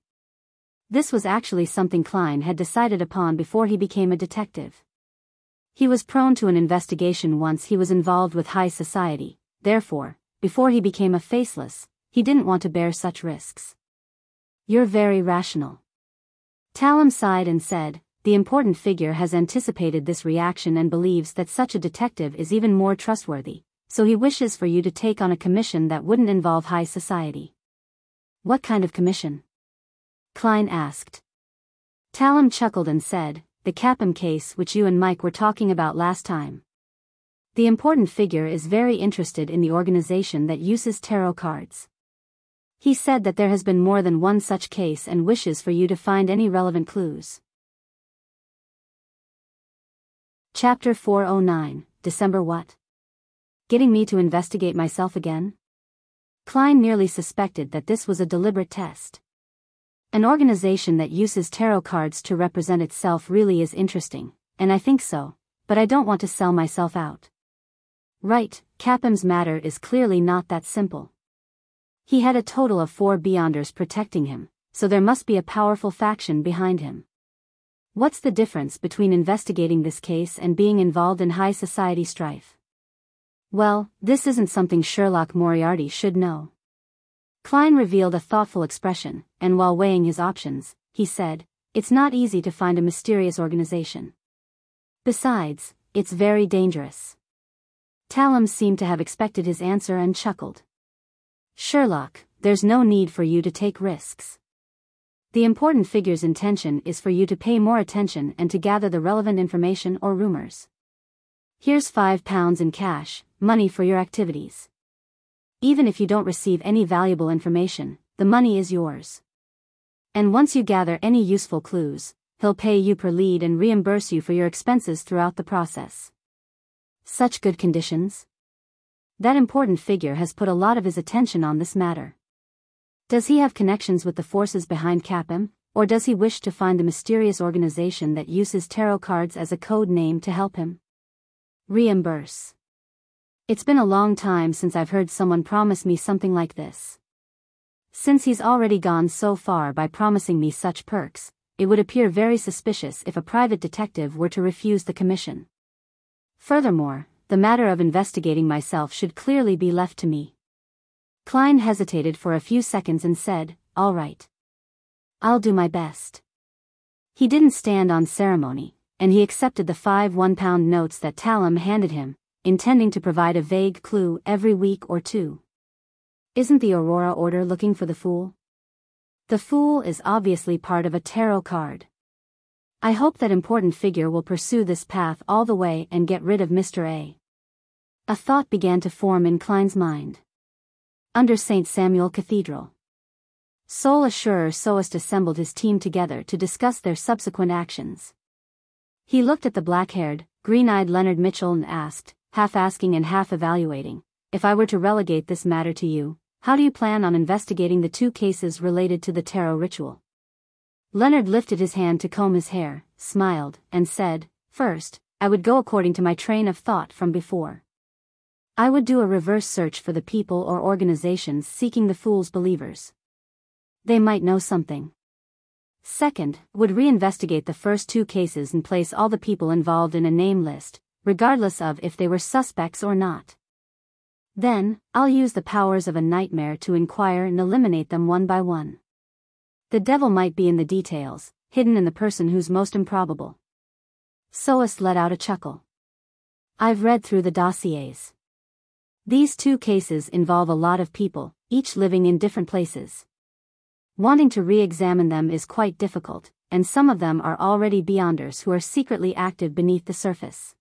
This was actually something Klein had decided upon before he became a detective. He was prone to an investigation once he was involved with high society, therefore, before he became a faceless, he didn't want to bear such risks. "You're very rational." Talum sighed and said, the important figure has anticipated this reaction and believes that such a detective is even more trustworthy, so he wishes for you to take on a commission that wouldn't involve high society. What kind of commission? Klein asked. Talum chuckled and said, the Capum case which you and Mike were talking about last time. The important figure is very interested in the organization that uses tarot cards. He said that there has been more than one such case and wishes for you to find any relevant clues. Chapter 409, December what? Getting me to investigate myself again? Klein nearly suspected that this was a deliberate test. An organization that uses tarot cards to represent itself really is interesting, and I think so, but I don't want to sell myself out. Right, Capum's matter is clearly not that simple. He had a total of 4 Beyonders protecting him, so there must be a powerful faction behind him. What's the difference between investigating this case and being involved in high society strife? Well, this isn't something Sherlock Moriarty should know. Klein revealed a thoughtful expression, and while weighing his options, he said, it's not easy to find a mysterious organization. Besides, it's very dangerous. Talum seemed to have expected his answer and chuckled. Sherlock, there's no need for you to take risks. The important figure's intention is for you to pay more attention and to gather the relevant information or rumors. Here's £5 in cash, money for your activities. Even if you don't receive any valuable information, the money is yours. And once you gather any useful clues, he'll pay you per lead and reimburse you for your expenses throughout the process. Such good conditions? That important figure has put a lot of his attention on this matter. Does he have connections with the forces behind Capum, or does he wish to find the mysterious organization that uses tarot cards as a code name to help him? Reimburse. It's been a long time since I've heard someone promise me something like this. Since he's already gone so far by promising me such perks, it would appear very suspicious if a private detective were to refuse the commission. Furthermore, the matter of investigating myself should clearly be left to me. Klein hesitated for a few seconds and said, all right. I'll do my best. He didn't stand on ceremony, and he accepted the 5 one-pound notes that Talum handed him, intending to provide a vague clue every week or two. Isn't the Aurora Order looking for the Fool? The Fool is obviously part of a tarot card. I hope that important figure will pursue this path all the way and get rid of Mr. A. A thought began to form in Klein's mind. Under St. Samuel Cathedral, Sol Assurer Soest assembled his team together to discuss their subsequent actions. He looked at the black-haired, green-eyed Leonard Mitchell and asked, half asking and half evaluating, if I were to relegate this matter to you, how do you plan on investigating the 2 cases related to the tarot ritual? Leonard lifted his hand to comb his hair, smiled, and said, first, I would go according to my train of thought from before. I would do a reverse search for the people or organizations seeking the Fool's believers. They might know something. Second, would reinvestigate the first 2 cases and place all the people involved in a name list, regardless of if they were suspects or not. Then, I'll use the powers of a nightmare to inquire and eliminate them one by one. The devil might be in the details, hidden in the person who's most improbable. Soest let out a chuckle. I've read through the dossiers. These 2 cases involve a lot of people, each living in different places. Wanting to re-examine them is quite difficult, and some of them are already Beyonders who are secretly active beneath the surface.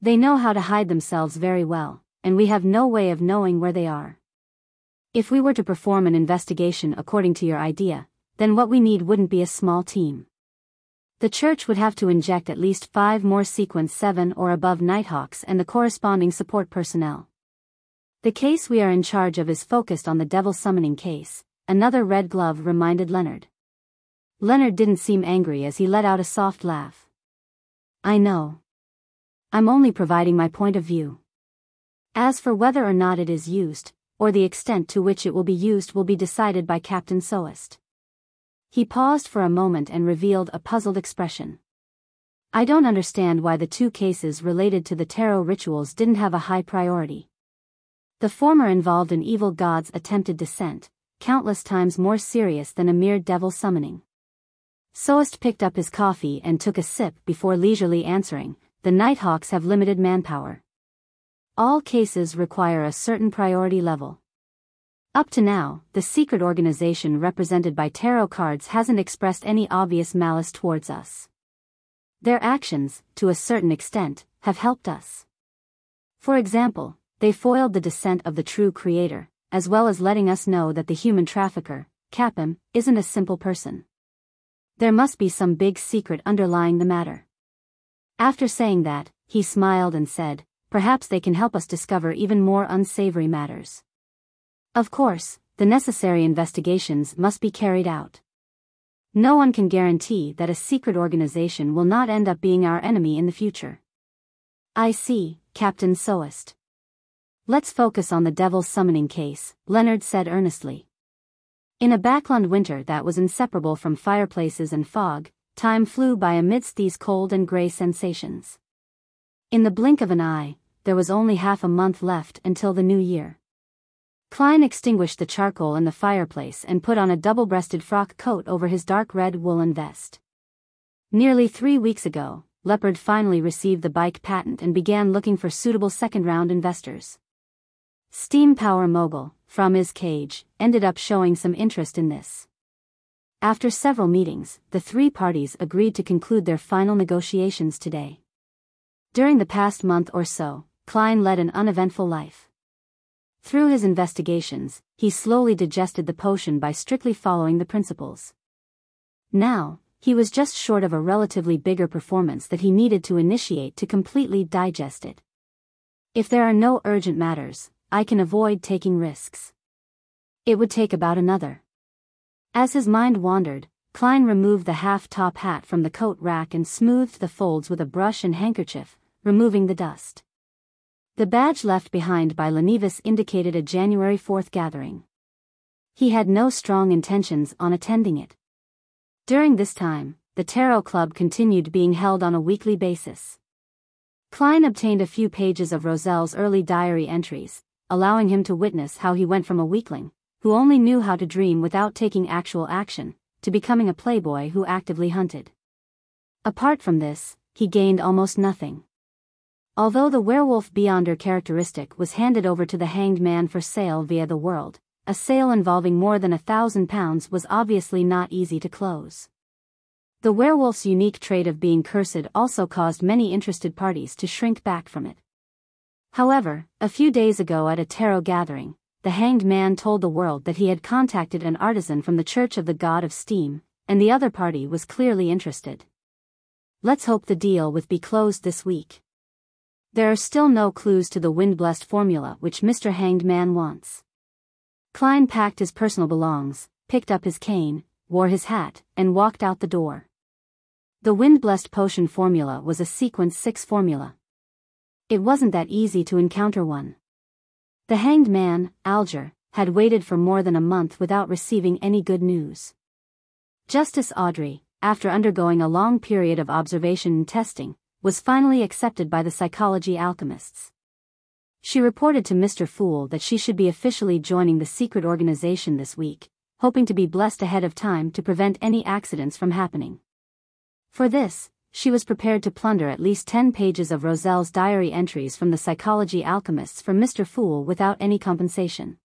They know how to hide themselves very well, and we have no way of knowing where they are. If we were to perform an investigation according to your idea, then what we need wouldn't be a small team. The church would have to inject at least 5 more Sequence 7 or above Nighthawks and the corresponding support personnel. The case we are in charge of is focused on the devil summoning case, another red glove reminded Leonard. Leonard didn't seem angry as he let out a soft laugh. I know. I'm only providing my point of view. As for whether or not it is used, or the extent to which it will be decided by Captain Soest. He paused for a moment and revealed a puzzled expression. I don't understand why the 2 cases related to the tarot rituals didn't have a high priority. The former involved an evil god's attempted descent, countless times more serious than a mere devil summoning. Soest picked up his coffee and took a sip before leisurely answering, "The Nighthawks have limited manpower. All cases require a certain priority level. Up to now, the secret organization represented by tarot cards hasn't expressed any obvious malice towards us. Their actions, to a certain extent, have helped us. For example, they foiled the descent of the true creator, as well as letting us know that the human trafficker, Capim, isn't a simple person. There must be some big secret underlying the matter." After saying that, he smiled and said, "Perhaps they can help us discover even more unsavory matters. Of course, the necessary investigations must be carried out. No one can guarantee that a secret organization will not end up being our enemy in the future." "I see, Captain Soest. Let's focus on the devil's summoning case," Leonard said earnestly. In a Backland winter that was inseparable from fireplaces and fog, time flew by amidst these cold and grey sensations. In the blink of an eye, there was only half a month left until the new year. Klein extinguished the charcoal in the fireplace and put on a double-breasted frock coat over his dark red woolen vest. Nearly 3 weeks ago, Leopard finally received the bike patent and began looking for suitable second-round investors. Steam power mogul, Framis Cage, ended up showing some interest in this. After several meetings, the three parties agreed to conclude their final negotiations today. During the past month or so, Klein led an uneventful life. Through his investigations, he slowly digested the potion by strictly following the principles. Now, he was just short of a relatively bigger performance that he needed to initiate to completely digest it. "If there are no urgent matters, I can avoid taking risks. It would take about another." As his mind wandered, Klein removed the half-top hat from the coat rack and smoothed the folds with a brush and handkerchief, removing the dust. The badge left behind by Lenevis indicated a January 4th gathering. He had no strong intentions on attending it. During this time, the Tarot Club continued being held on a weekly basis. Klein obtained a few pages of Roselle's early diary entries, allowing him to witness how he went from a weakling, who only knew how to dream without taking actual action, to becoming a playboy who actively hunted. Apart from this, he gained almost nothing. Although the werewolf Beyonder characteristic was handed over to the Hanged Man for sale via the world, a sale involving more than £1,000 was obviously not easy to close. The werewolf's unique trait of being cursed also caused many interested parties to shrink back from it. However, a few days ago at a tarot gathering, the Hanged Man told the world that he had contacted an artisan from the Church of the God of Steam, and the other party was clearly interested. Let's hope the deal will be closed this week. There are still no clues to the wind-blessed formula which Mr. Hanged Man wants. Klein packed his personal belongings, picked up his cane, wore his hat, and walked out the door. The wind-blessed potion formula was a sequence 6 formula. It wasn't that easy to encounter one. The Hanged Man, Alger, had waited for more than a month without receiving any good news. Justice Audrey, after undergoing a long period of observation and testing, was finally accepted by the psychology alchemists. She reported to Mr. Fool that she should be officially joining the secret organization this week, hoping to be blessed ahead of time to prevent any accidents from happening. For this, she was prepared to plunder at least 10 pages of Roselle's diary entries from the psychology alchemists for Mr. Fool without any compensation.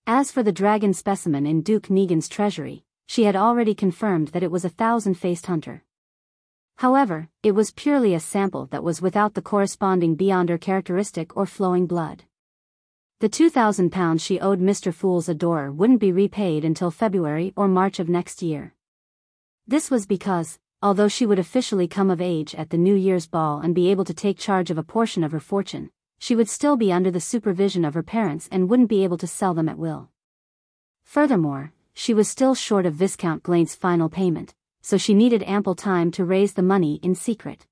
As for the dragon specimen in Duke Negan's treasury, she had already confirmed that it was a 1,000-faced hunter. However, it was purely a sample that was without the corresponding Beyonder characteristic or flowing blood. The £2,000 she owed Mr. Fool's adorer wouldn't be repaid until February or March of next year. This was because, although she would officially come of age at the New Year's ball and be able to take charge of a portion of her fortune, she would still be under the supervision of her parents and wouldn't be able to sell them at will. Furthermore, she was still short of Viscount Glaint's final payment, so she needed ample time to raise the money in secret.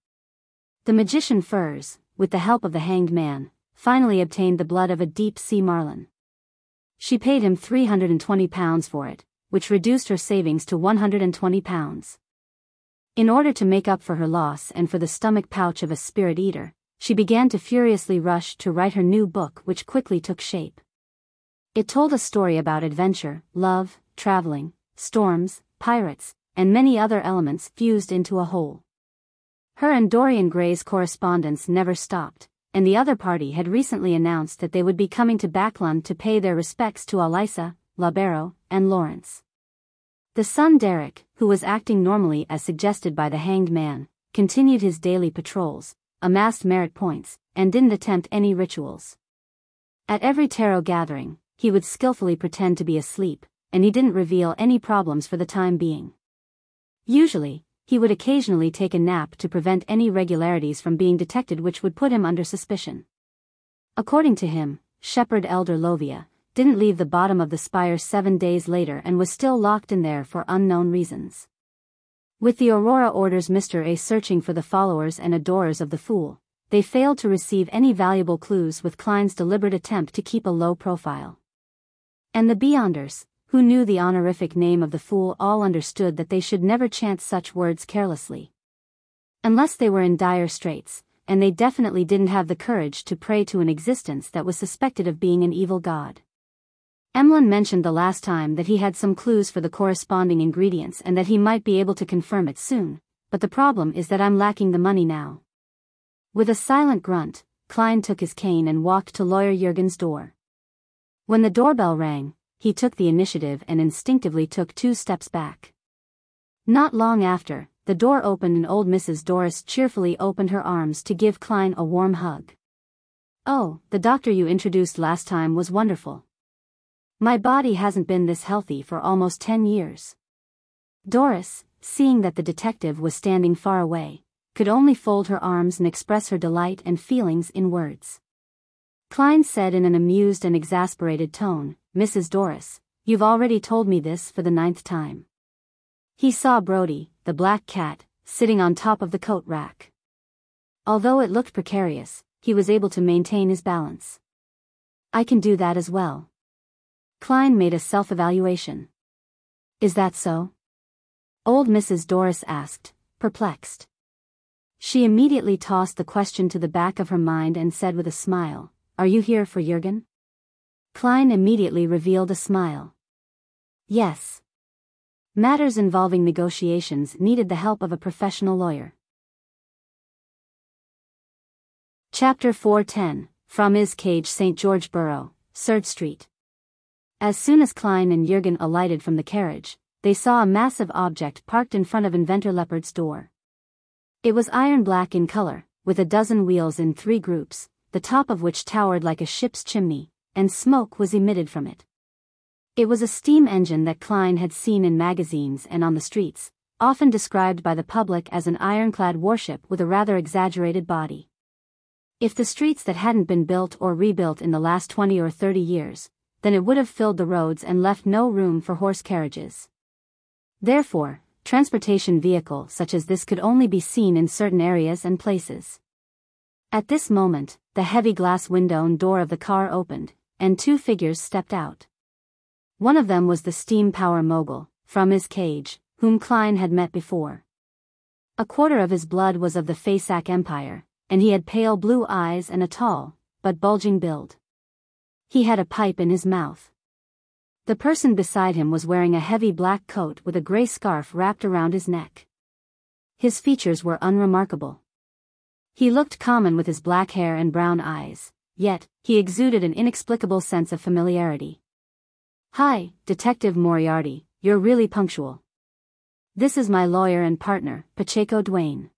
The magician Furs, with the help of the Hanged Man, finally obtained the blood of a deep-sea marlin. She paid him £320 for it, which reduced her savings to £120. In order to make up for her loss and for the stomach pouch of a spirit eater, she began to furiously rush to write her new book, which quickly took shape. It told a story about adventure, love, traveling, storms, pirates, and many other elements fused into a whole. Her and Dorian Gray's correspondence never stopped, and the other party had recently announced that they would be coming to Backlund to pay their respects to Alyssa, Labero, and Lawrence. The son Derek, who was acting normally as suggested by the hanged man, continued his daily patrols, amassed merit points, and didn't attempt any rituals. At every tarot gathering, he would skillfully pretend to be asleep, and he didn't reveal any problems for the time being. Usually, he would occasionally take a nap to prevent any irregularities from being detected which would put him under suspicion. According to him, Shepherd Elder Lovia didn't leave the bottom of the spire 7 days later and was still locked in there for unknown reasons. With the Aurora Order's Mr. A searching for the followers and adorers of the Fool, they failed to receive any valuable clues with Klein's deliberate attempt to keep a low profile. And the Beyonders, who knew the honorific name of the Fool, all understood that they should never chant such words carelessly. Unless they were in dire straits, and they definitely didn't have the courage to pray to an existence that was suspected of being an evil god. Emlyn mentioned the last time that he had some clues for the corresponding ingredients and that he might be able to confirm it soon, but the problem is that I'm lacking the money now. With a silent grunt, Klein took his cane and walked to Lawyer Jurgen's door. When the doorbell rang, he took the initiative and instinctively took 2 steps back. Not long after, the door opened and old Mrs. Doris cheerfully opened her arms to give Klein a warm hug. "Oh, the doctor you introduced last time was wonderful. My body hasn't been this healthy for almost 10 years. Doris, seeing that the detective was standing far away, could only fold her arms and express her delight and feelings in words. Klein said in an amused and exasperated tone, "Mrs. Doris, you've already told me this for the 9th time." He saw Brody, the black cat, sitting on top of the coat rack. Although it looked precarious, he was able to maintain his balance. "I can do that as well." Klein made a self-evaluation. "Is that so?" Old Mrs. Doris asked, perplexed. She immediately tossed the question to the back of her mind and said with a smile, "Are you here for Jurgen?" Klein immediately revealed a smile. "Yes. Matters involving negotiations needed the help of a professional lawyer." Chapter 410, Framis Cage, St. George Borough, 3rd Street. As soon as Klein and Jurgen alighted from the carriage, they saw a massive object parked in front of Inventor Leopard's door. It was iron black in color, with a dozen wheels in 3 groups, the top of which towered like a ship's chimney, and smoke was emitted from it. It was a steam engine that Klein had seen in magazines and on the streets, often described by the public as an ironclad warship with a rather exaggerated body. If the streets that hadn't been built or rebuilt in the last 20 or 30 years, then it would have filled the roads and left no room for horse carriages. Therefore, transportation vehicle such as this could only be seen in certain areas and places. At this moment, the heavy glass window and door of the car opened, and 2 figures stepped out. One of them was the steam power mogul, Framis Cage, whom Klein had met before. A quarter of his blood was of the Fasak Empire, and he had pale blue eyes and a tall, but bulging build. He had a pipe in his mouth. The person beside him was wearing a heavy black coat with a gray scarf wrapped around his neck. His features were unremarkable. He looked common with his black hair and brown eyes, yet, he exuded an inexplicable sense of familiarity. "Hi, Detective Moriarty, you're really punctual. This is my lawyer and partner, Pacheco Duane."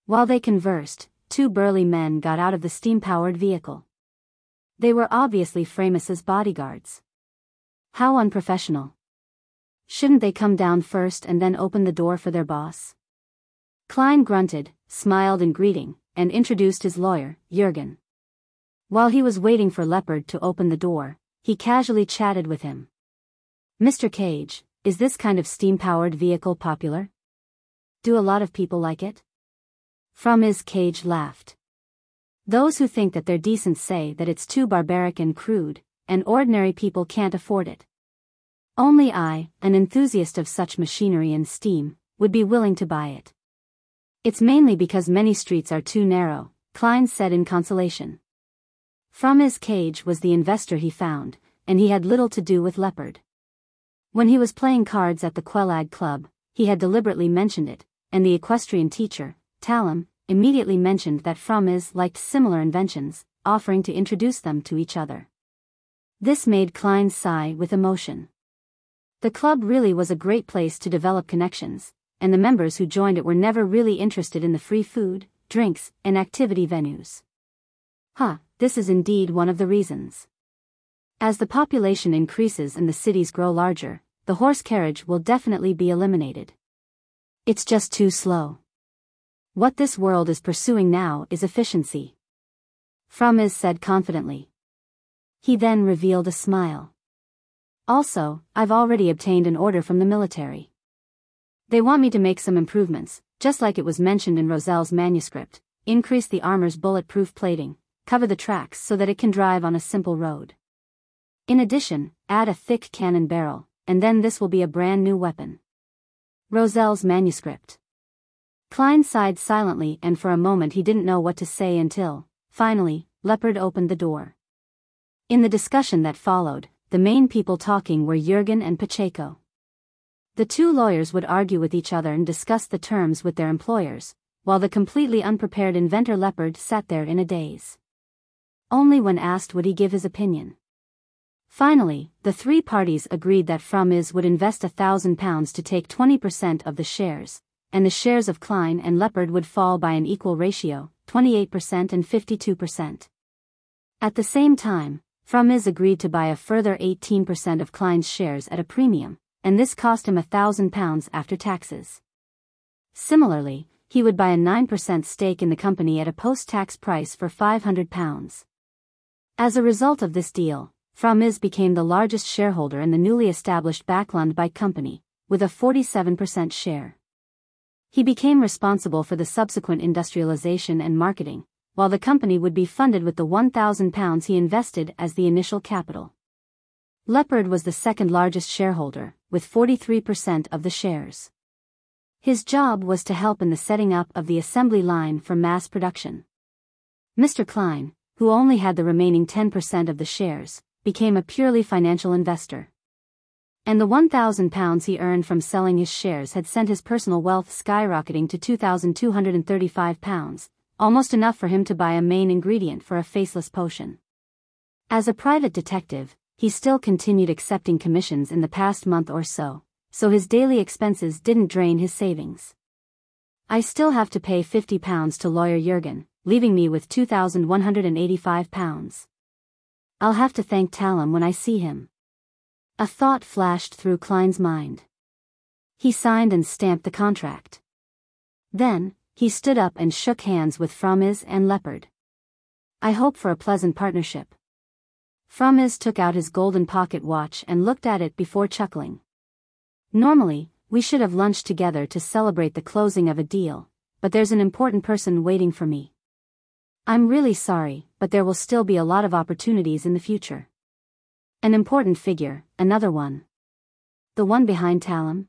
While they conversed, 2 burly men got out of the steam-powered vehicle. They were obviously Framis's bodyguards. How unprofessional. Shouldn't they come down first and then open the door for their boss? Klein grunted, smiled in greeting, and introduced his lawyer, Jurgen. While he was waiting for Leopard to open the door, he casually chatted with him. "Mr. Cage, is this kind of steam-powered vehicle popular? Do a lot of people like it?" Framis Cage laughed. "Those who think that they're decent say that it's too barbaric and crude, and ordinary people can't afford it. Only I, an enthusiast of such machinery and steam, would be willing to buy it. It's mainly because many streets are too narrow," Klein said in consolation. Framis Cage was the investor he found, and he had little to do with Leopard. When he was playing cards at the Quelag Club, he had deliberately mentioned it, and the equestrian teacher, Talum, immediately mentioned that Framis liked similar inventions, offering to introduce them to each other. This made Klein sigh with emotion. The club really was a great place to develop connections, and the members who joined it were never really interested in the free food, drinks, and activity venues. This is indeed one of the reasons. As the population increases and the cities grow larger, the horse carriage will definitely be eliminated. It's just too slow. What this world is pursuing now is efficiency. Framis said confidently. He then revealed a smile. Also, I've already obtained an order from the military. They want me to make some improvements, just like it was mentioned in Roselle's manuscript, increase the armor's bulletproof plating, cover the tracks so that it can drive on a simple road. In addition, add a thick cannon barrel, and then this will be a brand new weapon. Roselle's manuscript. Klein sighed silently, and for a moment he didn't know what to say until, finally, Leopard opened the door. In the discussion that followed, the main people talking were Jürgen and Pacheco. The two lawyers would argue with each other and discuss the terms with their employers, while the completely unprepared inventor Leopard sat there in a daze. Only when asked would he give his opinion. Finally, the three parties agreed that Framis would invest £1,000 to take 20% of the shares, and the shares of Klein and Leopard would fall by an equal ratio, 28% and 52%. At the same time, Framis agreed to buy a further 18% of Klein's shares at a premium, and this cost him £1,000 after taxes. Similarly, he would buy a 9% stake in the company at a post-tax price for £500. As a result of this deal, Framis became the largest shareholder in the newly established Backlund Bike Company, with a 47% share. He became responsible for the subsequent industrialization and marketing, while the company would be funded with the £1,000 he invested as the initial capital. Leopard was the second largest shareholder, with 43% of the shares. His job was to help in the setting up of the assembly line for mass production. Mr. Klein, who only had the remaining 10% of the shares, became a purely financial investor. And the £1,000 he earned from selling his shares had sent his personal wealth skyrocketing to £2,235, almost enough for him to buy a main ingredient for a faceless potion. As a private detective, he still continued accepting commissions in the past month or so his daily expenses didn't drain his savings. I still have to pay £50 to lawyer Jürgen, leaving me with £2,185. I'll have to thank Talum when I see him. A thought flashed through Klein's mind. He signed and stamped the contract. Then, he stood up and shook hands with Framis and Leopard. I hope for a pleasant partnership. Framis took out his golden pocket watch and looked at it before chuckling. Normally, we should have lunched together to celebrate the closing of a deal, but there's an important person waiting for me. I'm really sorry, but there will still be a lot of opportunities in the future. An important figure, another one. The one behind Talum?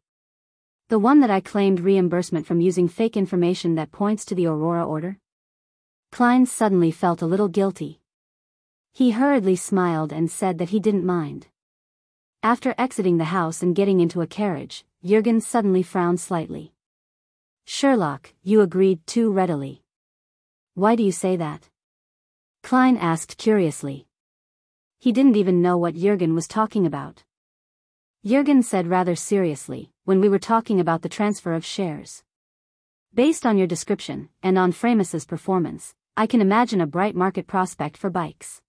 The one that I claimed reimbursement from using fake information that points to the Aurora order? Klein suddenly felt a little guilty. He hurriedly smiled and said that he didn't mind. After exiting the house and getting into a carriage, Jürgen suddenly frowned slightly. Sherlock, you agreed too readily. Why do you say that? Klein asked curiously. He didn't even know what Jürgen was talking about. Jürgen said rather seriously, when we were talking about the transfer of shares. Based on your description, and on Framis's performance, I can imagine a bright market prospect for bikes.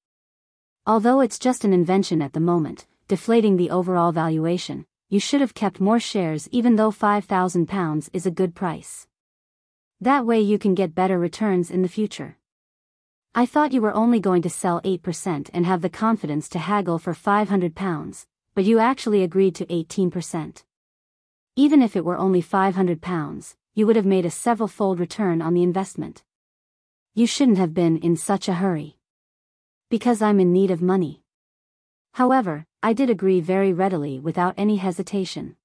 Although it's just an invention at the moment, deflating the overall valuation, you should have kept more shares even though £5,000 is a good price. That way you can get better returns in the future. I thought you were only going to sell 8% and have the confidence to haggle for £500, but you actually agreed to 18%. Even if it were only £500, you would have made a several-fold return on the investment. You shouldn't have been in such a hurry. Because I'm in need of money. However, I did agree very readily without any hesitation.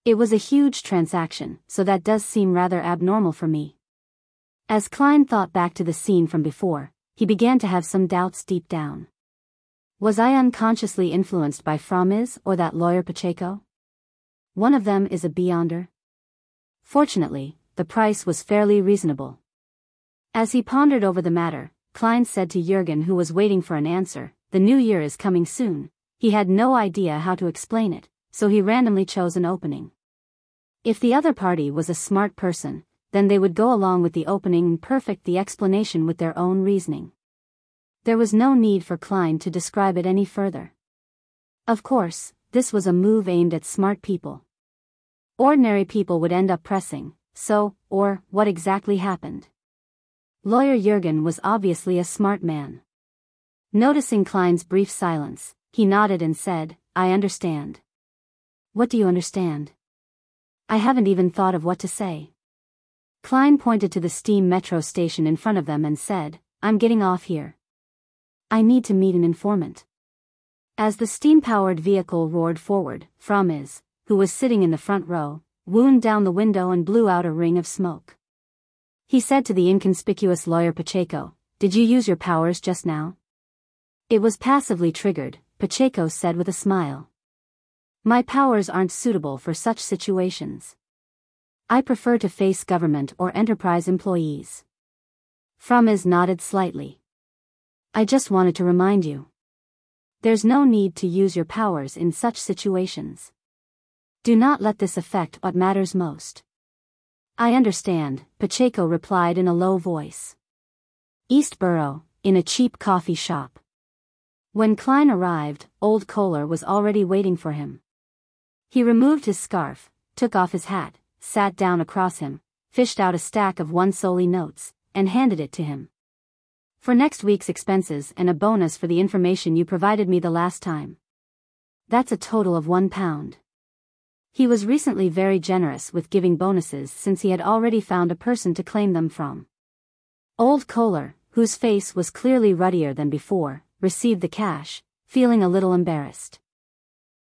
It was a huge transaction, so that does seem rather abnormal for me. As Klein thought back to the scene from before, he began to have some doubts deep down. Was I unconsciously influenced by Framis or that lawyer Pacheco? One of them is a beyonder, Fortunately, the price was fairly reasonable. As he pondered over the matter, Klein said to Jürgen, who was waiting for an answer, "The new year is coming soon." He had no idea how to explain it, so he randomly chose an opening. If the other party was a smart person, then they would go along with the opening and perfect the explanation with their own reasoning. There was no need for Klein to describe it any further. Of course, this was a move aimed at smart people. Ordinary people would end up pressing, so, or, what exactly happened? Lawyer Jürgen was obviously a smart man. Noticing Klein's brief silence, he nodded and said, "I understand." "What do you understand?" "I haven't even thought of what to say." Klein pointed to the steam metro station in front of them and said, "I'm getting off here. I need to meet an informant." As the steam-powered vehicle roared forward, Framis, who was sitting in the front row, wound down the window and blew out a ring of smoke. He said to the inconspicuous lawyer Pacheco, "Did you use your powers just now?" "It was passively triggered," Pacheco said with a smile. "My powers aren't suitable for such situations. I prefer to face government or enterprise employees." Framis nodded slightly. "I just wanted to remind you. There's no need to use your powers in such situations. Do not let this affect what matters most." "I understand," Pacheco replied in a low voice. Eastborough, in a cheap coffee shop. When Klein arrived, old Kohler was already waiting for him. He removed his scarf, took off his hat, sat down across him, fished out a stack of one-solly notes, and handed it to him. "For next week's expenses and a bonus for the information you provided me the last time. That's a total of £1. He was recently very generous with giving bonuses since he had already found a person to claim them from. Old Kohler, whose face was clearly ruddier than before, received the cash, feeling a little embarrassed.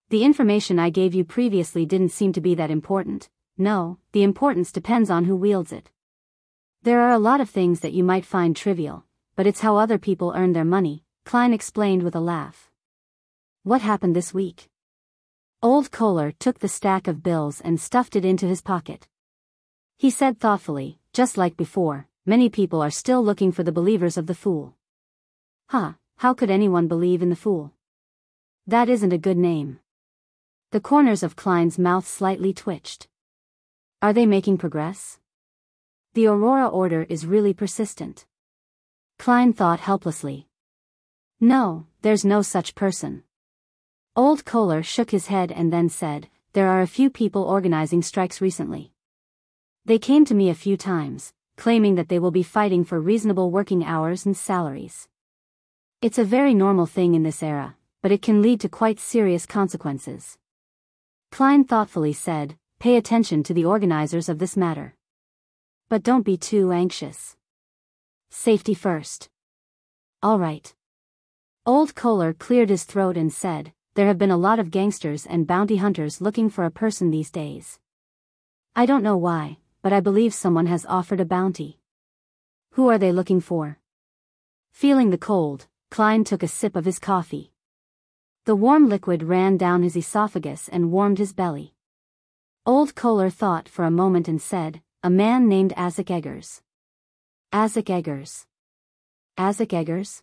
"The information I gave you previously didn't seem to be that important." "No, the importance depends on who wields it. There are a lot of things that you might find trivial, but it's how other people earn their money," Klein explained with a laugh. "What happened this week?" Old Kohler took the stack of bills and stuffed it into his pocket. He said thoughtfully, "Just like before, many people are still looking for the believers of the fool." "Huh, how could anyone believe in the fool? That isn't a good name." The corners of Klein's mouth slightly twitched. "Are they making progress? The Aurora Order is really persistent." Klein thought helplessly. "No, there's no such person." Old Kohler shook his head and then said, "There are a few people organizing strikes recently. They came to me a few times, claiming that they will be fighting for reasonable working hours and salaries. It's a very normal thing in this era, but it can lead to quite serious consequences." Klein thoughtfully said, "Pay attention to the organizers of this matter. But don't be too anxious. Safety first." "All right." Old Kohler cleared his throat and said, "There have been a lot of gangsters and bounty hunters looking for a person these days. I don't know why, but I believe someone has offered a bounty." "Who are they looking for?" Feeling the cold, Klein took a sip of his coffee. The warm liquid ran down his esophagus and warmed his belly. Old Kohler thought for a moment and said, "A man named Isaac Eggers." "Isaac Eggers? Isaac Eggers?"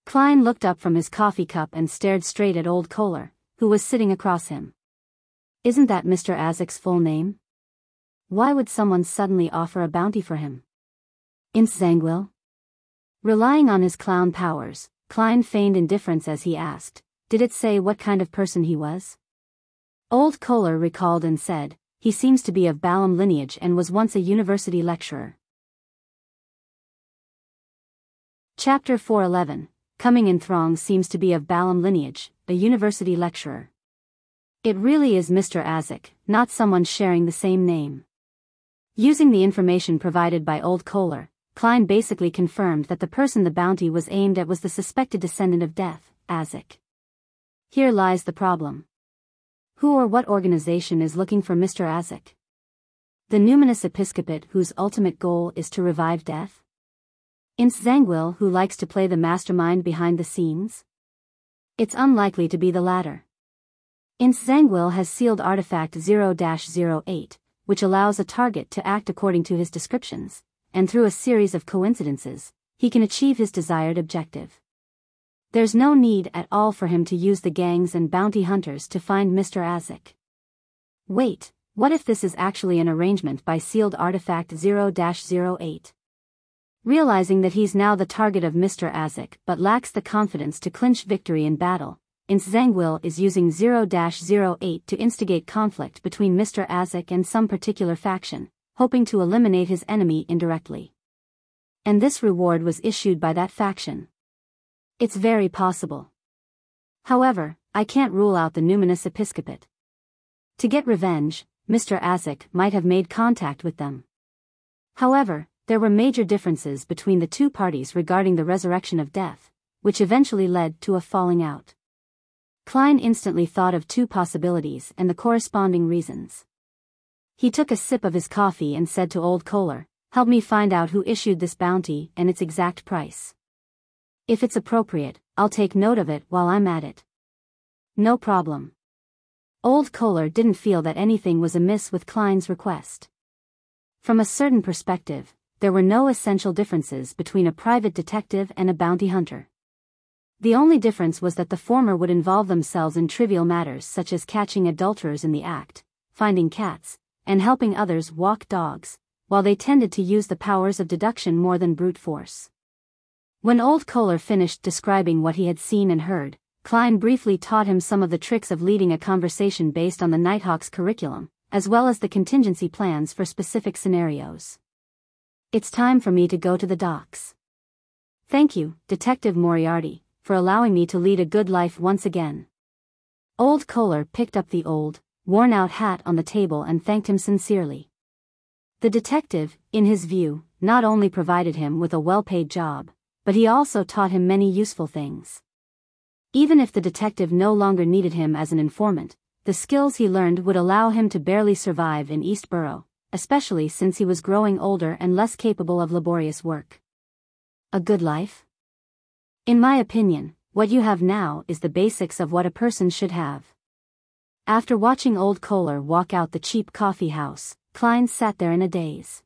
Klein looked up from his coffee cup and stared straight at old Kohler, who was sitting across him. "Isn't that Mr. Isaac's full name? Why would someone suddenly offer a bounty for him? Zangwill?" Relying on his clown powers, Klein feigned indifference as he asked, "Did it say what kind of person he was?" Old Kohler recalled and said, "He seems to be of Balaam lineage and was once a university lecturer." Chapter 411. Coming in Throngs seems to be of Balaam lineage, a university lecturer. It really is Mr. Isaac, not someone sharing the same name. Using the information provided by Old Kohler, Klein basically confirmed that the person the bounty was aimed at was the suspected descendant of death, Isaac. Here lies the problem. Who or what organization is looking for Mr. Isaac? The numinous episcopate whose ultimate goal is to revive death? Zangwill who likes to play the mastermind behind the scenes? It's unlikely to be the latter. Zangwill has sealed artifact 0-08, which allows a target to act according to his descriptions, and through a series of coincidences, he can achieve his desired objective. There's no need at all for him to use the gangs and bounty hunters to find Mr. Azek. Wait, what if this is actually an arrangement by sealed artifact 0-08? Realizing that he's now the target of Mr. Azek but lacks the confidence to clinch victory in battle, Zangwil is using 0-08 to instigate conflict between Mr. Azek and some particular faction, hoping to eliminate his enemy indirectly. And this reward was issued by that faction. It's very possible. However, I can't rule out the numinous episcopate. To get revenge, Mr. Azek might have made contact with them. However, there were major differences between the two parties regarding the resurrection of death, which eventually led to a falling out. Klein instantly thought of two possibilities and the corresponding reasons. He took a sip of his coffee and said to Old Kohler, "Help me find out who issued this bounty and its exact price. If it's appropriate, I'll take note of it while I'm at it." "No problem." Old Kohler didn't feel that anything was amiss with Klein's request. From a certain perspective, there were no essential differences between a private detective and a bounty hunter. The only difference was that the former would involve themselves in trivial matters such as catching adulterers in the act, finding cats, and helping others walk dogs, while they tended to use the powers of deduction more than brute force. When Old Kohler finished describing what he had seen and heard, Klein briefly taught him some of the tricks of leading a conversation based on the Nighthawk's curriculum, as well as the contingency plans for specific scenarios. "It's time for me to go to the docks. Thank you, Detective Moriarty, for allowing me to lead a good life once again." Old Kohler picked up the old, worn-out hat on the table and thanked him sincerely. The detective, in his view, not only provided him with a well-paid job, but he also taught him many useful things. Even if the detective no longer needed him as an informant, the skills he learned would allow him to barely survive in East Borough, especially since he was growing older and less capable of laborious work. A good life? In my opinion, what you have now is the basics of what a person should have. After watching Old Kohler walk out the cheap coffee house, Klein sat there in a daze.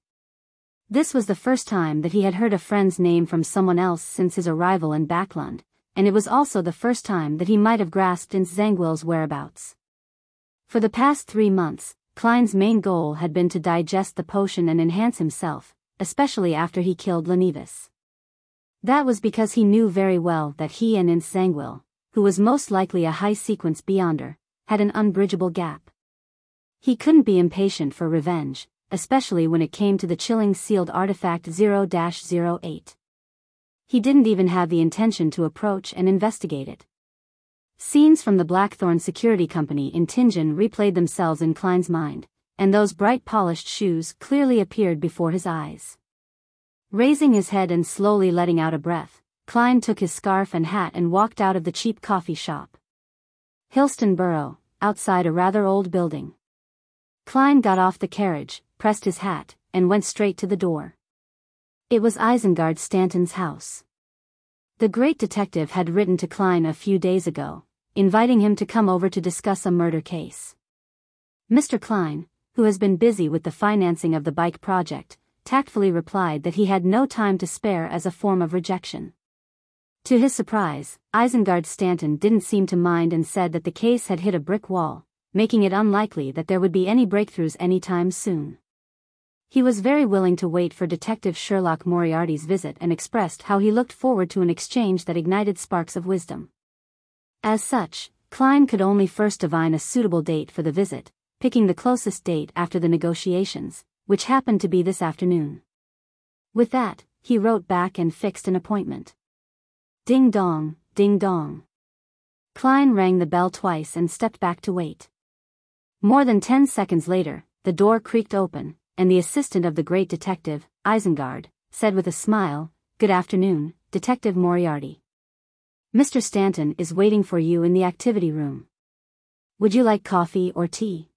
This was the first time that he had heard a friend's name from someone else since his arrival in Backlund, and it was also the first time that he might have grasped Zangwil's whereabouts. For the past 3 months, Klein's main goal had been to digest the potion and enhance himself, especially after he killed Lenevis. That was because he knew very well that he and Zangwil, who was most likely a high-sequence beyonder, had an unbridgeable gap. He couldn't be impatient for revenge, especially when it came to the chilling sealed artifact 0-08. He didn't even have the intention to approach and investigate it. Scenes from the Blackthorn Security Company in Tingen replayed themselves in Klein's mind, and those bright polished shoes clearly appeared before his eyes. Raising his head and slowly letting out a breath, Klein took his scarf and hat and walked out of the cheap coffee shop. Hillston Borough, outside a rather old building. Klein got off the carriage, pressed his hat, and went straight to the door. It was Isengard Stanton's house. The great detective had written to Klein a few days ago, inviting him to come over to discuss a murder case. Mr. Klein, who has been busy with the financing of the bike project, tactfully replied that he had no time to spare as a form of rejection. To his surprise, Isengard Stanton didn't seem to mind and said that the case had hit a brick wall, making it unlikely that there would be any breakthroughs anytime soon. He was very willing to wait for Detective Sherlock Moriarty's visit and expressed how he looked forward to an exchange that ignited sparks of wisdom. As such, Klein could only first divine a suitable date for the visit, picking the closest date after the negotiations, which happened to be this afternoon. With that, he wrote back and fixed an appointment. Ding dong, ding dong. Klein rang the bell twice and stepped back to wait. More than 10 seconds later, the door creaked open, and the assistant of the great detective, Isengard, said with a smile, "Good afternoon, Detective Moriarty. Mr. Stanton is waiting for you in the activity room. Would you like coffee or tea?"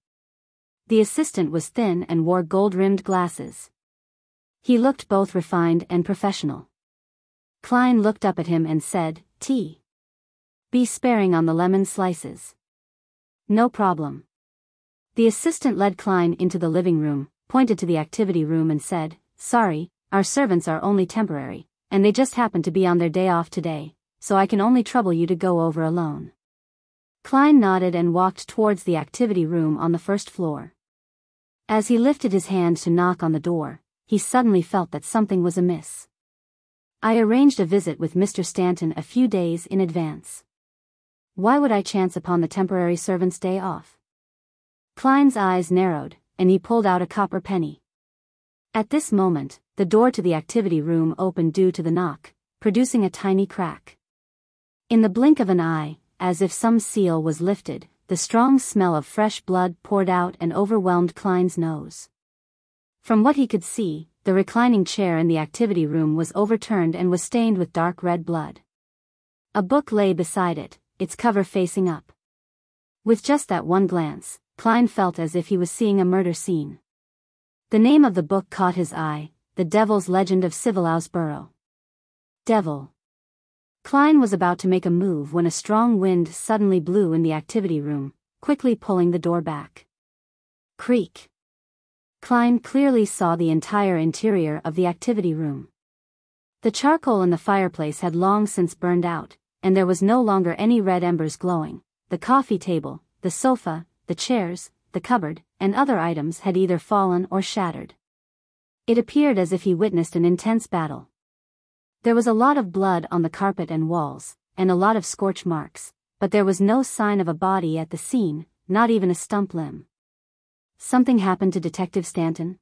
The assistant was thin and wore gold-rimmed glasses. He looked both refined and professional. Klein looked up at him and said, "Tea. Be sparing on the lemon slices." "No problem." The assistant led Klein into the living room, pointed to the activity room and said, "Sorry, our servants are only temporary, and they just happen to be on their day off today, so I can only trouble you to go over alone." Klein nodded and walked towards the activity room on the first floor. As he lifted his hand to knock on the door, he suddenly felt that something was amiss. "I arranged a visit with Mr. Stanton a few days in advance. Why would I chance upon the temporary servant's day off?" Klein's eyes narrowed, and he pulled out a copper penny. At this moment, the door to the activity room opened due to the knock, producing a tiny crack. In the blink of an eye, as if some seal was lifted, the strong smell of fresh blood poured out and overwhelmed Klein's nose. From what he could see, the reclining chair in the activity room was overturned and was stained with dark red blood. A book lay beside it, its cover facing up. With just that one glance, Klein felt as if he was seeing a murder scene. The name of the book caught his eye, The Devil's Legend of Civilausborough. Devil. Klein was about to make a move when a strong wind suddenly blew in the activity room, quickly pulling the door back. Creak. Klein clearly saw the entire interior of the activity room. The charcoal in the fireplace had long since burned out, and there was no longer any red embers glowing. The coffee table, the sofa, the chairs, the cupboard, and other items had either fallen or shattered. It appeared as if he witnessed an intense battle. There was a lot of blood on the carpet and walls, and a lot of scorch marks, but there was no sign of a body at the scene, not even a stump limb. Something happened to Detective Stanton?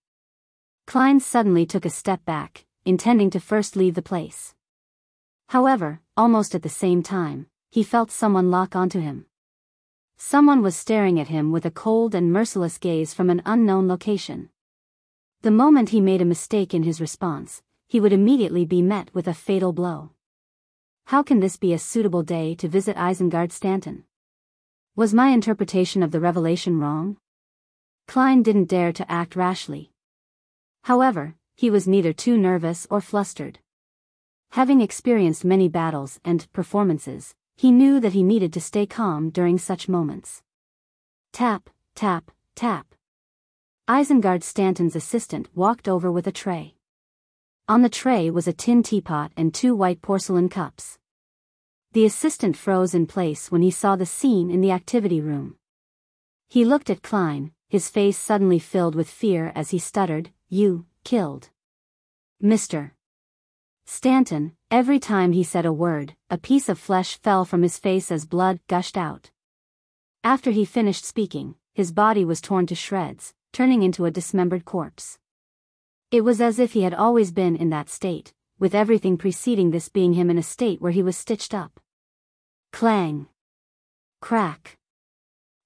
Klein suddenly took a step back, intending to first leave the place. However, almost at the same time, he felt someone lock onto him. Someone was staring at him with a cold and merciless gaze from an unknown location. The moment he made a mistake in his response, he would immediately be met with a fatal blow. How can this be a suitable day to visit Isengard Stanton? Was my interpretation of the revelation wrong? Klein didn't dare to act rashly. However, he was neither too nervous or flustered. Having experienced many battles and performances, he knew that he needed to stay calm during such moments. Tap, tap, tap. Isengard Stanton's assistant walked over with a tray. On the tray was a tin teapot and 2 white porcelain cups. The assistant froze in place when he saw the scene in the activity room. He looked at Klein, his face suddenly filled with fear as he stuttered, "You killed Mr. Stanton." Every time he said a word, a piece of flesh fell from his face as blood gushed out. After he finished speaking, his body was torn to shreds, turning into a dismembered corpse. It was as if he had always been in that state, with everything preceding this being him in a state where he was stitched up. Clang. Crack.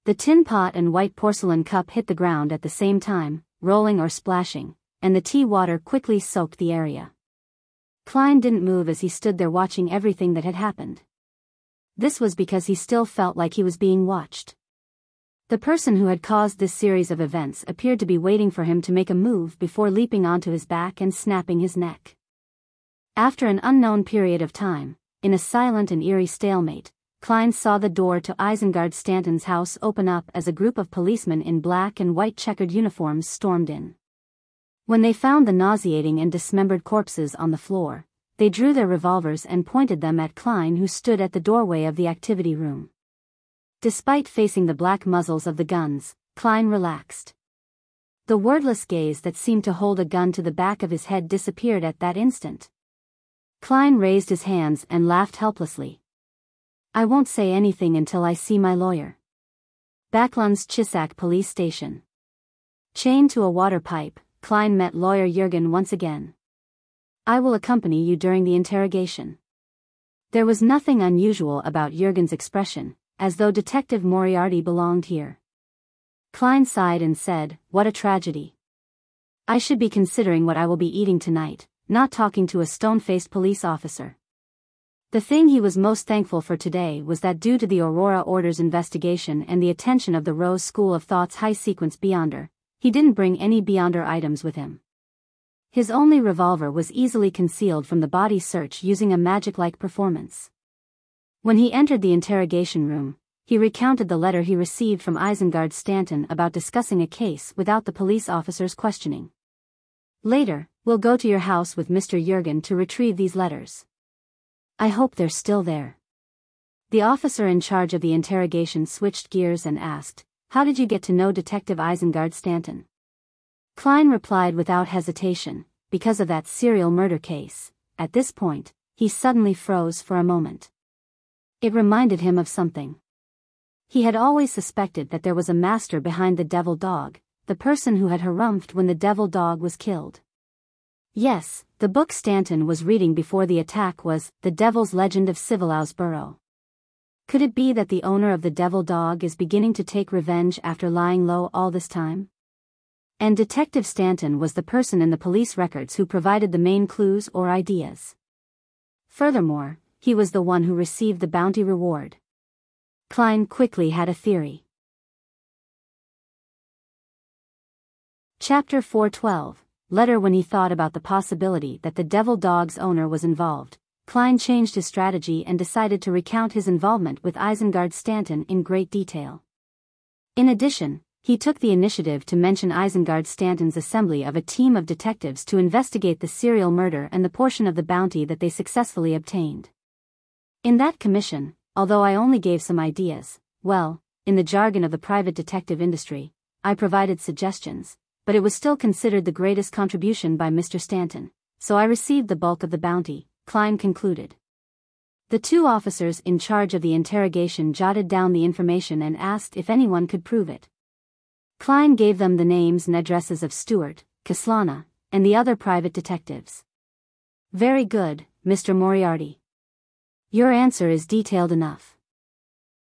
The tin pot and white porcelain cup hit the ground at the same time, rolling or splashing, and the tea water quickly soaked the area. Klein didn't move as he stood there watching everything that had happened. This was because he still felt like he was being watched. The person who had caused this series of events appeared to be waiting for him to make a move before leaping onto his back and snapping his neck. After an unknown period of time, in a silent and eerie stalemate, Klein saw the door to Isengard Stanton's house open up as a group of policemen in black and white checkered uniforms stormed in. When they found the nauseating and dismembered corpses on the floor, they drew their revolvers and pointed them at Klein, who stood at the doorway of the activity room. Despite facing the black muzzles of the guns, Klein relaxed. The wordless gaze that seemed to hold a gun to the back of his head disappeared at that instant. Klein raised his hands and laughed helplessly. "I won't say anything until I see my lawyer." Backlund's Chisak police station. Chained to a water pipe, Klein met lawyer Jürgen once again. "I will accompany you during the interrogation." There was nothing unusual about Jürgen's expression, as though Detective Moriarty belonged here. Klein sighed and said, "What a tragedy. I should be considering what I will be eating tonight, not talking to a stone-faced police officer." The thing he was most thankful for today was that due to the Aurora Order's investigation and the attention of the Rose School of Thought's high-sequence Beyonder, he didn't bring any Beyonder items with him. His only revolver was easily concealed from the body search using a magic-like performance. When he entered the interrogation room, he recounted the letter he received from Isengard Stanton about discussing a case without the police officer's questioning. Later, we'll go to your house with Mr. Jurgen to retrieve these letters. I hope they're still there. The officer in charge of the interrogation switched gears and asked, how did you get to know Detective Isengard Stanton? Klein replied without hesitation, because of that serial murder case. At this point, he suddenly froze for a moment. It reminded him of something. He had always suspected that there was a master behind the devil dog, the person who had harumphed when the devil dog was killed. Yes, the book Stanton was reading before the attack was The Devil's Legend of Civilau's Burrow. Could it be that the owner of the devil dog is beginning to take revenge after lying low all this time? And Detective Stanton was the person in the police records who provided the main clues or ideas. Furthermore, he was the one who received the bounty reward. Klein quickly had a theory. Chapter 412, Letter. When he thought about the possibility that the devil dog's owner was involved, Klein changed his strategy and decided to recount his involvement with Isengard Stanton in great detail. In addition, he took the initiative to mention Isengard Stanton's assembly of a team of detectives to investigate the serial murder and the portion of the bounty that they successfully obtained. In that commission, although I only gave some ideas, well, in the jargon of the private detective industry, I provided suggestions, but it was still considered the greatest contribution by Mr. Stanton, so I received the bulk of the bounty, Klein concluded. The two officers in charge of the interrogation jotted down the information and asked if anyone could prove it. Klein gave them the names and addresses of Stewart, Kaslana, and the other private detectives. Very good, Mr. Moriarty. Your answer is detailed enough.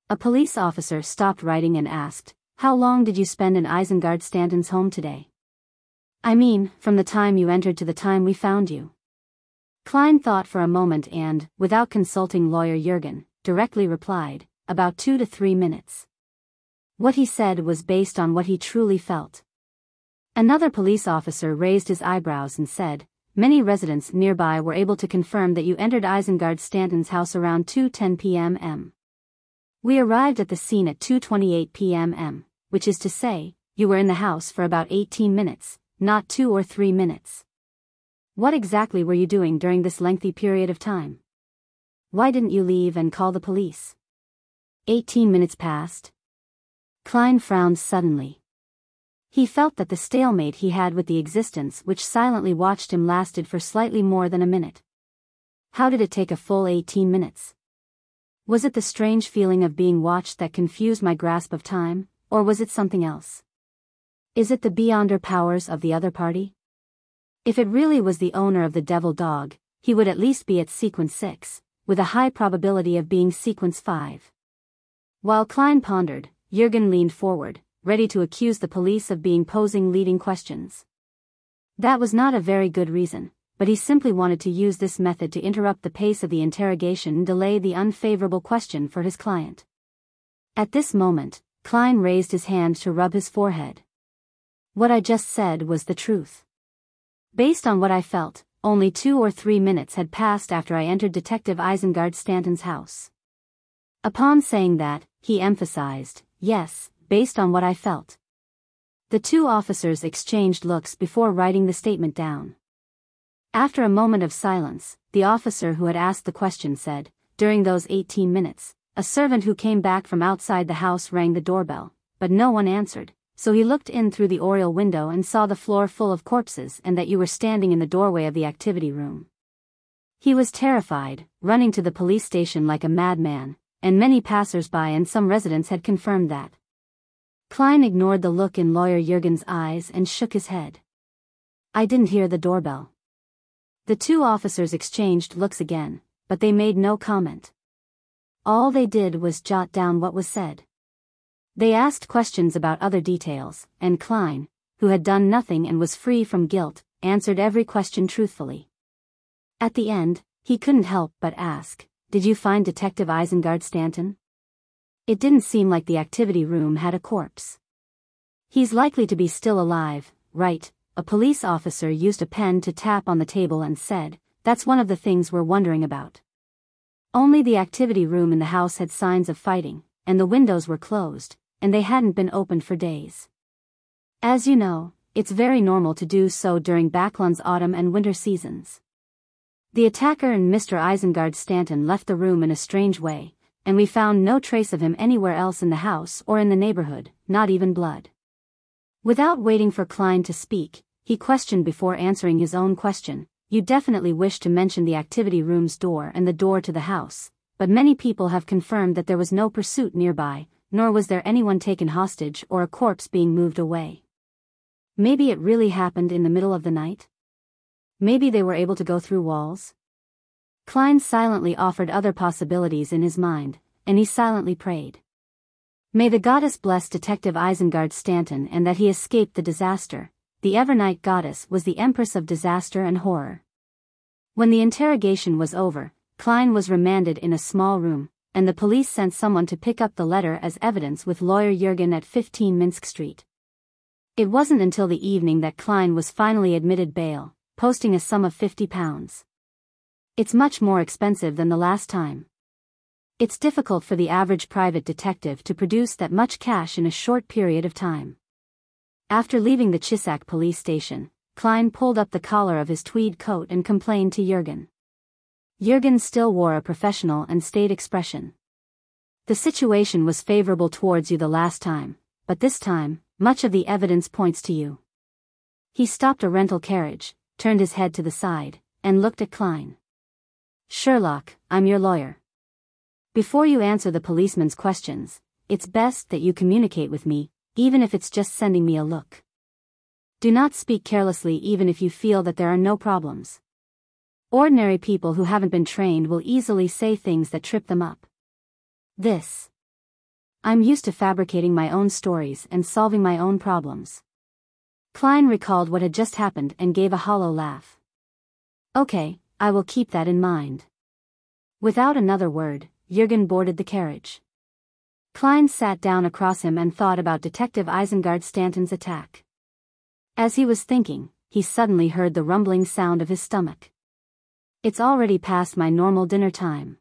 A police officer stopped writing and asked, how long did you spend in Isengard Stanton's home today? I mean, from the time you entered to the time we found you. Klein thought for a moment and, without consulting lawyer Jurgen, directly replied, about 2 to 3 minutes. What he said was based on what he truly felt. Another police officer raised his eyebrows and said, many residents nearby were able to confirm that you entered Isengard Stanton's house around 2:10 p.m. We arrived at the scene at 2:28 p.m., which is to say, you were in the house for about 18 minutes, not 2 or 3 minutes. What exactly were you doing during this lengthy period of time? Why didn't you leave and call the police? 18 minutes passed. Klein frowned suddenly. He felt that the stalemate he had with the existence which silently watched him lasted for slightly more than a minute. How did it take a full 18 minutes? Was it the strange feeling of being watched that confused my grasp of time, or was it something else? Is it the beyonder powers of the other party? If it really was the owner of the devil dog, he would at least be at sequence 6, with a high probability of being sequence 5. While Klein pondered, Jurgen leaned forward, ready to accuse the police of being posing leading questions. That was not a very good reason, but he simply wanted to use this method to interrupt the pace of the interrogation and delay the unfavorable question for his client. At this moment, Klein raised his hand to rub his forehead. What I just said was the truth. Based on what I felt, only 2 or 3 minutes had passed after I entered Detective Isengard Stanton's house. Upon saying that, he emphasized, yes, based on what I felt. The two officers exchanged looks before writing the statement down. After a moment of silence, the officer who had asked the question said, during those 18 minutes, a servant who came back from outside the house rang the doorbell, but no one answered, so he looked in through the oriel window and saw the floor full of corpses and that you were standing in the doorway of the activity room. He was terrified, running to the police station like a madman, and many passers-by and some residents had confirmed that. Klein ignored the look in lawyer Jurgen's eyes and shook his head. I didn't hear the doorbell. The two officers exchanged looks again, but they made no comment. All they did was jot down what was said. They asked questions about other details, and Klein, who had done nothing and was free from guilt, answered every question truthfully. At the end, he couldn't help but ask, did you find Detective Isengard Stanton? It didn't seem like the activity room had a corpse. He's likely to be still alive, right? A police officer used a pen to tap on the table and said, that's one of the things we're wondering about. Only the activity room in the house had signs of fighting, and the windows were closed, and they hadn't been opened for days. As you know, it's very normal to do so during Backlund's autumn and winter seasons. The attacker and Mr. Isengard Stanton left the room in a strange way, and we found no trace of him anywhere else in the house or in the neighborhood, not even blood. Without waiting for Klein to speak, he questioned before answering his own question. You definitely wish to mention the activity room's door and the door to the house, but many people have confirmed that there was no pursuit nearby, nor was there anyone taken hostage or a corpse being moved away. Maybe it really happened in the middle of the night? Maybe they were able to go through walls? Klein silently offered other possibilities in his mind, and he silently prayed. May the goddess bless Detective Isengard Stanton and that he escaped the disaster. The Evernight goddess was the empress of disaster and horror. When the interrogation was over, Klein was remanded in a small room, and the police sent someone to pick up the letter as evidence with lawyer Jürgen at 15 Minsk Street. It wasn't until the evening that Klein was finally admitted bail, posting a sum of £50. It's much more expensive than the last time. It's difficult for the average private detective to produce that much cash in a short period of time. After leaving the Chisak police station, Klein pulled up the collar of his tweed coat and complained to Jürgen. Jürgen still wore a professional and staid expression. The situation was favorable towards you the last time, but this time, much of the evidence points to you. He stopped a rental carriage, turned his head to the side, and looked at Klein. Sherlock, I'm your lawyer. Before you answer the policeman's questions, it's best that you communicate with me, even if it's just sending me a look. Do not speak carelessly even if you feel that there are no problems. Ordinary people who haven't been trained will easily say things that trip them up. I'm used to fabricating my own stories and solving my own problems. Klein recalled what had just happened and gave a hollow laugh. Okay, I will keep that in mind. Without another word, Jürgen boarded the carriage. Klein sat down across him and thought about Detective Isengard Stanton's attack. As he was thinking, he suddenly heard the rumbling sound of his stomach. It's already past my normal dinner time.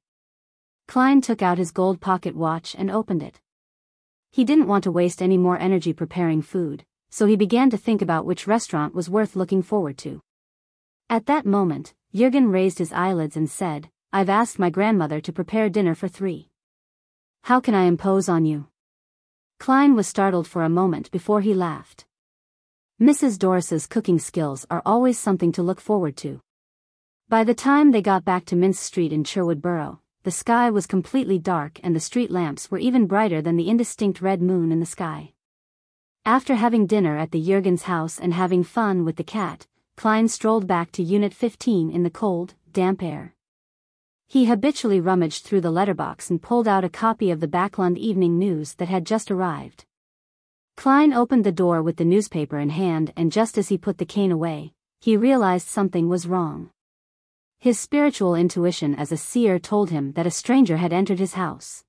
Klein took out his gold pocket watch and opened it. He didn't want to waste any more energy preparing food, so he began to think about which restaurant was worth looking forward to. At that moment, Jürgen raised his eyelids and said, I've asked my grandmother to prepare dinner for 3. How can I impose on you? Klein was startled for a moment before he laughed. Mrs. Doris's cooking skills are always something to look forward to. By the time they got back to Minsk Street in Sherwood Borough, the sky was completely dark and the street lamps were even brighter than the indistinct red moon in the sky. After having dinner at the Jürgen's house and having fun with the cat, Klein strolled back to Unit 15 in the cold, damp air. He habitually rummaged through the letterbox and pulled out a copy of the Backlund Evening News that had just arrived. Klein opened the door with the newspaper in hand, and just as he put the cane away, he realized something was wrong. His spiritual intuition as a seer told him that a stranger had entered his house.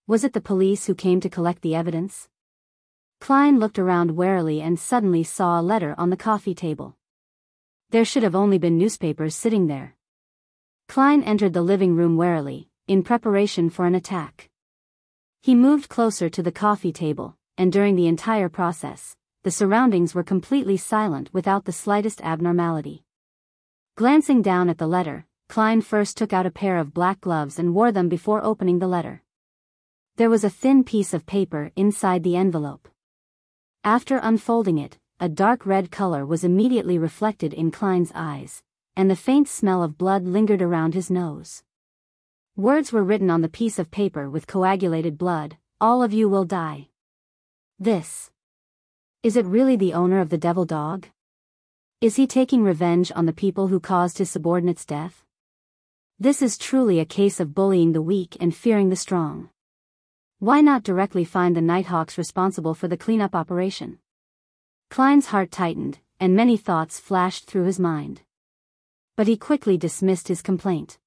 Was it the police who came to collect the evidence? Klein looked around warily and suddenly saw a letter on the coffee table. There should have only been newspapers sitting there. Klein entered the living room warily, in preparation for an attack. He moved closer to the coffee table, and during the entire process, the surroundings were completely silent without the slightest abnormality. Glancing down at the letter, Klein first took out a pair of black gloves and wore them before opening the letter. There was a thin piece of paper inside the envelope. After unfolding it, a dark red color was immediately reflected in Klein's eyes, and the faint smell of blood lingered around his nose. Words were written on the piece of paper with coagulated blood, all of you will die. Is it really the owner of the devil dog? Is he taking revenge on the people who caused his subordinate's death? This is truly a case of bullying the weak and fearing the strong. Why not directly find the Nighthawks responsible for the cleanup operation? Klein's heart tightened, and many thoughts flashed through his mind. But he quickly dismissed his complaint.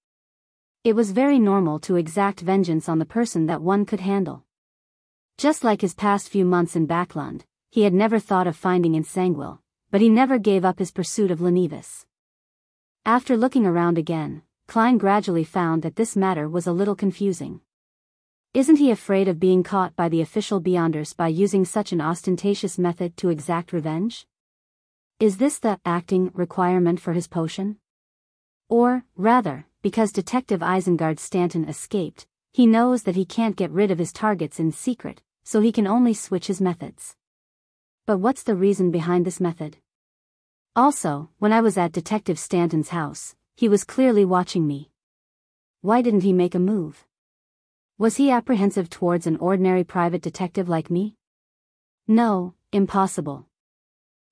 It was very normal to exact vengeance on the person that one could handle. Just like his past few months in Backlund, he had never thought of finding Ensangwil, but he never gave up his pursuit of Lenevis. After looking around again, Klein gradually found that this matter was a little confusing. Isn't he afraid of being caught by the official Beyonders by using such an ostentatious method to exact revenge? Is this the acting requirement for his potion? Or, rather, because Detective Isengard Stanton escaped, he knows that he can't get rid of his targets in secret, so he can only switch his methods. But what's the reason behind this method? Also, when I was at Detective Stanton's house, he was clearly watching me. Why didn't he make a move? Was he apprehensive towards an ordinary private detective like me? No, impossible.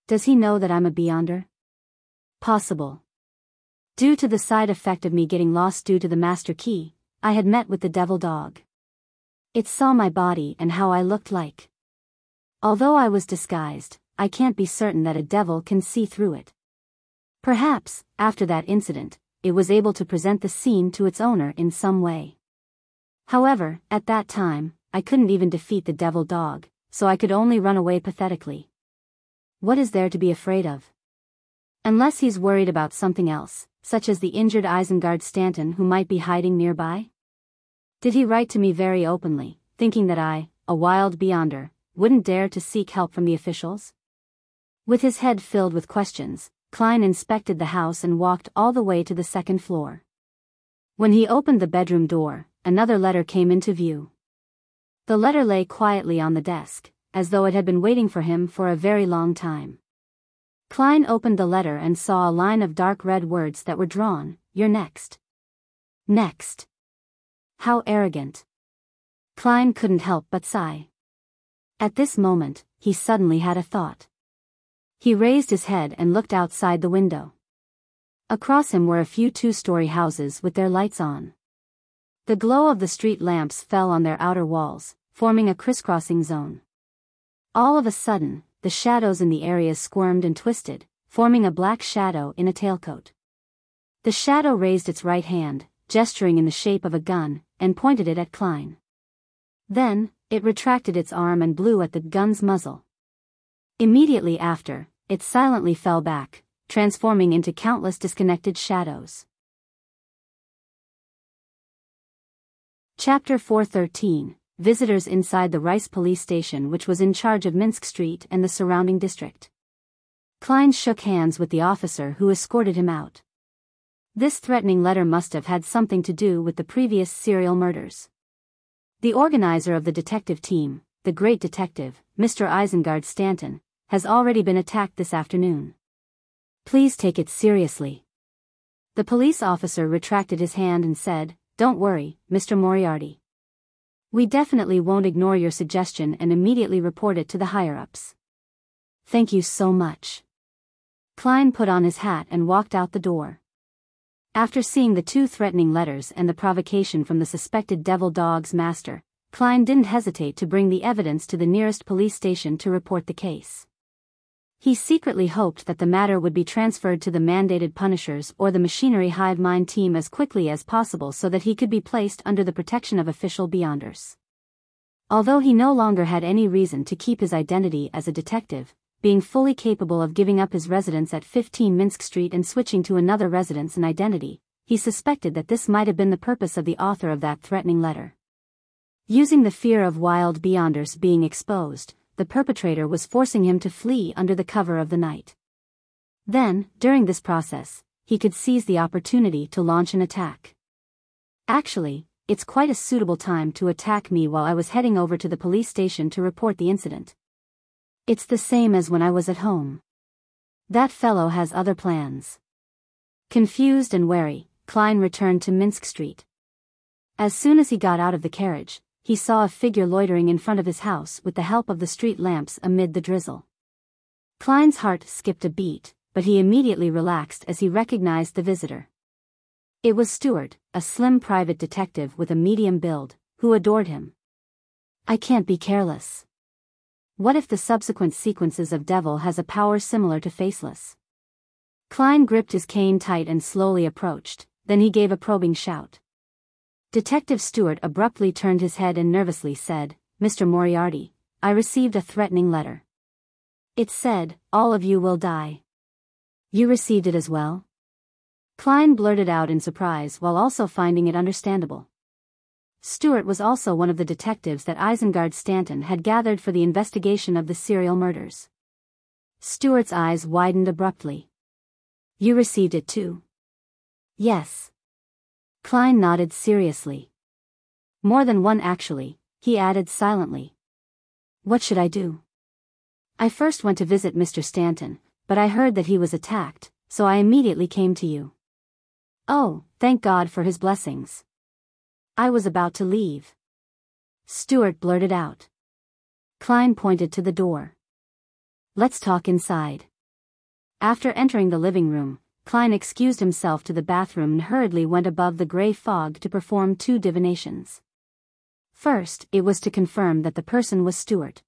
Does he know that I'm a Beyonder? Possible. Due to the side effect of me getting lost due to the master key, I had met with the devil dog. It saw my body and how I looked like. Although I was disguised, I can't be certain that a devil can see through it. Perhaps, after that incident, it was able to present the scene to its owner in some way. However, at that time, I couldn't even defeat the devil dog, so I could only run away pathetically. What is there to be afraid of? Unless he's worried about something else, such as the injured Isengard Stanton who might be hiding nearby? Did he write to me very openly, thinking that I, a wild Beyonder, wouldn't dare to seek help from the officials? With his head filled with questions, Klein inspected the house and walked all the way to the second floor. When he opened the bedroom door, another letter came into view. The letter lay quietly on the desk, as though it had been waiting for him for a very long time. Klein opened the letter and saw a line of dark red words that were drawn, "You're next." Next. How arrogant. Klein couldn't help but sigh. At this moment, he suddenly had a thought. He raised his head and looked outside the window. Across him were a few two-story houses with their lights on. The glow of the street lamps fell on their outer walls, forming a crisscrossing zone. All of a sudden, the shadows in the areas squirmed and twisted, forming a black shadow in a tailcoat. The shadow raised its right hand, gesturing in the shape of a gun, and pointed it at Klein. Then, it retracted its arm and blew at the gun's muzzle. Immediately after, it silently fell back, transforming into countless disconnected shadows. Chapter 413, Visitors inside the Rice police station, which was in charge of Minsk Street and the surrounding district. Klein shook hands with the officer who escorted him out. This threatening letter must have had something to do with the previous serial murders. The organizer of the detective team, the great detective, Mr. Isengard Stanton, has already been attacked this afternoon. Please take it seriously. The police officer retracted his hand and said, "Don't worry, Mr. Moriarty. We definitely won't ignore your suggestion and immediately report it to the higher-ups." "Thank you so much." Klein put on his hat and walked out the door. After seeing the two threatening letters and the provocation from the suspected devil dog's master, Klein didn't hesitate to bring the evidence to the nearest police station to report the case. He secretly hoped that the matter would be transferred to the mandated punishers or the machinery hive mind team as quickly as possible so that he could be placed under the protection of official Beyonders. Although he no longer had any reason to keep his identity as a detective, being fully capable of giving up his residence at 15 Minsk Street and switching to another residence and identity, he suspected that this might have been the purpose of the author of that threatening letter. Using the fear of wild Beyonders being exposed, the perpetrator was forcing him to flee under the cover of the night. Then, during this process, he could seize the opportunity to launch an attack. Actually, it's quite a suitable time to attack me while I was heading over to the police station to report the incident. It's the same as when I was at home. That fellow has other plans. Confused and wary, Klein returned to Minsk Street. As soon as he got out of the carriage, he saw a figure loitering in front of his house with the help of the street lamps amid the drizzle. Klein's heart skipped a beat, but he immediately relaxed as he recognized the visitor. It was Stewart, a slim private detective with a medium build, who adored him. "I can't be careless. What if the subsequent sequences of Devil has a power similar to Faceless?" Klein gripped his cane tight and slowly approached, then he gave a probing shout. Detective Stewart abruptly turned his head and nervously said, "Mr. Moriarty, I received a threatening letter. It said, 'All of you will die.' You received it as well?" Klein blurted out in surprise while also finding it understandable. Stewart was also one of the detectives that Isengard Stanton had gathered for the investigation of the serial murders. Stewart's eyes widened abruptly. You received it too? Yes. Klein nodded seriously. More than one actually, he added silently. What should I do? I first went to visit Mr. Stanton, but I heard that he was attacked, so I immediately came to you. Oh, thank God for his blessings. I was about to leave. Stewart blurted out. Klein pointed to the door. Let's talk inside. After entering the living room, Klein excused himself to the bathroom and hurriedly went above the gray fog to perform 2 divinations. First, it was to confirm that the person was Stewart.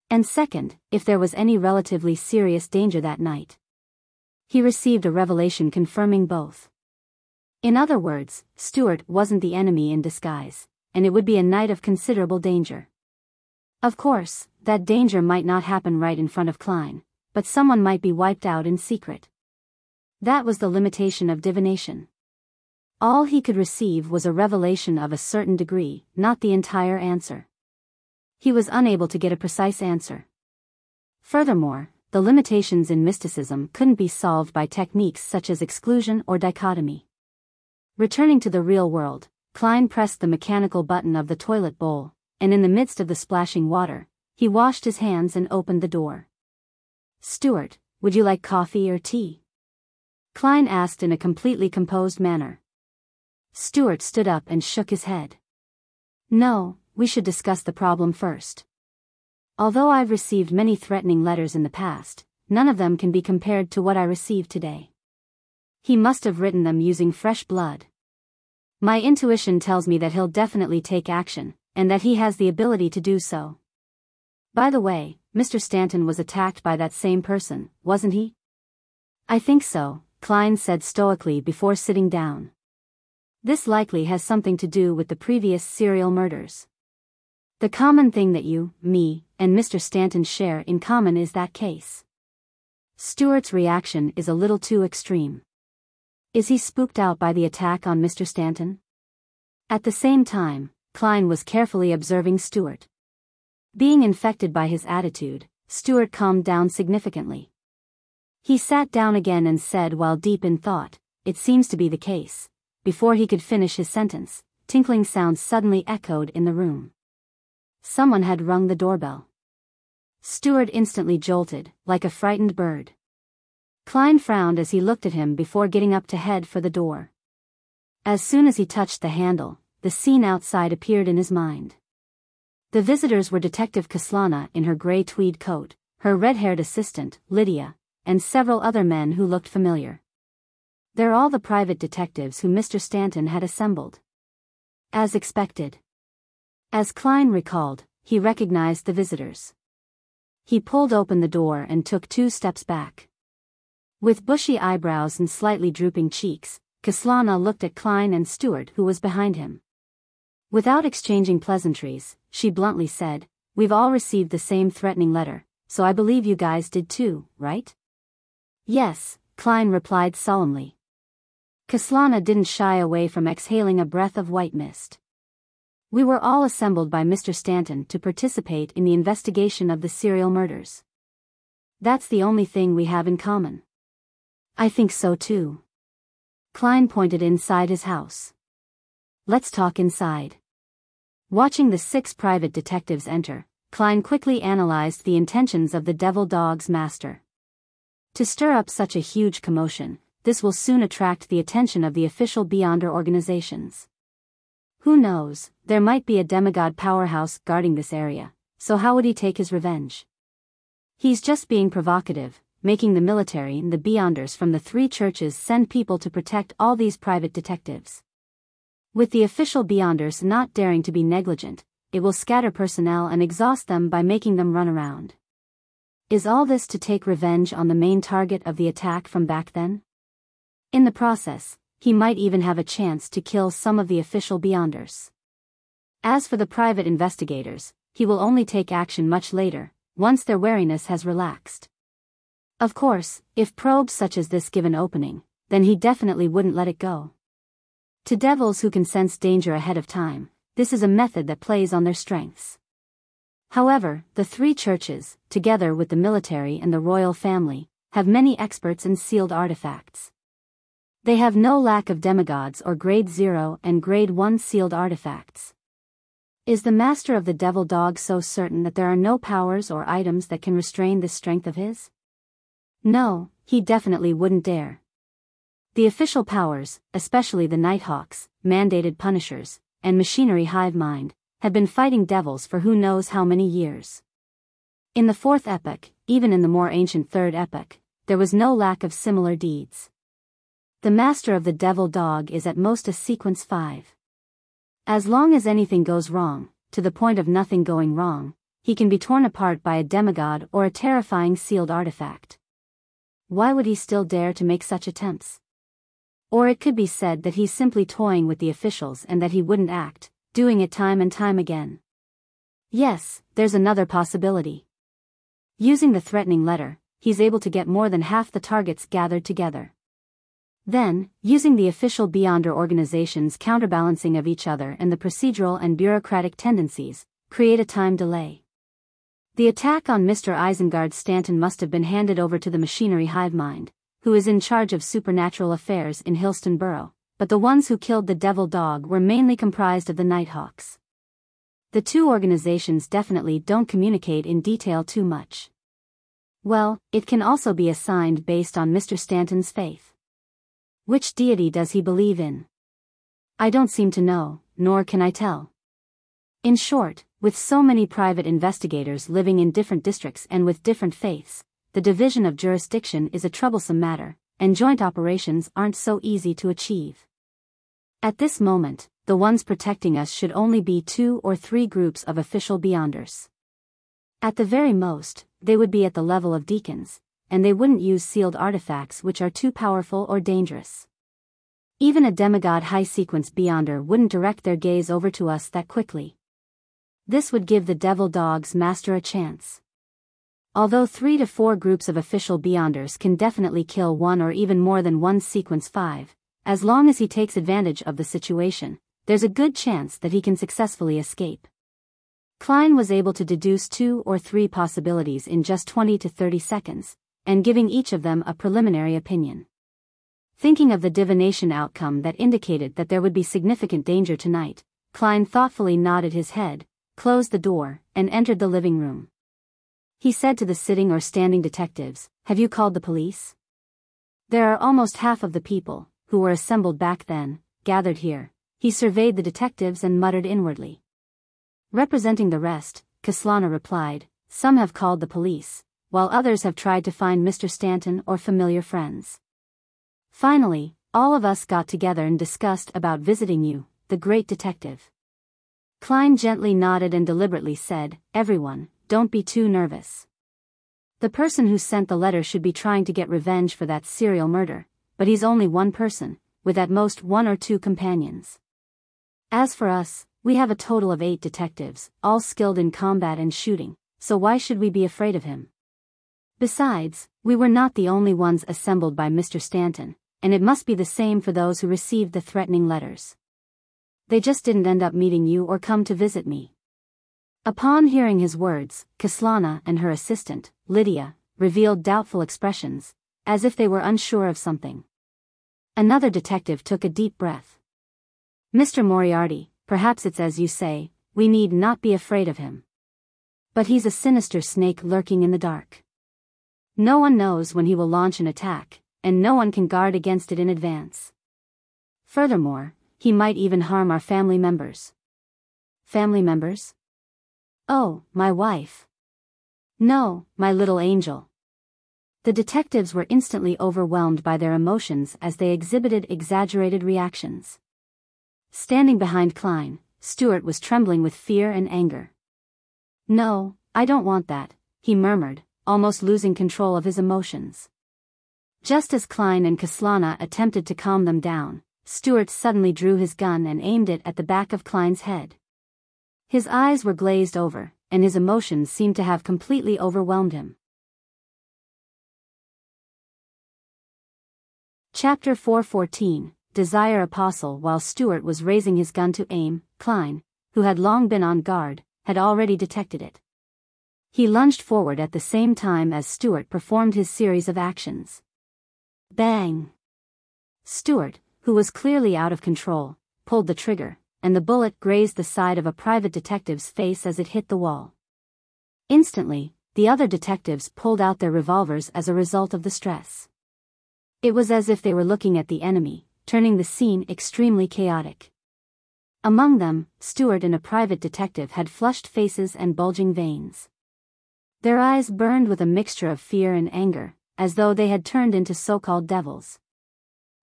And second, if there was any relatively serious danger that night. He received a revelation confirming both. In other words, Stewart wasn't the enemy in disguise, and it would be a night of considerable danger. Of course, that danger might not happen right in front of Klein, but someone might be wiped out in secret. That was the limitation of divination. All he could receive was a revelation of a certain degree, not the entire answer. He was unable to get a precise answer. Furthermore, the limitations in mysticism couldn't be solved by techniques such as exclusion or dichotomy. Returning to the real world, Klein pressed the mechanical button of the toilet bowl, and in the midst of the splashing water, he washed his hands and opened the door. Stewart, would you like coffee or tea? Klein asked in a completely composed manner. Stewart stood up and shook his head. No, we should discuss the problem first. Although I've received many threatening letters in the past, none of them can be compared to what I received today. He must have written them using fresh blood. My intuition tells me that he'll definitely take action, and that he has the ability to do so. By the way, Mr. Stanton was attacked by that same person, wasn't he? I think so, Klein said stoically before sitting down. This likely has something to do with the previous serial murders. The common thing that you, me, and Mr. Stanton share in common is that case. Stewart's reaction is a little too extreme. Is he spooked out by the attack on Mr. Stanton? At the same time, Klein was carefully observing Stewart. Being infected by his attitude, Stewart calmed down significantly. He sat down again and said while deep in thought, "It seems to be the case." Before he could finish his sentence, tinkling sounds suddenly echoed in the room. Someone had rung the doorbell. Stewart instantly jolted, like a frightened bird. Klein frowned as he looked at him before getting up to head for the door. As soon as he touched the handle, the scene outside appeared in his mind. The visitors were Detective Kaslana in her gray tweed coat, her red-haired assistant, Lydia, and several other men who looked familiar. They're all the private detectives who Mr. Stanton had assembled. As expected. As Klein recalled, he recognized the visitors. He pulled open the door and took 2 steps back. With bushy eyebrows and slightly drooping cheeks, Kaslana looked at Klein and Stewart, who was behind him. Without exchanging pleasantries, she bluntly said, "We've all received the same threatening letter, so I believe you guys did too, right?" "Yes," Klein replied solemnly. Kaslana didn't shy away from exhaling a breath of white mist. "We were all assembled by Mr. Stanton to participate in the investigation of the serial murders. That's the only thing we have in common." "I think so too." Klein pointed inside his house. "Let's talk inside." Watching the 6 private detectives enter, Klein quickly analyzed the intentions of the Devil Dog's master. To stir up such a huge commotion, this will soon attract the attention of the official Beyonder organizations. Who knows, there might be a demigod powerhouse guarding this area, so how would he take his revenge? He's just being provocative, making the military and the Beyonders from the 3 churches send people to protect all these private detectives. With the official Beyonders not daring to be negligent, it will scatter personnel and exhaust them by making them run around. Is all this to take revenge on the main target of the attack from back then? In the process, he might even have a chance to kill some of the official Beyonders. As for the private investigators, he will only take action much later, once their wariness has relaxed. Of course, if probes such as this give an opening, then he definitely wouldn't let it go. To devils who can sense danger ahead of time, this is a method that plays on their strengths. However, the three churches, together with the military and the royal family, have many experts in sealed artifacts. They have no lack of demigods or grade 0 and grade 1 sealed artifacts. Is the master of the devil dog so certain that there are no powers or items that can restrain this strength of his? No, he definitely wouldn't dare. The official powers, especially the Nighthawks, mandated punishers, and machinery hive mind, had been fighting devils for who knows how many years. In the fourth epoch, even in the more ancient third epoch, there was no lack of similar deeds. The master of the devil dog is at most a sequence 5. As long as anything goes wrong, to the point of nothing going wrong, he can be torn apart by a demigod or a terrifying sealed artifact. Why would he still dare to make such attempts? Or it could be said that he's simply toying with the officials and that he wouldn't act, doing it time and time again. Yes, there's another possibility. Using the threatening letter, he's able to get more than half the targets gathered together. Then, using the official Beyonder organization's counterbalancing of each other and the procedural and bureaucratic tendencies, create a time delay. The attack on Mr. Isengard Stanton must have been handed over to the machinery hive mind, who is in charge of supernatural affairs in Hillston Borough, but the ones who killed the devil dog were mainly comprised of the Nighthawks. The two organizations definitely don't communicate in detail too much. Well, it can also be assigned based on Mr. Stanton's faith. Which deity does he believe in? I don't seem to know, nor can I tell. In short, with so many private investigators living in different districts and with different faiths, the division of jurisdiction is a troublesome matter, and joint operations aren't so easy to achieve. At this moment, the ones protecting us should only be 2 or 3 groups of official Beyonders. At the very most, they would be at the level of deacons, and they wouldn't use sealed artifacts which are too powerful or dangerous. Even a demigod high-sequence Beyonder wouldn't direct their gaze over to us that quickly. This would give the devil dog's master a chance. Although 3 to 4 groups of official Beyonders can definitely kill one or even more than one sequence 5, as long as he takes advantage of the situation, there's a good chance that he can successfully escape. Klein was able to deduce 2 or 3 possibilities in just 20 to 30 seconds, and giving each of them a preliminary opinion. Thinking of the divination outcome that indicated that there would be significant danger tonight, Klein thoughtfully nodded his head, closed the door, and entered the living room. He said to the sitting or standing detectives, "Have you called the police?" There are almost half of the people, who were assembled back then, gathered here. He surveyed the detectives and muttered inwardly. Representing the rest, Kaslana replied, "Some have called the police, while others have tried to find Mr. Stanton or familiar friends. Finally, all of us got together and discussed about visiting you, the great detective." Klein gently nodded and deliberately said, "Everyone, don't be too nervous. The person who sent the letter should be trying to get revenge for that serial murder, but he's only one person, with at most 1 or 2 companions. As for us, we have a total of 8 detectives, all skilled in combat and shooting, so why should we be afraid of him? Besides, we were not the only ones assembled by Mr. Stanton, and it must be the same for those who received the threatening letters. They just didn't end up meeting you or come to visit me." Upon hearing his words, Kaslana and her assistant, Lydia, revealed doubtful expressions, as if they were unsure of something. Another detective took a deep breath. "Mr. Moriarty, perhaps it's as you say, we need not be afraid of him. But he's a sinister snake lurking in the dark. No one knows when he will launch an attack, and no one can guard against it in advance. Furthermore, he might even harm our family members." "Family members? Oh, my wife. No, my little angel." The detectives were instantly overwhelmed by their emotions as they exhibited exaggerated reactions. Standing behind Klein, Stuart was trembling with fear and anger. "No, I don't want that," he murmured, almost losing control of his emotions. Just as Klein and Kaslana attempted to calm them down, Stuart suddenly drew his gun and aimed it at the back of Klein's head. His eyes were glazed over, and his emotions seemed to have completely overwhelmed him. Chapter 4:14, Desire Apostle. While Stuart was raising his gun to aim, Klein, who had long been on guard, had already detected it. He lunged forward at the same time as Stuart performed his series of actions. Bang! Stuart, who was clearly out of control, pulled the trigger, and the bullet grazed the side of a private detective's face as it hit the wall. Instantly, the other detectives pulled out their revolvers as a result of the stress. It was as if they were looking at the enemy, turning the scene extremely chaotic. Among them, Stuart and a private detective had flushed faces and bulging veins. Their eyes burned with a mixture of fear and anger, as though they had turned into so-called devils.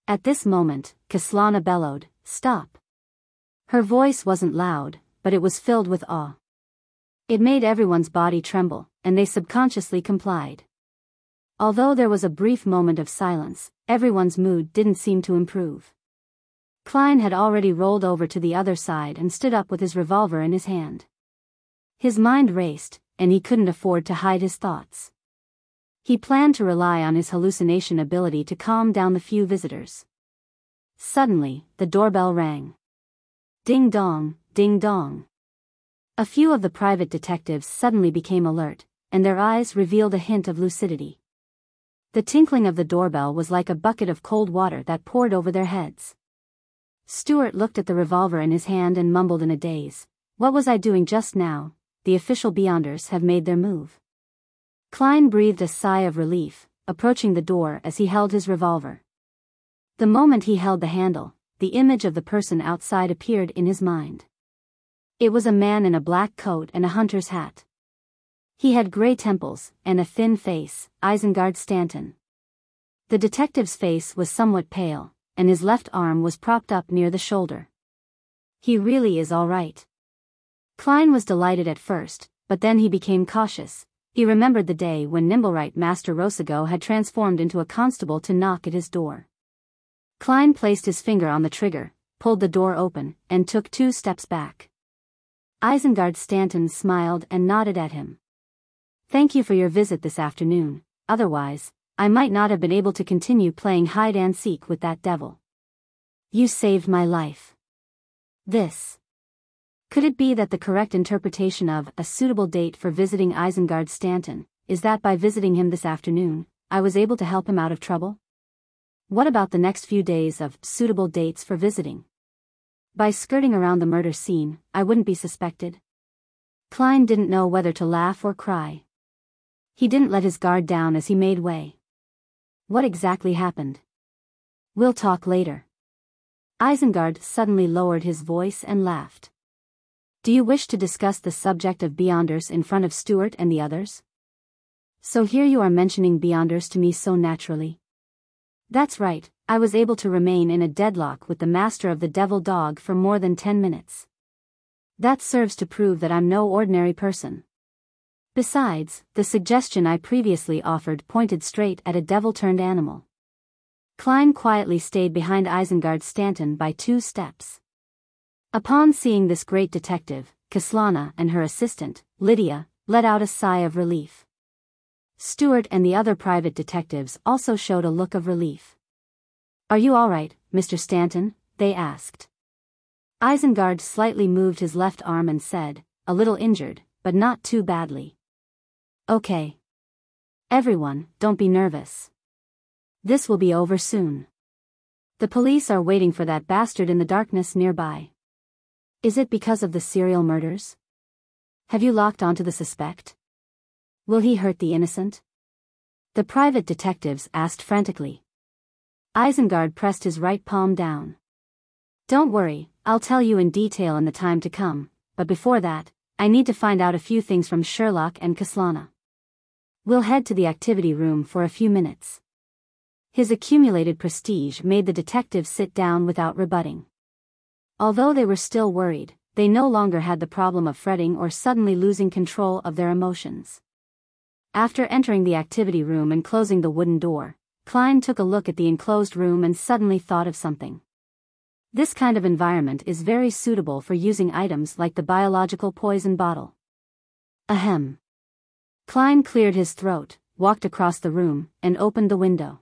At this moment, Kaslana bellowed, "Stop!" Her voice wasn't loud, but it was filled with awe. It made everyone's body tremble, and they subconsciously complied. Although there was a brief moment of silence, everyone's mood didn't seem to improve. Klein had already rolled over to the other side and stood up with his revolver in his hand. His mind raced, and he couldn't afford to hide his thoughts. He planned to rely on his hallucination ability to calm down the few visitors. Suddenly, the doorbell rang. Ding dong, ding dong. A few of the private detectives suddenly became alert, and their eyes revealed a hint of lucidity. The tinkling of the doorbell was like a bucket of cold water that poured over their heads. Stuart looked at the revolver in his hand and mumbled in a daze. "What was I doing just now? The official Beyonders have made their move." Klein breathed a sigh of relief, approaching the door as he held his revolver. The moment he held the handle, the image of the person outside appeared in his mind. It was a man in a black coat and a hunter's hat. He had gray temples and a thin face, Isengard Stanton. The detective's face was somewhat pale, and his left arm was propped up near the shoulder. "He really is all right." Klein was delighted at first, but then he became cautious. He remembered the day when Nimblewright Master Rosago had transformed into a constable to knock at his door. Klein placed his finger on the trigger, pulled the door open, and took 2 steps back. Isengard Stanton smiled and nodded at him. "Thank you for your visit this afternoon, otherwise, I might not have been able to continue playing hide-and-seek with that devil. You saved my life." This. Could it be that the correct interpretation of a suitable date for visiting Isengard Stanton is that by visiting him this afternoon, I was able to help him out of trouble? What about the next few days of suitable dates for visiting? By skirting around the murder scene, I wouldn't be suspected. Klein didn't know whether to laugh or cry. He didn't let his guard down as he made way. What exactly happened? We'll talk later. Isengard suddenly lowered his voice and laughed. Do you wish to discuss the subject of Beyonders in front of Stuart and the others? So here you are mentioning Beyonders to me so naturally. That's right, I was able to remain in a deadlock with the master of the devil dog for more than 10 minutes. That serves to prove that I'm no ordinary person. Besides, the suggestion I previously offered pointed straight at a devil-turned animal. Klein quietly stayed behind Isengard Stanton by 2 steps. Upon seeing this great detective, Kaslana and her assistant, Lydia, let out a sigh of relief. Stuart and the other private detectives also showed a look of relief. Are you all right, Mr. Stanton? They asked. Isengard slightly moved his left arm and said, a little injured, but not too badly. Okay. Everyone, don't be nervous. This will be over soon. The police are waiting for that bastard in the darkness nearby. Is it because of the serial murders? Have you locked onto the suspect? Will he hurt the innocent? The private detectives asked frantically. Isengard pressed his right palm down. Don't worry, I'll tell you in detail in the time to come, but before that, I need to find out a few things from Sherlock and Kaslana. We'll head to the activity room for a few minutes. His accumulated prestige made the detectives sit down without rebutting. Although they were still worried, they no longer had the problem of fretting or suddenly losing control of their emotions. After entering the activity room and closing the wooden door, Klein took a look at the enclosed room and suddenly thought of something. This kind of environment is very suitable for using items like the biological poison bottle. Ahem. Klein cleared his throat, walked across the room, and opened the window.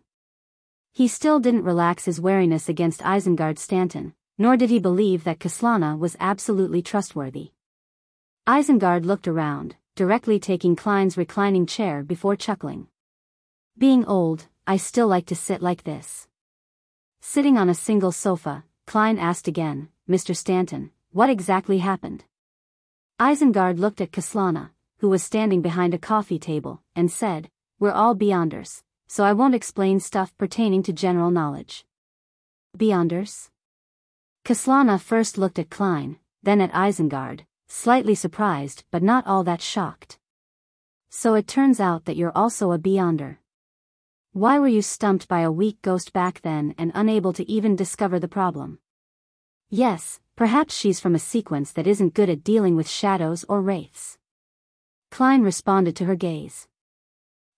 He still didn't relax his wariness against Isengard Stanton, Nor did he believe that Kaslana was absolutely trustworthy. Isengard looked around, directly taking Klein's reclining chair before chuckling. Being old, I still like to sit like this. Sitting on a single sofa, Klein asked again, Mr. Stanton, what exactly happened? Isengard looked at Kaslana, who was standing behind a coffee table, and said, we're all Beyonders, so I won't explain stuff pertaining to general knowledge. Beyonders? Kaslana first looked at Klein, then at Isengard, slightly surprised but not all that shocked. So it turns out that you're also a Beyonder. Why were you stumped by a weak ghost back then and unable to even discover the problem? Yes, perhaps she's from a sequence that isn't good at dealing with shadows or wraiths. Klein responded to her gaze.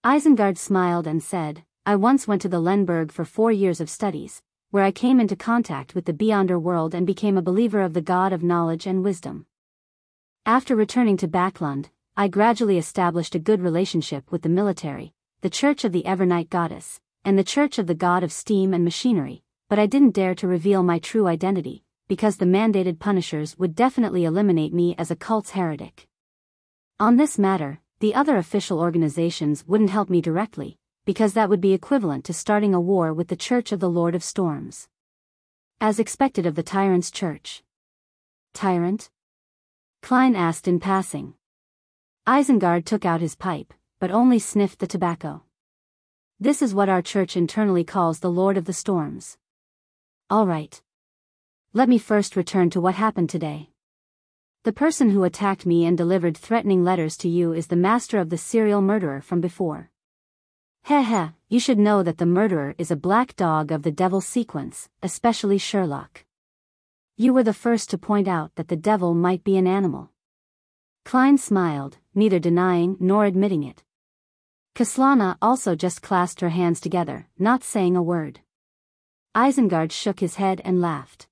Isengard smiled and said, I once went to the Lenberg for 4 years of studies, where I came into contact with the Beyonder world and became a believer of the god of knowledge and wisdom. After returning to Backlund, I gradually established a good relationship with the military, the Church of the Evernight Goddess, and the Church of the God of Steam and Machinery, but I didn't dare to reveal my true identity, because the mandated punishers would definitely eliminate me as a cult's heretic. On this matter, the other official organizations wouldn't help me directly, because that would be equivalent to starting a war with the Church of the Lord of Storms. As expected of the Tyrant's Church. Tyrant? Klein asked in passing. Isengard took out his pipe, but only sniffed the tobacco. This is what our church internally calls the Lord of the Storms. All right. Let me first return to what happened today. The person who attacked me and delivered threatening letters to you is the master of the serial murderer from before. Heh, you should know that the murderer is a black dog of the devil sequence, especially Sherlock. You were the first to point out that the devil might be an animal. Klein smiled, neither denying nor admitting it. Kaslana also just clasped her hands together, not saying a word. Isengard shook his head and laughed.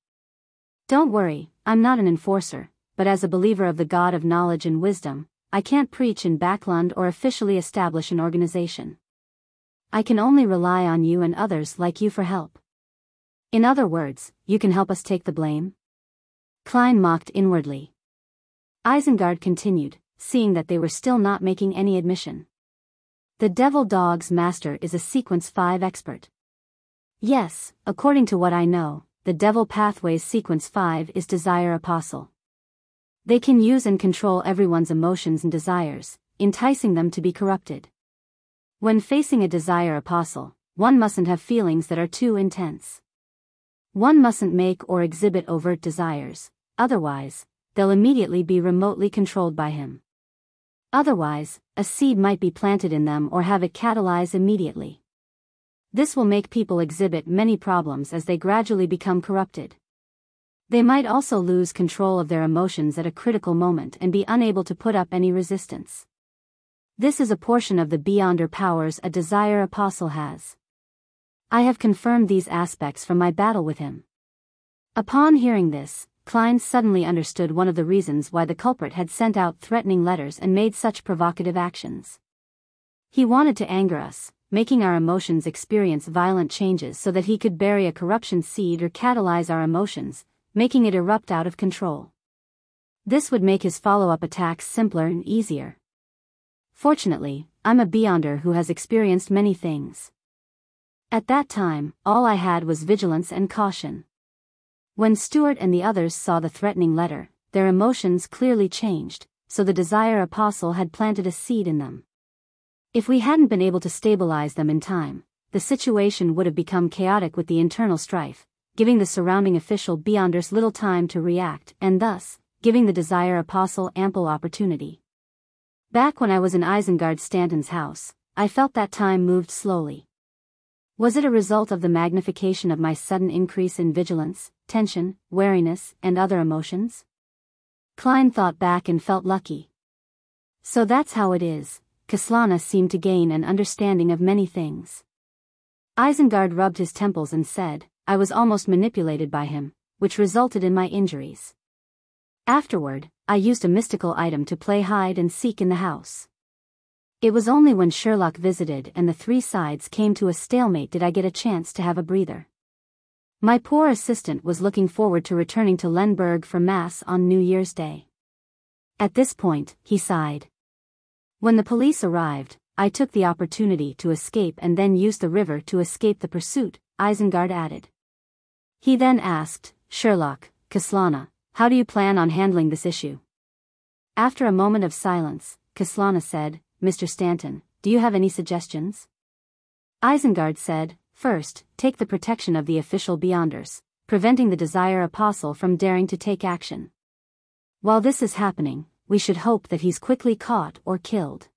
Don't worry, I'm not an enforcer, but as a believer of the god of knowledge and wisdom, I can't preach in Backlund or officially establish an organization. I can only rely on you and others like you for help. In other words, you can help us take the blame? Klein mocked inwardly. Isengard continued, seeing that they were still not making any admission. The Devil Dog's master is a Sequence 5 expert. Yes, according to what I know, the Devil Pathway's Sequence 5 is Desire Apostle. They can use and control everyone's emotions and desires, enticing them to be corrupted. When facing a Desire Apostle, one mustn't have feelings that are too intense. One mustn't make or exhibit overt desires, otherwise, they'll immediately be remotely controlled by him. Otherwise, a seed might be planted in them or have it catalyze immediately. This will make people exhibit many problems as they gradually become corrupted. They might also lose control of their emotions at a critical moment and be unable to put up any resistance. This is a portion of the Beyonder powers a Desire Apostle has. I have confirmed these aspects from my battle with him. Upon hearing this, Klein suddenly understood one of the reasons why the culprit had sent out threatening letters and made such provocative actions. He wanted to anger us, making our emotions experience violent changes so that he could bury a corruption seed or catalyze our emotions, making it erupt out of control. This would make his follow-up attacks simpler and easier. Fortunately, I'm a Beyonder who has experienced many things. At that time, all I had was vigilance and caution. When Stuart and the others saw the threatening letter, their emotions clearly changed, so the Desire Apostle had planted a seed in them. If we hadn't been able to stabilize them in time, the situation would have become chaotic with the internal strife, giving the surrounding official Beyonders little time to react and thus, giving the Desire Apostle ample opportunity. Back when I was in Isengard Stanton's house, I felt that time moved slowly. Was it a result of the magnification of my sudden increase in vigilance, tension, wariness, and other emotions? Klein thought back and felt lucky. So that's how it is. Kaslana seemed to gain an understanding of many things. Isengard rubbed his temples and said, I was almost manipulated by him, which resulted in my injuries. Afterward, I used a mystical item to play hide and seek in the house. It was only when Sherlock visited and the three sides came to a stalemate did I get a chance to have a breather. My poor assistant was looking forward to returning to Lemberg for Mass on New Year's Day. At this point, he sighed. When the police arrived, I took the opportunity to escape and then used the river to escape the pursuit, Isengard added. He then asked, Sherlock, Kaslana, how do you plan on handling this issue? After a moment of silence, Kaslana said, Mr. Stanton, do you have any suggestions? Isengard said, first, take the protection of the official Beyonders, preventing the Desire Apostle from daring to take action. While this is happening, we should hope that he's quickly caught or killed.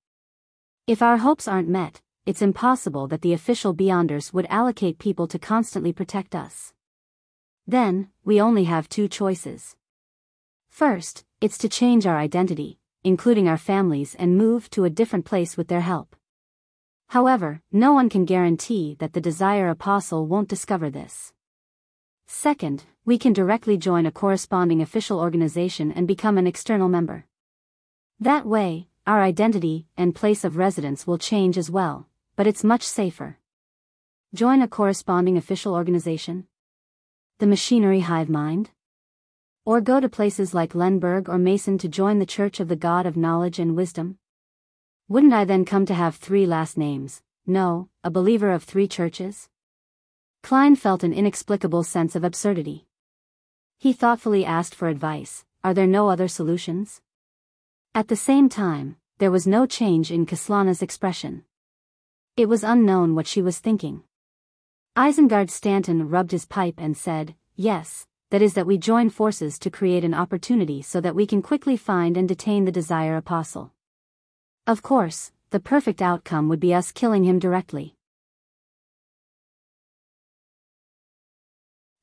If our hopes aren't met, it's impossible that the official Beyonders would allocate people to constantly protect us. Then, we only have two choices. First, it's to change our identity, including our families, and move to a different place with their help. However, no one can guarantee that the Desire Apostle won't discover this. Second, we can directly join a corresponding official organization and become an external member. That way, our identity and place of residence will change as well, but it's much safer. Join a corresponding official organization? The machinery hive mind? Or go to places like Lemberg or Mason to join the Church of the God of Knowledge and Wisdom? Wouldn't I then come to have 3 last names? No, a believer of 3 churches? Klein felt an inexplicable sense of absurdity. He thoughtfully asked for advice. Are there no other solutions? At the same time, there was no change in Kaslana's expression. It was unknown what she was thinking. Isengard Stanton rubbed his pipe and said, yes, that is that we join forces to create an opportunity so that we can quickly find and detain the Desire Apostle. Of course, the perfect outcome would be us killing him directly.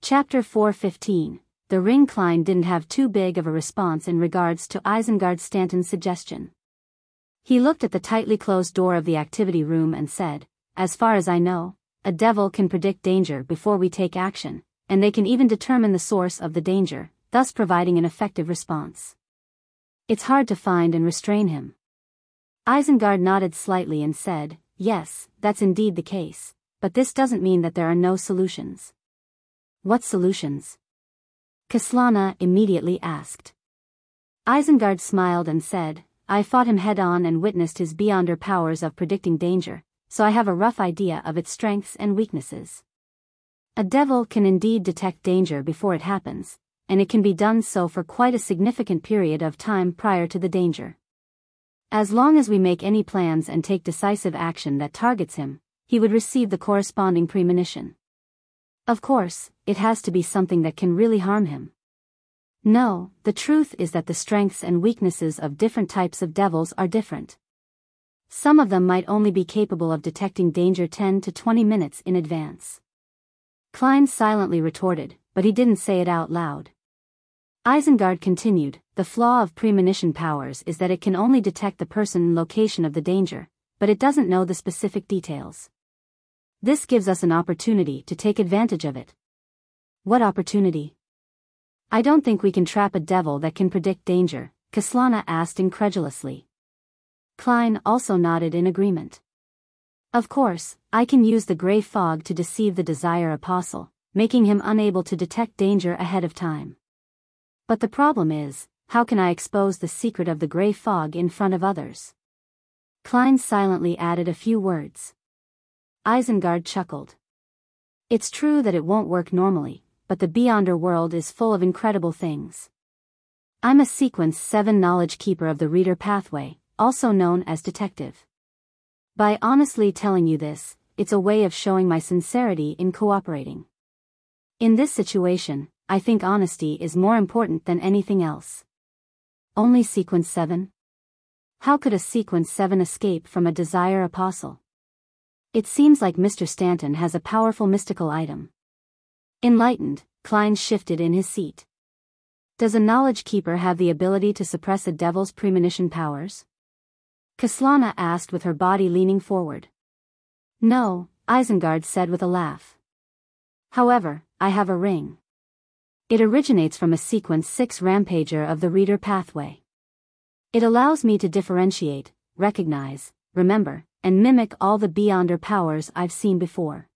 Chapter 4:15. The ring. Klein didn't have too big of a response in regards to Isengard Stanton's suggestion. He looked at the tightly closed door of the activity room and said, as far as I know, a devil can predict danger before we take action, and they can even determine the source of the danger, thus providing an effective response. It's hard to find and restrain him. Isengard nodded slightly and said, yes, that's indeed the case, but this doesn't mean that there are no solutions. What solutions? Kaslana immediately asked. Isengard smiled and said, I fought him head-on and witnessed his beyonder powers of predicting danger, so I have a rough idea of its strengths and weaknesses. A devil can indeed detect danger before it happens, and it can be done so for quite a significant period of time prior to the danger. As long as we make any plans and take decisive action that targets him, he would receive the corresponding premonition. Of course, it has to be something that can really harm him. No, the truth is that the strengths and weaknesses of different types of devils are different. Some of them might only be capable of detecting danger 10 to 20 minutes in advance. Klein silently retorted, but he didn't say it out loud. Isengard continued, the flaw of premonition powers is that it can only detect the person and location of the danger, but it doesn't know the specific details. This gives us an opportunity to take advantage of it. What opportunity? I don't think we can trap a devil that can predict danger, Kaslana asked incredulously. Klein also nodded in agreement. Of course, I can use the gray fog to deceive the Desire Apostle, making him unable to detect danger ahead of time. But the problem is, how can I expose the secret of the gray fog in front of others? Klein silently added a few words. Isengard chuckled. It's true that it won't work normally, but the Beyonder world is full of incredible things. I'm a Sequence 7 knowledge keeper of the Reader Pathway, also known as Detective. By honestly telling you this, it's a way of showing my sincerity in cooperating. In this situation, I think honesty is more important than anything else. Only Sequence 7? How could a Sequence 7 escape from a Desire Apostle? It seems like Mr. Stanton has a powerful mystical item. Enlightened, Klein shifted in his seat. Does a knowledge keeper have the ability to suppress a devil's premonition powers? Kaslana asked with her body leaning forward. No, Isengard said with a laugh. However, I have a ring. It originates from a Sequence 6 rampager of the Reader Pathway. It allows me to differentiate, recognize, remember, and mimic all the Beyonder powers I've seen before.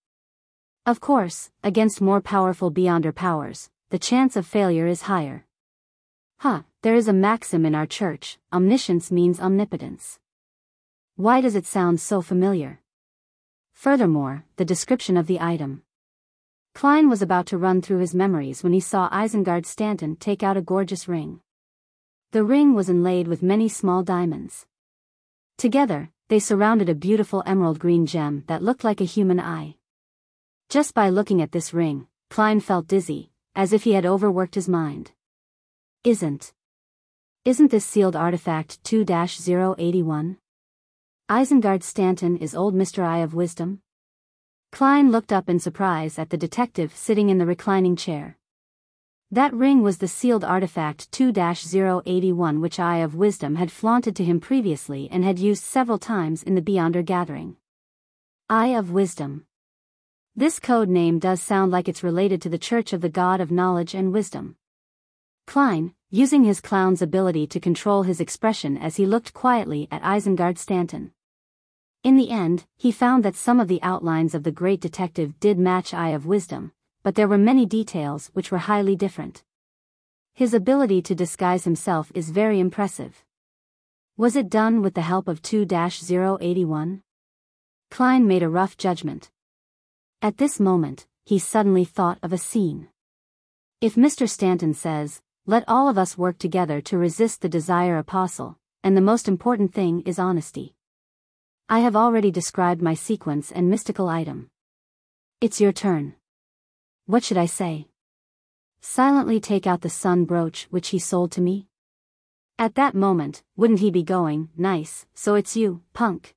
Of course, against more powerful Beyonder powers, the chance of failure is higher. There is a maxim in our church, omniscience means omnipotence. Why does it sound so familiar? Furthermore, the description of the item. Klein was about to run through his memories when he saw Isengard Stanton take out a gorgeous ring. The ring was inlaid with many small diamonds. Together, they surrounded a beautiful emerald green gem that looked like a human eye. Just by looking at this ring, Klein felt dizzy, as if he had overworked his mind. Isn't this sealed artifact 2-081? Isengard Stanton is old Mr. Eye of Wisdom? Klein looked up in surprise at the detective sitting in the reclining chair. That ring was the sealed artifact 2-081 which Eye of Wisdom had flaunted to him previously and had used several times in the Beyonder gathering. Eye of Wisdom. This code name does sound like it's related to the Church of the God of Knowledge and Wisdom. Klein, using his clown's ability to control his expression as he looked quietly at Isengard Stanton. In the end, he found that some of the outlines of the great detective did match Eye of Wisdom, but there were many details which were highly different. His ability to disguise himself is very impressive. Was it done with the help of 2-081? Klein made a rough judgment. At this moment, he suddenly thought of a scene. If Mr. Stanton says, "Let all of us work together to resist the Desire Apostle, and the most important thing is honesty." I have already described my sequence and mystical item. It's your turn. What should I say? Silently take out the sun brooch which he sold to me? At that moment, wouldn't he be going, "Nice, so it's you, punk"?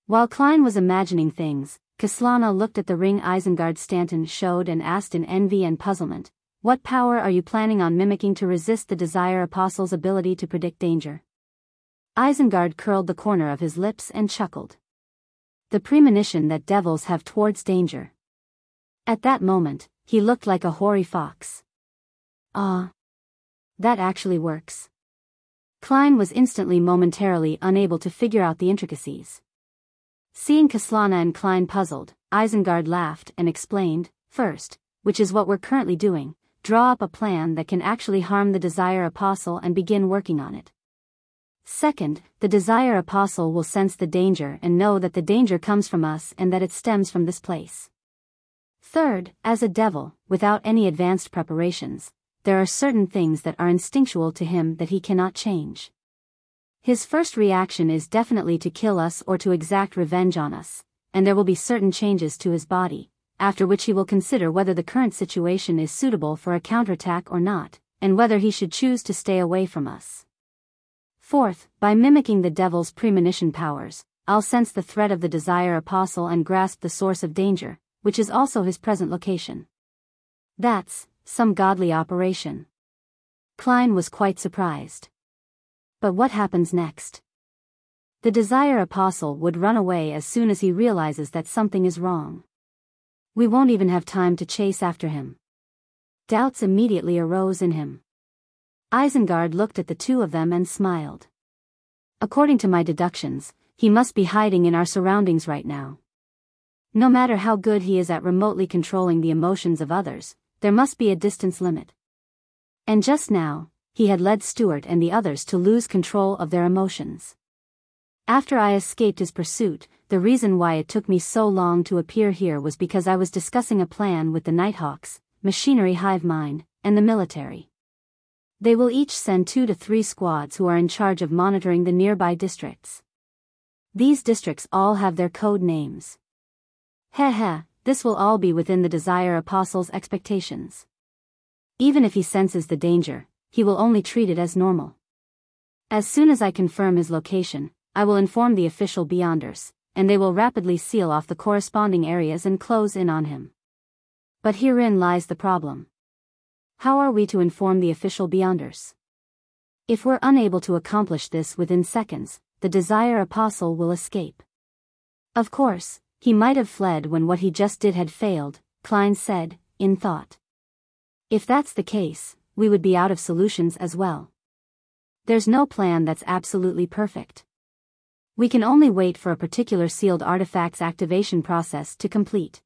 While Klein was imagining things, Kislana looked at the ring Isengard Stanton showed and asked in envy and puzzlement, "What power are you planning on mimicking to resist the Desire Apostle's ability to predict danger?" Isengard curled the corner of his lips and chuckled. The premonition that devils have towards danger. At that moment, he looked like a hoary fox. That actually works. Klein was momentarily unable to figure out the intricacies. Seeing Kislana and Klein puzzled, Isengard laughed and explained, "First, which is what we're currently doing, draw up a plan that can actually harm the Desire Apostle and begin working on it. Second, the Desire Apostle will sense the danger and know that the danger comes from us and that it stems from this place. Third, as a devil, without any advanced preparations, there are certain things that are instinctual to him that he cannot change. His first reaction is definitely to kill us or to exact revenge on us, and there will be certain changes to his body, after which he will consider whether the current situation is suitable for a counterattack or not, and whether he should choose to stay away from us. Fourth, by mimicking the devil's premonition powers, I'll sense the threat of the Desire Apostle and grasp the source of danger, which is also his present location. That's some godly operation. Klein was quite surprised. But what happens next? The Desire Apostle would run away as soon as he realizes that something is wrong. We won't even have time to chase after him. Doubts immediately arose in him. Isengard looked at the two of them and smiled. According to my deductions, he must be hiding in our surroundings right now. No matter how good he is at remotely controlling the emotions of others, there must be a distance limit. And just now, he had led Stuart and the others to lose control of their emotions. After I escaped his pursuit, the reason why it took me so long to appear here was because I was discussing a plan with the Nighthawks, Machinery Hive Mind, and the military. They will each send 2 to 3 squads who are in charge of monitoring the nearby districts. These districts all have their code names. This will all be within the Desire Apostle's expectations. Even if he senses the danger, he will only treat it as normal. As soon as I confirm his location, I will inform the official Beyonders, and they will rapidly seal off the corresponding areas and close in on him. But herein lies the problem. How are we to inform the official Beyonders? If we're unable to accomplish this within seconds, the Desire Apostle will escape. Of course, he might have fled when what he just did had failed, Klein said, in thought. If that's the case, we would be out of solutions as well. There's no plan that's absolutely perfect. We can only wait for a particular sealed artifact's activation process to complete.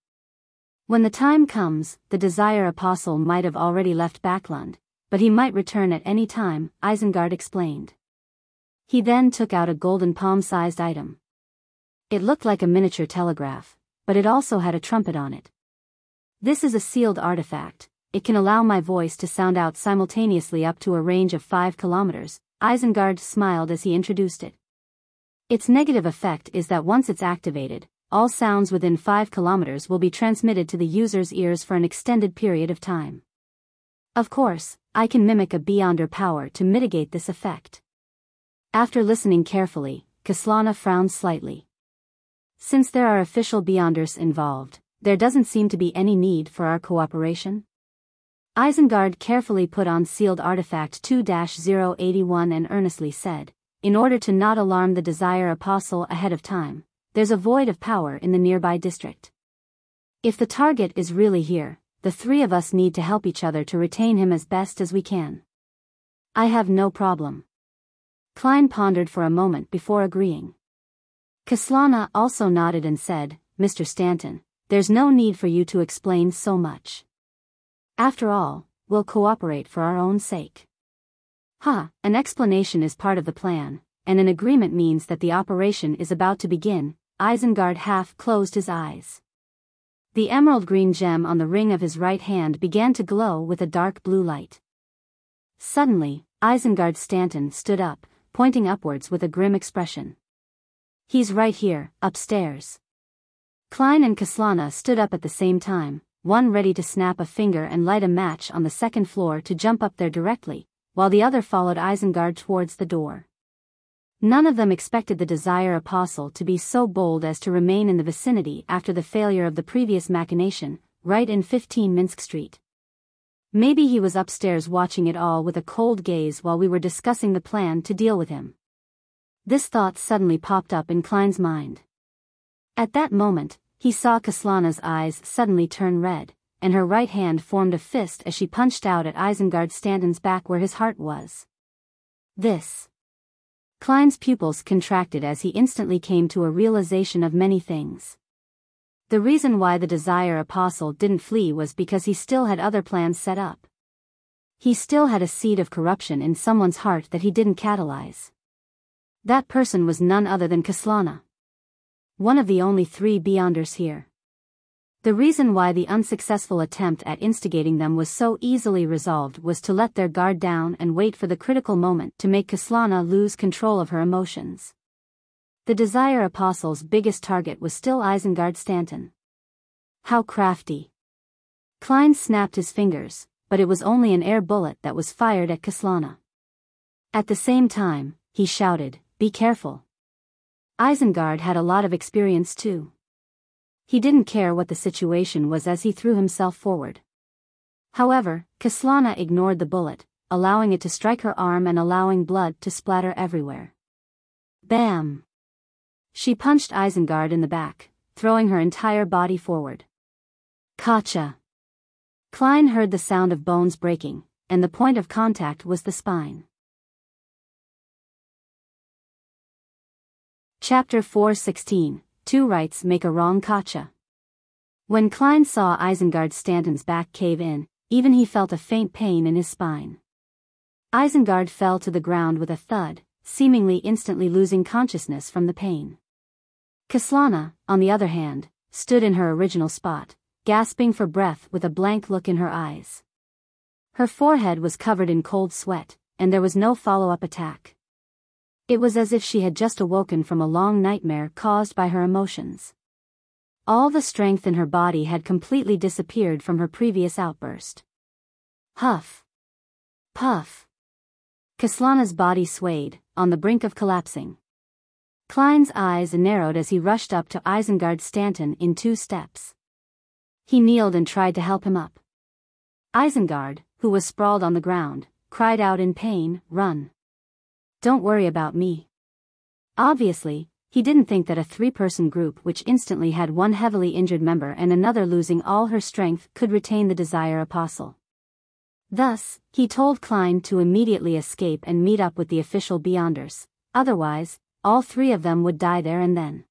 When the time comes, the Desire Apostle might have already left Backlund, but he might return at any time, Isengard explained. He then took out a golden palm-sized item. It looked like a miniature telegraph, but it also had a trumpet on it. This is a sealed artifact. It can allow my voice to sound out simultaneously up to a range of 5 kilometers, Isengard smiled as he introduced it. Its negative effect is that once it's activated, all sounds within 5 kilometers will be transmitted to the user's ears for an extended period of time. Of course, I can mimic a Beyonder power to mitigate this effect. After listening carefully, Kaslana frowned slightly. Since there are official Beyonders involved, there doesn't seem to be any need for our cooperation. Isengard carefully put on sealed artifact 2-081 and earnestly said, in order to not alarm the Desire Apostle ahead of time, there's a void of power in the nearby district. If the target is really here, the three of us need to help each other to retain him as best as we can. I have no problem. Klein pondered for a moment before agreeing. Kaslana also nodded and said, Mr. Stanton, there's no need for you to explain so much. After all, we'll cooperate for our own sake. An explanation is part of the plan, and an agreement means that the operation is about to begin. Isengard half closed his eyes. The emerald green gem on the ring of his right hand began to glow with a dark blue light. Suddenly, Isengard Stanton stood up, pointing upwards with a grim expression. He's right here, upstairs. Klein and Kaslana stood up at the same time, one ready to snap a finger and light a match on the second floor to jump up there directly, while the other followed Isengard towards the door. None of them expected the Desire Apostle to be so bold as to remain in the vicinity after the failure of the previous machination, right in 15 Minsk Street. Maybe he was upstairs watching it all with a cold gaze while we were discussing the plan to deal with him. This thought suddenly popped up in Klein's mind. At that moment, he saw Kaslana's eyes suddenly turn red, and her right hand formed a fist as she punched out at Isengard Stanton's back where his heart was. This. Klein's pupils contracted as he instantly came to a realization of many things. The reason why the Desire Apostle didn't flee was because he still had other plans set up. He still had a seed of corruption in someone's heart that he didn't catalyze. That person was none other than Kaslana. One of the only 3 Beyonders here. The reason why the unsuccessful attempt at instigating them was so easily resolved was to let their guard down and wait for the critical moment to make Kaslana lose control of her emotions. The Desire Apostle's biggest target was still Isengard Stanton. How crafty. Klein snapped his fingers, but it was only an air bullet that was fired at Kaslana. At the same time, he shouted, "Be careful." Isengard had a lot of experience too. He didn't care what the situation was as he threw himself forward. However, Kaslana ignored the bullet, allowing it to strike her arm and allowing blood to splatter everywhere. Bam! She punched Isengard in the back, throwing her entire body forward. Gotcha! Klein heard the sound of bones breaking, and the point of contact was the spine. Chapter 4:16, Two Rights Make a Wrong. Gotcha! When Klein saw Isengard Stanton's back cave in, even he felt a faint pain in his spine. Isengard fell to the ground with a thud, seemingly instantly losing consciousness from the pain. Kaslana, on the other hand, stood in her original spot, gasping for breath with a blank look in her eyes. Her forehead was covered in cold sweat, and there was no follow-up attack. It was as if she had just awoken from a long nightmare caused by her emotions. All the strength in her body had completely disappeared from her previous outburst. Huff. Puff. Kaslana's body swayed, on the brink of collapsing. Klein's eyes narrowed as he rushed up to Isengard Stanton in 2 steps. He kneeled and tried to help him up. Isengard, who was sprawled on the ground, cried out in pain, "Run. Don't worry about me." Obviously, he didn't think that a 3-person group which instantly had one heavily injured member and another losing all her strength could retain the Desire Apostle. Thus, he told Klein to immediately escape and meet up with the official Beyonders, otherwise, all 3 of them would die there and then.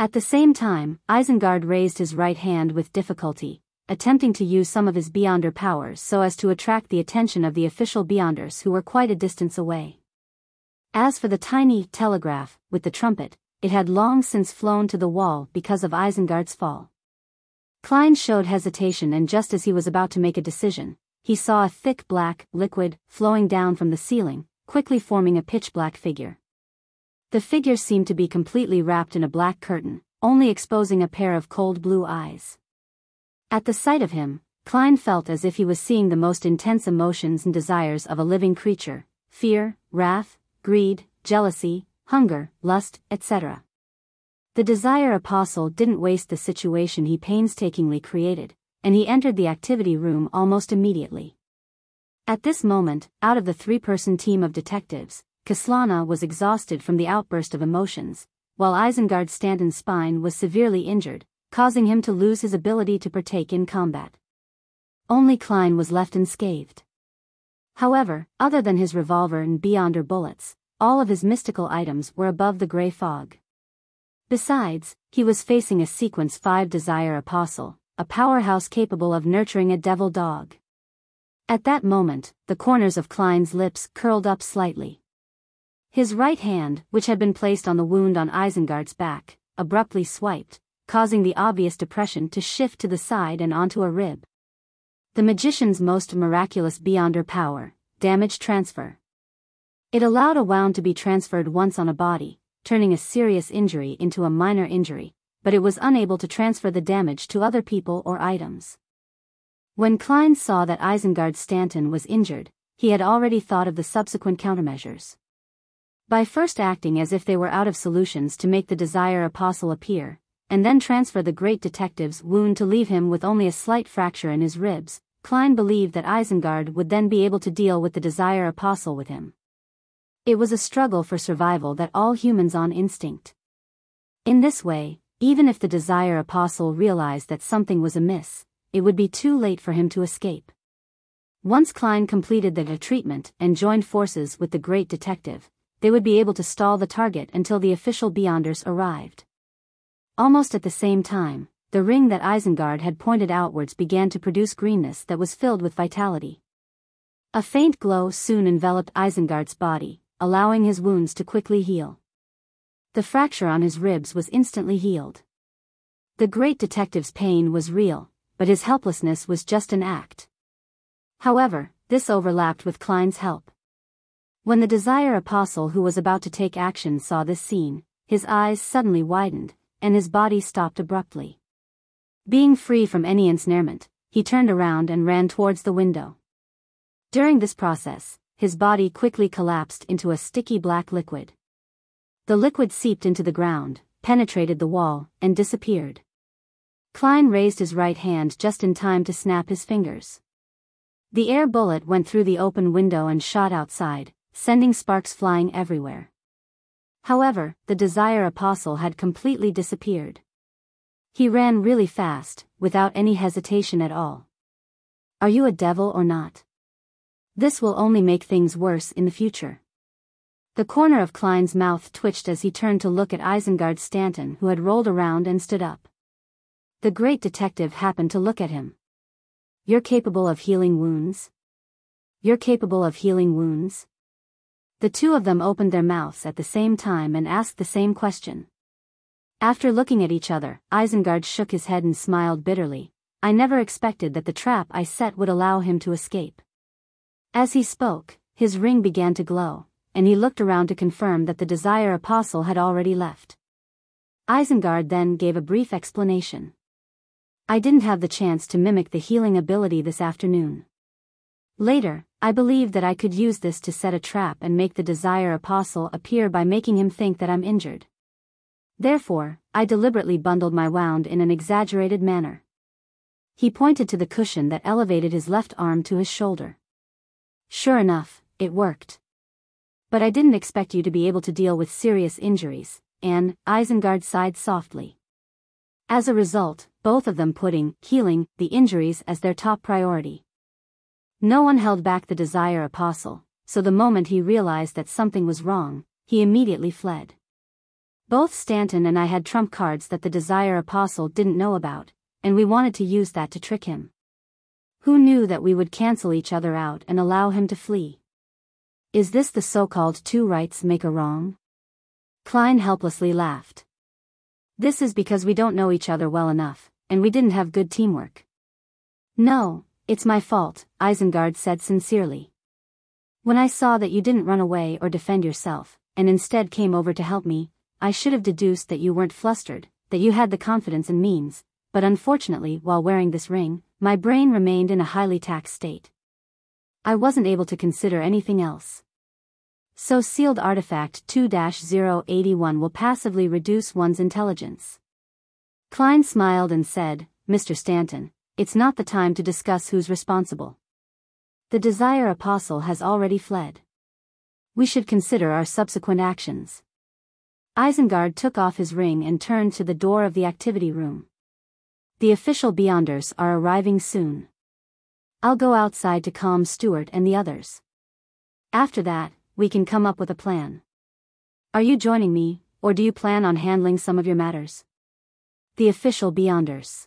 At the same time, Isengard raised his right hand with difficulty, attempting to use some of his Beyonder powers so as to attract the attention of the official Beyonders who were quite a distance away. As for the tiny telegraph, with the trumpet, it had long since flown to the wall because of Isengard's fall. Klein showed hesitation, and just as he was about to make a decision, he saw a thick black liquid flowing down from the ceiling, quickly forming a pitch-black figure. The figure seemed to be completely wrapped in a black curtain, only exposing a pair of cold blue eyes. At the sight of him, Klein felt as if he was seeing the most intense emotions and desires of a living creature: fear, wrath, greed, jealousy, hunger, lust, etc. The Desire Apostle didn't waste the situation he painstakingly created, and he entered the activity room almost immediately. At this moment, out of the three-person team of detectives, Kaslana was exhausted from the outburst of emotions, while Isengard Stanton's spine was severely injured, causing him to lose his ability to partake in combat. Only Klein was left unscathed. However, other than his revolver and Beyonder bullets, all of his mystical items were above the grey fog. Besides, he was facing a Sequence 5 Desire Apostle, a powerhouse capable of nurturing a devil dog. At that moment, the corners of Klein's lips curled up slightly. His right hand, which had been placed on the wound on Isengard's back, abruptly swiped, causing the obvious depression to shift to the side and onto a rib. The magician's most miraculous Beyonder power, damage transfer. It allowed a wound to be transferred once on a body, turning a serious injury into a minor injury, but it was unable to transfer the damage to other people or items. When Klein saw that Isengard Stanton was injured, he had already thought of the subsequent countermeasures. By first acting as if they were out of solutions to make the Desire Apostle appear, and then transfer the great detective's wound to leave him with only a slight fracture in his ribs, Klein believed that Isengard would then be able to deal with the Desire Apostle with him. It was a struggle for survival that all humans on instinct. In this way, even if the Desire Apostle realized that something was amiss, it would be too late for him to escape. Once Klein completed the treatment and joined forces with the great detective, they would be able to stall the target until the official Beyonders arrived. Almost at the same time, the ring that Isengard had pointed outwards began to produce greenness that was filled with vitality. A faint glow soon enveloped Isengard's body, allowing his wounds to quickly heal. The fracture on his ribs was instantly healed. The great detective's pain was real, but his helplessness was just an act. However, this overlapped with Klein's help. When the Desire Apostle who was about to take action saw this scene, his eyes suddenly widened, and his body stopped abruptly. Being free from any ensnarement, he turned around and ran towards the window. During this process, his body quickly collapsed into a sticky black liquid. The liquid seeped into the ground, penetrated the wall, and disappeared. Klein raised his right hand just in time to snap his fingers. The air bullet went through the open window and shot outside, sending sparks flying everywhere. However, the Desire Apostle had completely disappeared. He ran really fast, without any hesitation at all. Are you a devil or not? This will only make things worse in the future. The corner of Klein's mouth twitched as he turned to look at Isengard Stanton, who had rolled around and stood up. The great detective happened to look at him. You're capable of healing wounds? You're capable of healing wounds? The two of them opened their mouths at the same time and asked the same question. After looking at each other, Isengard shook his head and smiled bitterly. I never expected that the trap I set would allow him to escape. As he spoke, his ring began to glow, and he looked around to confirm that the Desire Apostle had already left. Isengard then gave a brief explanation. I didn't have the chance to mimic the healing ability this afternoon. Later, I believed that I could use this to set a trap and make the Desire Apostle appear by making him think that I'm injured. Therefore, I deliberately bundled my wound in an exaggerated manner. He pointed to the cushion that elevated his left arm to his shoulder. Sure enough, it worked. But I didn't expect you to be able to deal with serious injuries, and Isengard sighed softly. As a result, both of them putting healing the injuries as their top priority. No one held back the Desire Apostle, so the moment he realized that something was wrong, he immediately fled. Both Stanton and I had trump cards that the Desire Apostle didn't know about, and we wanted to use that to trick him. Who knew that we would cancel each other out and allow him to flee? Is this the so-called two rights make a wrong? Klein helplessly laughed. This is because we don't know each other well enough, and we didn't have good teamwork. No, it's my fault, Isengard said sincerely. When I saw that you didn't run away or defend yourself, and instead came over to help me, I should have deduced that you weren't flustered, that you had the confidence and means, but unfortunately while wearing this ring, my brain remained in a highly taxed state. I wasn't able to consider anything else. So sealed artifact 2-081 will passively reduce one's intelligence. Klein smiled and said, Mr. Stanton, it's not the time to discuss who's responsible. The Desire Apostle has already fled. We should consider our subsequent actions. Isengard took off his ring and turned to the door of the activity room. The official Beyonders are arriving soon. I'll go outside to calm Stuart and the others. After that, we can come up with a plan. Are you joining me, or do you plan on handling some of your matters? The official Beyonders.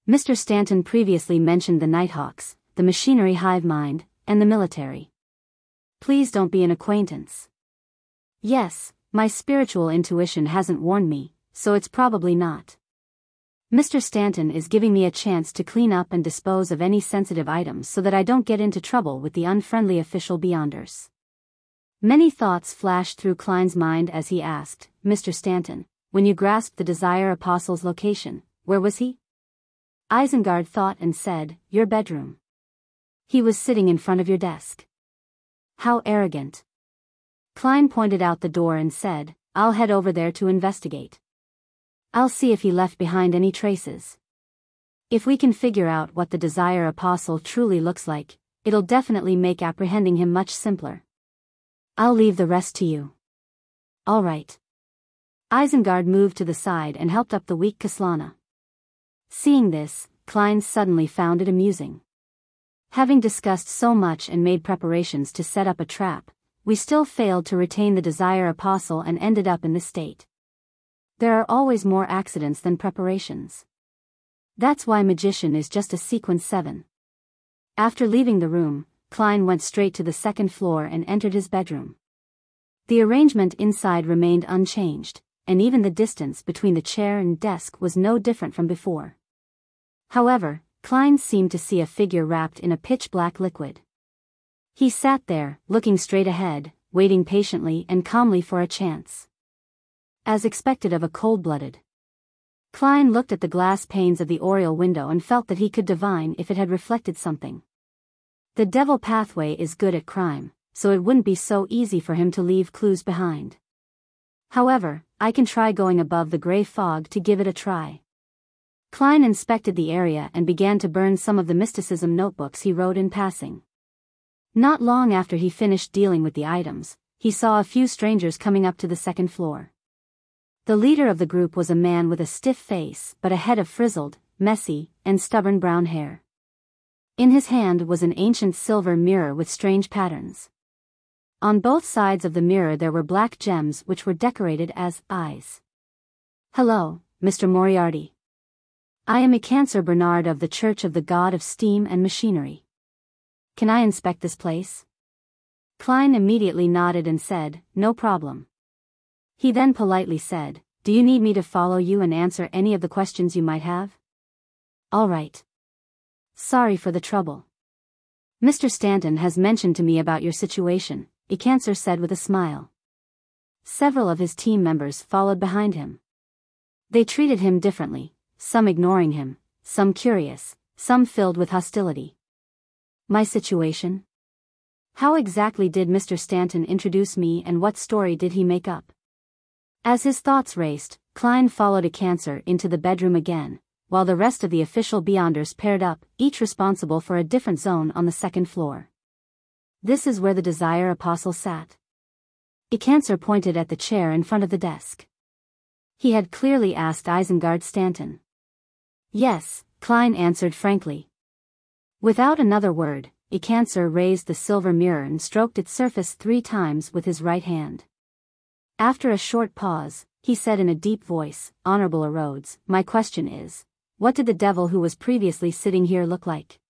Mr. Stanton previously mentioned the Nighthawks, the machinery hive mind, and the military. Please don't be an acquaintance. Yes, my spiritual intuition hasn't warned me, so it's probably not. Mr. Stanton is giving me a chance to clean up and dispose of any sensitive items so that I don't get into trouble with the unfriendly official Beyonders. Many thoughts flashed through Klein's mind as he asked, Mr. Stanton, when you grasped the Desire Apostle's location, where was he? Isengard thought and said, your bedroom. He was sitting in front of your desk. How arrogant. Klein pointed out the door and said, I'll head over there to investigate. I'll see if he left behind any traces. If we can figure out what the Desire Apostle truly looks like, it'll definitely make apprehending him much simpler. I'll leave the rest to you. All right. Isengard moved to the side and helped up the weak Kaslana. Seeing this, Klein suddenly found it amusing. Having discussed so much and made preparations to set up a trap, we still failed to retain the Desire Apostle and ended up in this state. There are always more accidents than preparations. That's why Magician is just a sequence 7. After leaving the room, Klein went straight to the second floor and entered his bedroom. The arrangement inside remained unchanged, and even the distance between the chair and desk was no different from before. However, Klein seemed to see a figure wrapped in a pitch-black liquid. He sat there, looking straight ahead, waiting patiently and calmly for a chance. As expected of a cold-blooded. Klein looked at the glass panes of the oriel window and felt that he could divine if it had reflected something. The devil pathway is good at crime, so it wouldn't be so easy for him to leave clues behind. However, I can try going above the gray fog to give it a try. Klein inspected the area and began to burn some of the mysticism notebooks he wrote in passing. Not long after he finished dealing with the items, he saw a few strangers coming up to the second floor. The leader of the group was a man with a stiff face but a head of frizzled, messy, and stubborn brown hair. In his hand was an ancient silver mirror with strange patterns. On both sides of the mirror there were black gems which were decorated as eyes. Hello, Mr. Moriarty. I am Ecancer Bernard of the Church of the God of Steam and Machinery. Can I inspect this place? Klein immediately nodded and said, no problem. He then politely said, do you need me to follow you and answer any of the questions you might have? All right. Sorry for the trouble. Mr. Stanton has mentioned to me about your situation, Ecancer said with a smile. Several of his team members followed behind him. They treated him differently, some ignoring him, some curious, some filled with hostility. My situation? How exactly did Mr. Stanton introduce me and what story did he make up? As his thoughts raced, Klein followed Ecancer into the bedroom again, while the rest of the official Beyonders paired up, each responsible for a different zone on the second floor. This is where the Desire Apostle sat. Ecancer pointed at the chair in front of the desk. He had clearly asked Isengard Stanton. Yes, Klein answered frankly. Without another word, Ecancer raised the silver mirror and stroked its surface 3 times with his right hand. After a short pause, he said in a deep voice, "Honorable Arrodes, my question is, what did the devil who was previously sitting here look like?"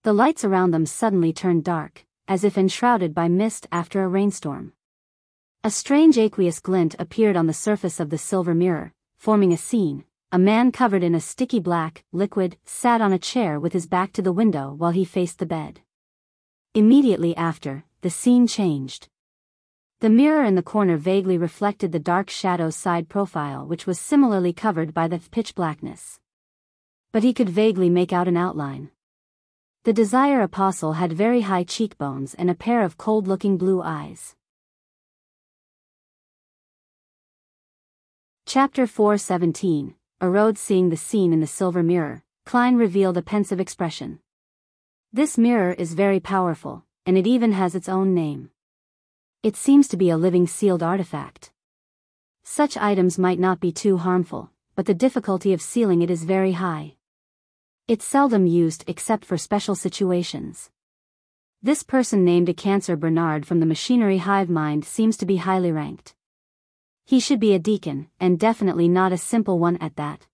The lights around them suddenly turned dark, as if enshrouded by mist after a rainstorm. A strange aqueous glint appeared on the surface of the silver mirror, forming a scene. A man covered in a sticky black liquid sat on a chair with his back to the window while he faced the bed. Immediately after, the scene changed. The mirror in the corner vaguely reflected the dark shadow's side profile, which was similarly covered by the pitch blackness. But he could vaguely make out an outline. The Desire Apostle had very high cheekbones and a pair of cold-looking blue eyes. Chapter 4:17. Arrodes seeing the scene in the silver mirror, Klein revealed a pensive expression. "This mirror is very powerful, and it even has its own name. It seems to be a living sealed artifact. Such items might not be too harmful, but the difficulty of sealing it is very high. It's seldom used except for special situations. This person named a Cancer Bernard from the machinery hive mind seems to be highly ranked. He should be a deacon, and definitely not a simple one at that.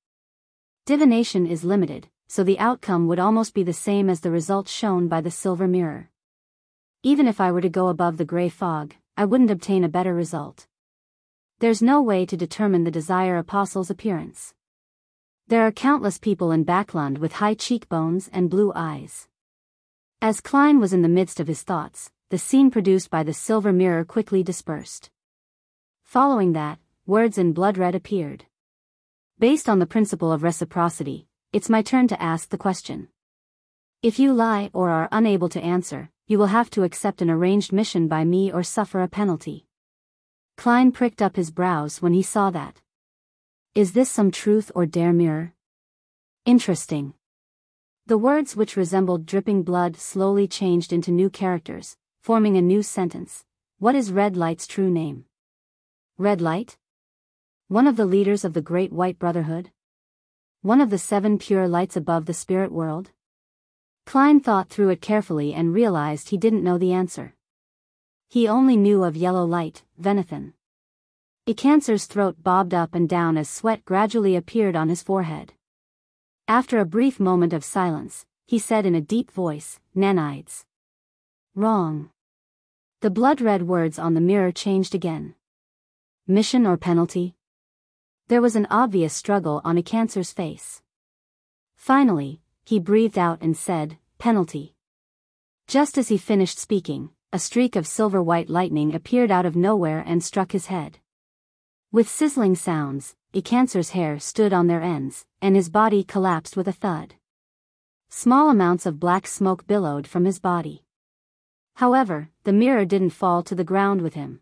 Divination is limited, so the outcome would almost be the same as the results shown by the silver mirror. Even if I were to go above the gray fog, I wouldn't obtain a better result. There's no way to determine the Desire Apostle's appearance. There are countless people in Backlund with high cheekbones and blue eyes." As Klein was in the midst of his thoughts, the scene produced by the silver mirror quickly dispersed. Following that, words in blood red appeared. "Based on the principle of reciprocity, it's my turn to ask the question. If you lie or are unable to answer, you will have to accept an arranged mission by me or suffer a penalty." Klein pricked up his brows when he saw that. Is this some truth or dare mirror? Interesting. The words, which resembled dripping blood, slowly changed into new characters, forming a new sentence. What is Red Light's true name? Red Light? One of the leaders of the Great White Brotherhood? One of the 7 pure lights above the spirit world? Klein thought through it carefully and realized he didn't know the answer. He only knew of Yellow Light, Venathan. Icancer's throat bobbed up and down as sweat gradually appeared on his forehead. After a brief moment of silence, he said in a deep voice, "Nanides." "Wrong." The blood-red words on the mirror changed again. "Mission or penalty?" There was an obvious struggle on Icancer's face. Finally, he breathed out and said, "Penalty." Just as he finished speaking, a streak of silver-white lightning appeared out of nowhere and struck his head. With sizzling sounds, Icancer's hair stood on their ends, and his body collapsed with a thud. Small amounts of black smoke billowed from his body. However, the mirror didn't fall to the ground with him.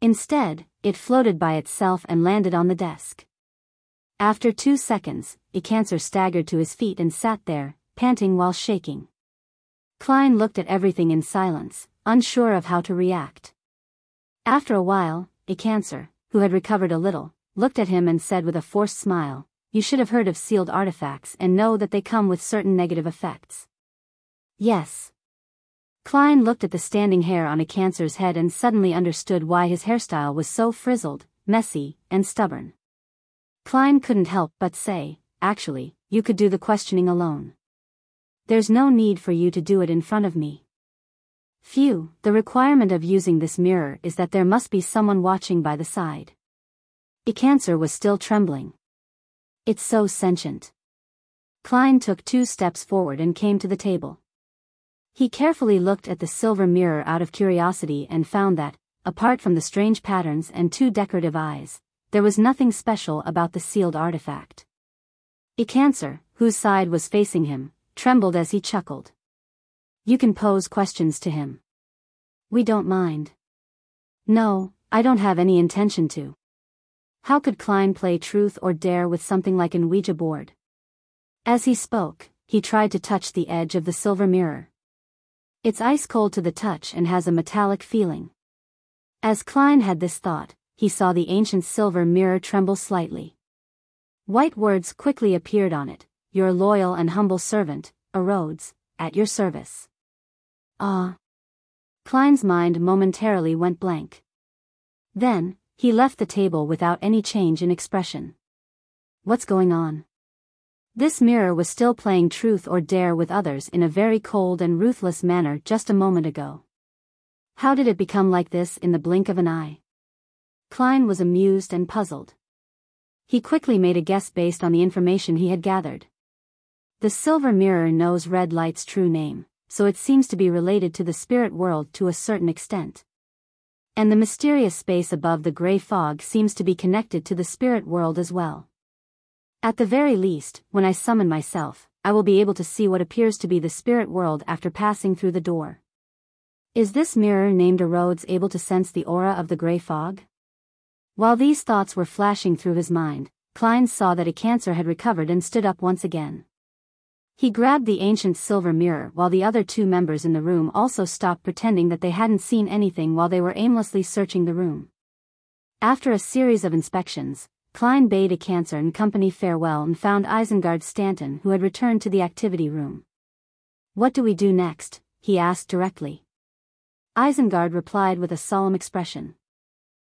Instead, it floated by itself and landed on the desk. After 2 seconds, Icancer staggered to his feet and sat there, panting while shaking. Klein looked at everything in silence, unsure of how to react. After a while, Icancer, who had recovered a little, looked at him and said with a forced smile, "You should have heard of sealed artifacts and know that they come with certain negative effects." "Yes." Klein looked at the standing hair on Icancer's head and suddenly understood why his hairstyle was so frizzled, messy, and stubborn. Klein couldn't help but say, "Actually, you could do the questioning alone. There's no need for you to do it in front of me." "Phew, the requirement of using this mirror is that there must be someone watching by the side." Icancer was still trembling. "It's so sentient." Klein took 2 steps forward and came to the table. He carefully looked at the silver mirror out of curiosity and found that, apart from the strange patterns and 2 decorative eyes, there was nothing special about the sealed artifact. Icancer, whose side was facing him, trembled as he chuckled. "You can pose questions to him. We don't mind." "No, I don't have any intention to." How could Klein play truth or dare with something like an Ouija board? As he spoke, he tried to touch the edge of the silver mirror. It's ice cold to the touch and has a metallic feeling. As Klein had this thought, he saw the ancient silver mirror tremble slightly. White words quickly appeared on it, "Your loyal and humble servant, Arrodes, at your service." Ah. Klein's mind momentarily went blank. Then, he left the table without any change in expression. What's going on? This mirror was still playing truth or dare with others in a very cold and ruthless manner just a moment ago. How did it become like this in the blink of an eye? Klein was amused and puzzled. He quickly made a guess based on the information he had gathered. The silver mirror knows Red Light's true name, so it seems to be related to the spirit world to a certain extent. And the mysterious space above the gray fog seems to be connected to the spirit world as well. At the very least, when I summon myself, I will be able to see what appears to be the spirit world after passing through the door. Is this mirror named Arrodes able to sense the aura of the gray fog? While these thoughts were flashing through his mind, Klein saw that a cancer had recovered and stood up once again. He grabbed the ancient silver mirror while the other two members in the room also stopped pretending that they hadn't seen anything while they were aimlessly searching the room. After a series of inspections, Klein bade a cancer and company farewell and found Isengard Stanton, who had returned to the activity room. What do we do next? He asked directly. Isengard replied with a solemn expression.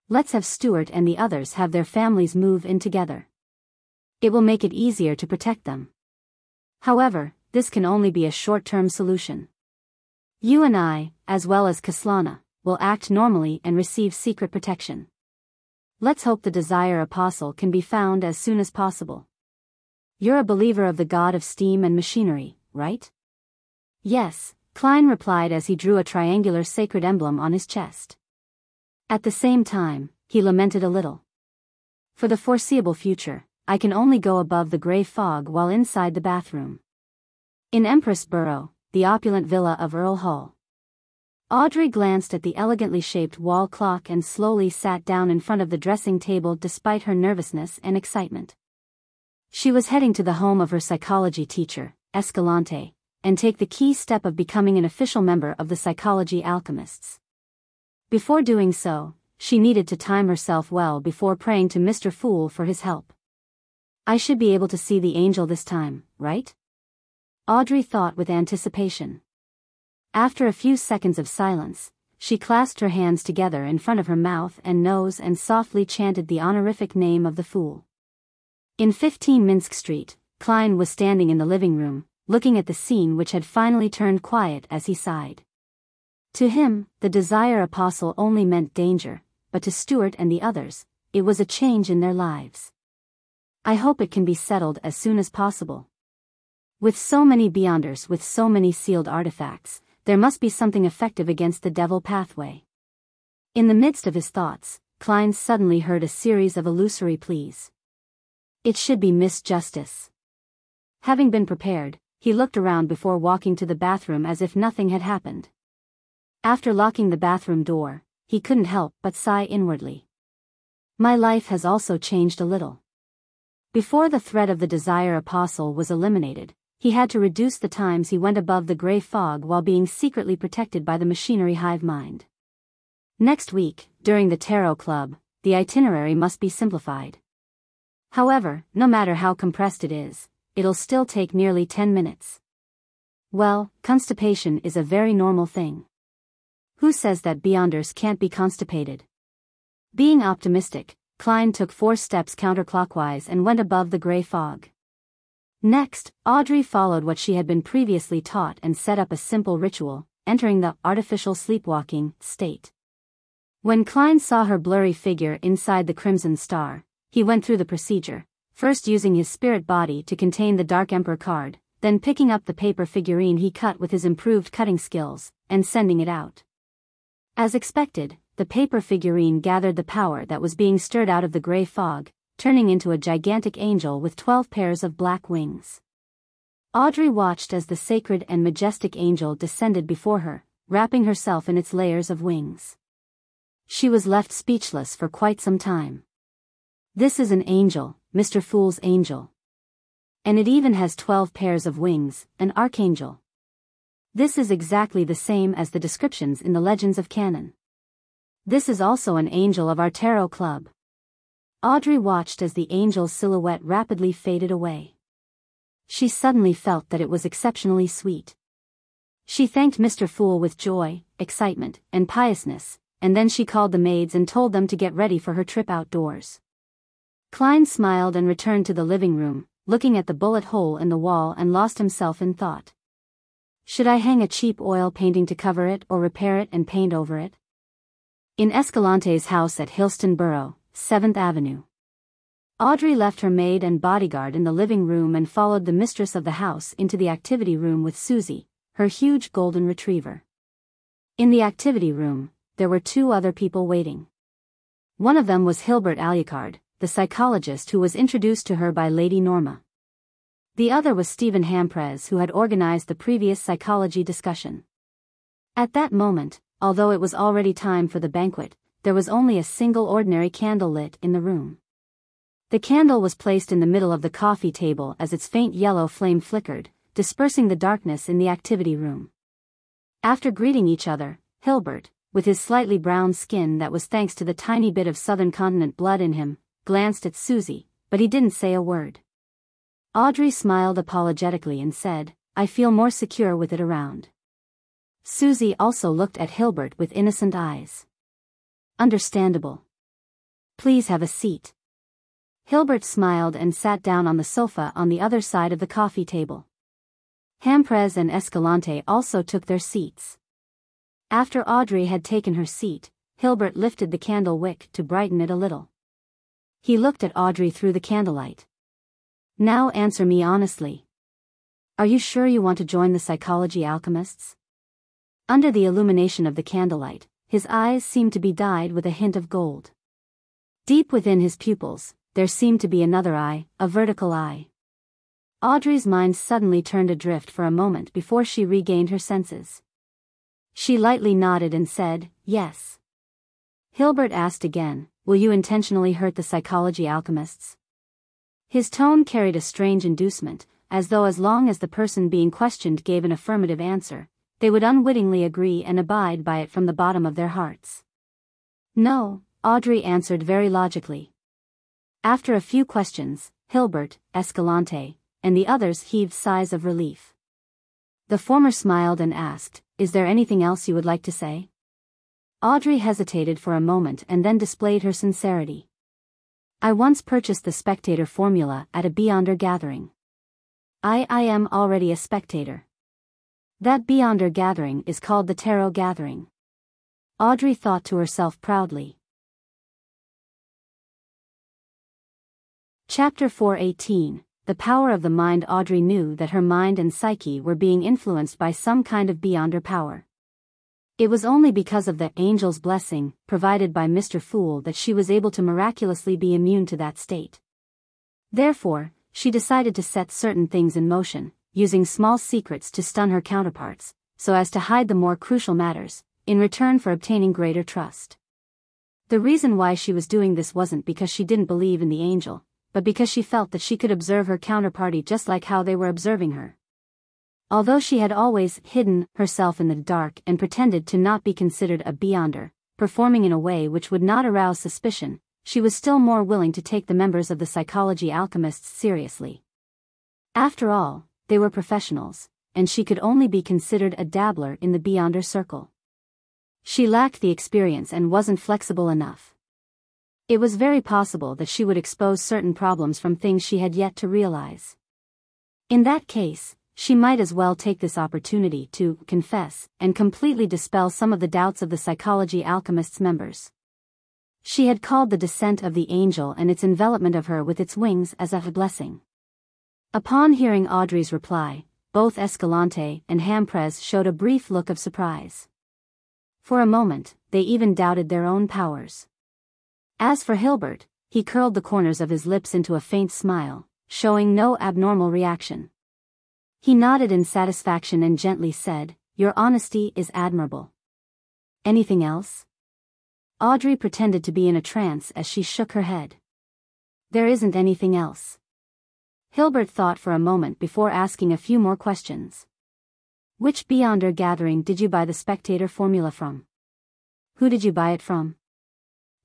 Let's have Stuart and the others have their families move in together. It will make it easier to protect them. However, this can only be a short-term solution. You and I, as well as Kaslana, will act normally and receive secret protection. Let's hope the Desire Apostle can be found as soon as possible. You're a believer of the god of steam and machinery, right? Yes, Klein replied as he drew a triangular sacred emblem on his chest. At the same time, he lamented a little. For the foreseeable future, I can only go above the gray fog while inside the bathroom. In Empress Borough, the opulent villa of Earl Hull. Audrey glanced at the elegantly shaped wall clock and slowly sat down in front of the dressing table despite her nervousness and excitement. She was heading to the home of her psychology teacher, Escalante, and take the key step of becoming an official member of the Psychology Alchemists. Before doing so, she needed to time herself well before praying to Mr. Fool for his help. I should be able to see the angel this time, right? Audrey thought with anticipation. After a few seconds of silence, she clasped her hands together in front of her mouth and nose and softly chanted the honorific name of the Fool. In 15 Minsk Street, Klein was standing in the living room, looking at the scene which had finally turned quiet as he sighed. To him, the Desire Apostle only meant danger, but to Stuart and the others, it was a change in their lives. I hope it can be settled as soon as possible. With so many Beyonders with so many sealed artifacts, there must be something effective against the devil pathway. In the midst of his thoughts, Klein suddenly heard a series of illusory pleas. It should be Miss Justice. Having been prepared, he looked around before walking to the bathroom as if nothing had happened. After locking the bathroom door, he couldn't help but sigh inwardly. My life has also changed a little. Before the threat of the Desire Apostle was eliminated, he had to reduce the times he went above the gray fog while being secretly protected by the machinery hive mind. Next week, during the Tarot Club, the itinerary must be simplified. However, no matter how compressed it is, it'll still take nearly 10 minutes. Well, constipation is a very normal thing. Who says that Beyonders can't be constipated? Being optimistic, Klein took 4 steps counterclockwise and went above the gray fog. Next, Audrey followed what she had been previously taught and set up a simple ritual, entering the artificial sleepwalking state. When Klein saw her blurry figure inside the Crimson Star, he went through the procedure, first using his spirit body to contain the Dark Emperor card, then picking up the paper figurine he cut with his improved cutting skills, and sending it out. As expected, the paper figurine gathered the power that was being stirred out of the gray fog, turning into a gigantic angel with 12 pairs of black wings. Audrey watched as the sacred and majestic angel descended before her, wrapping herself in its layers of wings. She was left speechless for quite some time. This is an angel, Mr. Fool's angel. And it even has 12 pairs of wings, an archangel. This is exactly the same as the descriptions in the Legends of Canon. This is also an angel of our Tarot Club. Audrey watched as the angel's silhouette rapidly faded away. She suddenly felt that it was exceptionally sweet. She thanked Mr. Fool with joy, excitement, and piousness, and then she called the maids and told them to get ready for her trip outdoors. Klein smiled and returned to the living room, looking at the bullet hole in the wall and lost himself in thought. Should I hang a cheap oil painting to cover it or repair it and paint over it? In Escalante's house at Hillston Borough, 7th Avenue. Audrey left her maid and bodyguard in the living room and followed the mistress of the house into the activity room with Susie, her huge golden retriever. In the activity room, there were 2 other people waiting. One of them was Hilbert Alucard, the psychologist who was introduced to her by Lady Norma. The other was Stephen Hamprez, who had organized the previous psychology discussion. At that moment, although it was already time for the banquet, there was only a single ordinary candle lit in the room. The candle was placed in the middle of the coffee table as its faint yellow flame flickered, dispersing the darkness in the activity room. After greeting each other, Hilbert, with his slightly brown skin that was thanks to the tiny bit of Southern Continent blood in him, glanced at Susie, but he didn't say a word. Audrey smiled apologetically and said, "I feel more secure with it around." Susie also looked at Hilbert with innocent eyes. "Understandable. Please have a seat." Hilbert smiled and sat down on the sofa on the other side of the coffee table. Hamprez and Escalante also took their seats. After Audrey had taken her seat, Hilbert lifted the candle wick to brighten it a little. He looked at Audrey through the candlelight. "Now answer me honestly. Are you sure you want to join the psychology alchemists?" Under the illumination of the candlelight, his eyes seemed to be dyed with a hint of gold. Deep within his pupils, there seemed to be another eye, a vertical eye. Audrey's mind suddenly turned adrift for a moment before she regained her senses. She lightly nodded and said, "Yes." Hilbert asked again, "Will you intentionally hurt the psychology alchemists?" His tone carried a strange inducement, as though as long as the person being questioned gave an affirmative answer, they would unwittingly agree and abide by it from the bottom of their hearts. "No," Audrey answered very logically. After a few questions, Hilbert, Escalante, and the others heaved sighs of relief. The former smiled and asked, "Is there anything else you would like to say?" Audrey hesitated for a moment and then displayed her sincerity. "I once purchased the Spectator formula at a Beyonder gathering. I am already a spectator. That Beyonder gathering is called the Tarot Gathering." Audrey thought to herself proudly. Chapter 4:18. The Power of the Mind. Audrey knew that her mind and psyche were being influenced by some kind of Beyonder power. It was only because of the angel's blessing, provided by Mr. Fool, that she was able to miraculously be immune to that state. Therefore, she decided to set certain things in motion, using small secrets to stun her counterparts, so as to hide the more crucial matters, in return for obtaining greater trust. The reason why she was doing this wasn't because she didn't believe in the angel, but because she felt that she could observe her counterparty just like how they were observing her. Although she had always hidden herself in the dark and pretended to not be considered a Beyonder, performing in a way which would not arouse suspicion, she was still more willing to take the members of the psychology alchemists seriously. After all, they were professionals, and she could only be considered a dabbler in the Beyonder circle. She lacked the experience and wasn't flexible enough. It was very possible that she would expose certain problems from things she had yet to realize. In that case, she might as well take this opportunity to confess and completely dispel some of the doubts of the psychology alchemists' members. She had called the descent of the angel and its envelopment of her with its wings as a blessing. Upon hearing Audrey's reply, both Escalante and Hamprez showed a brief look of surprise. For a moment, they even doubted their own powers. As for Hilbert, he curled the corners of his lips into a faint smile, showing no abnormal reaction. He nodded in satisfaction and gently said, "Your honesty is admirable." "Anything else?" Audrey pretended to be in a trance as she shook her head. "There isn't anything else." Hilbert thought for a moment before asking a few more questions. "Which Beyonder gathering did you buy the Spectator formula from? Who did you buy it from?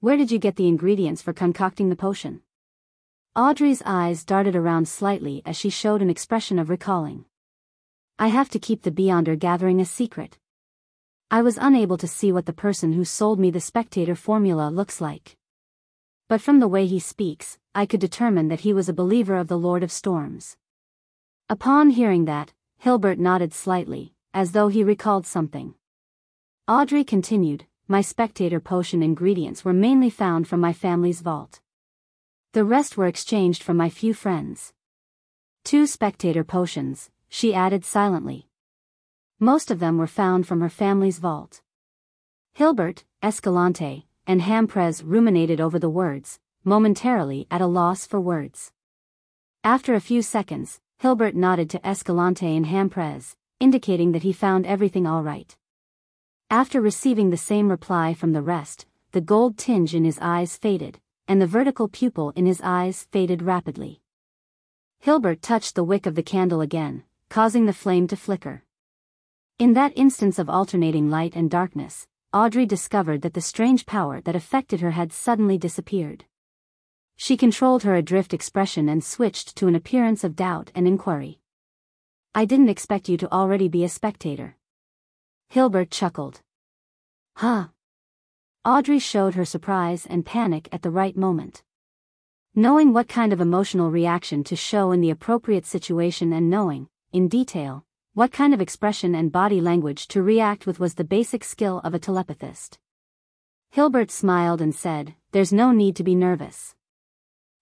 Where did you get the ingredients for concocting the potion?" Audrey's eyes darted around slightly as she showed an expression of recalling. "I have to keep the Beyonder gathering a secret." I was unable to see what the person who sold me the spectator formula looks like. But from the way he speaks, I could determine that he was a believer of the Lord of Storms. Upon hearing that, Hilbert nodded slightly, as though he recalled something. Audrey continued, my spectator potion ingredients were mainly found from my family's vault. The rest were exchanged from my few friends. 2 spectator potions, she added silently. Most of them were found from her family's vault. Hilbert, Escalante, and Hamprez ruminated over the words, momentarily at a loss for words. After a few seconds, Hilbert nodded to Escalante and Hamprez, indicating that he found everything all right. After receiving the same reply from the rest, the gold tinge in his eyes faded, and the vertical pupil in his eyes faded rapidly. Hilbert touched the wick of the candle again, causing the flame to flicker. In that instance of alternating light and darkness, Audrey discovered that the strange power that affected her had suddenly disappeared. She controlled her adrift expression and switched to an appearance of doubt and inquiry. I didn't expect you to already be a spectator. Hilbert chuckled. Huh? Audrey showed her surprise and panic at the right moment. Knowing what kind of emotional reaction to show in the appropriate situation and knowing, in detail, what kind of expression and body language to react with was the basic skill of a telepathist. Hilbert smiled and said, there's no need to be nervous.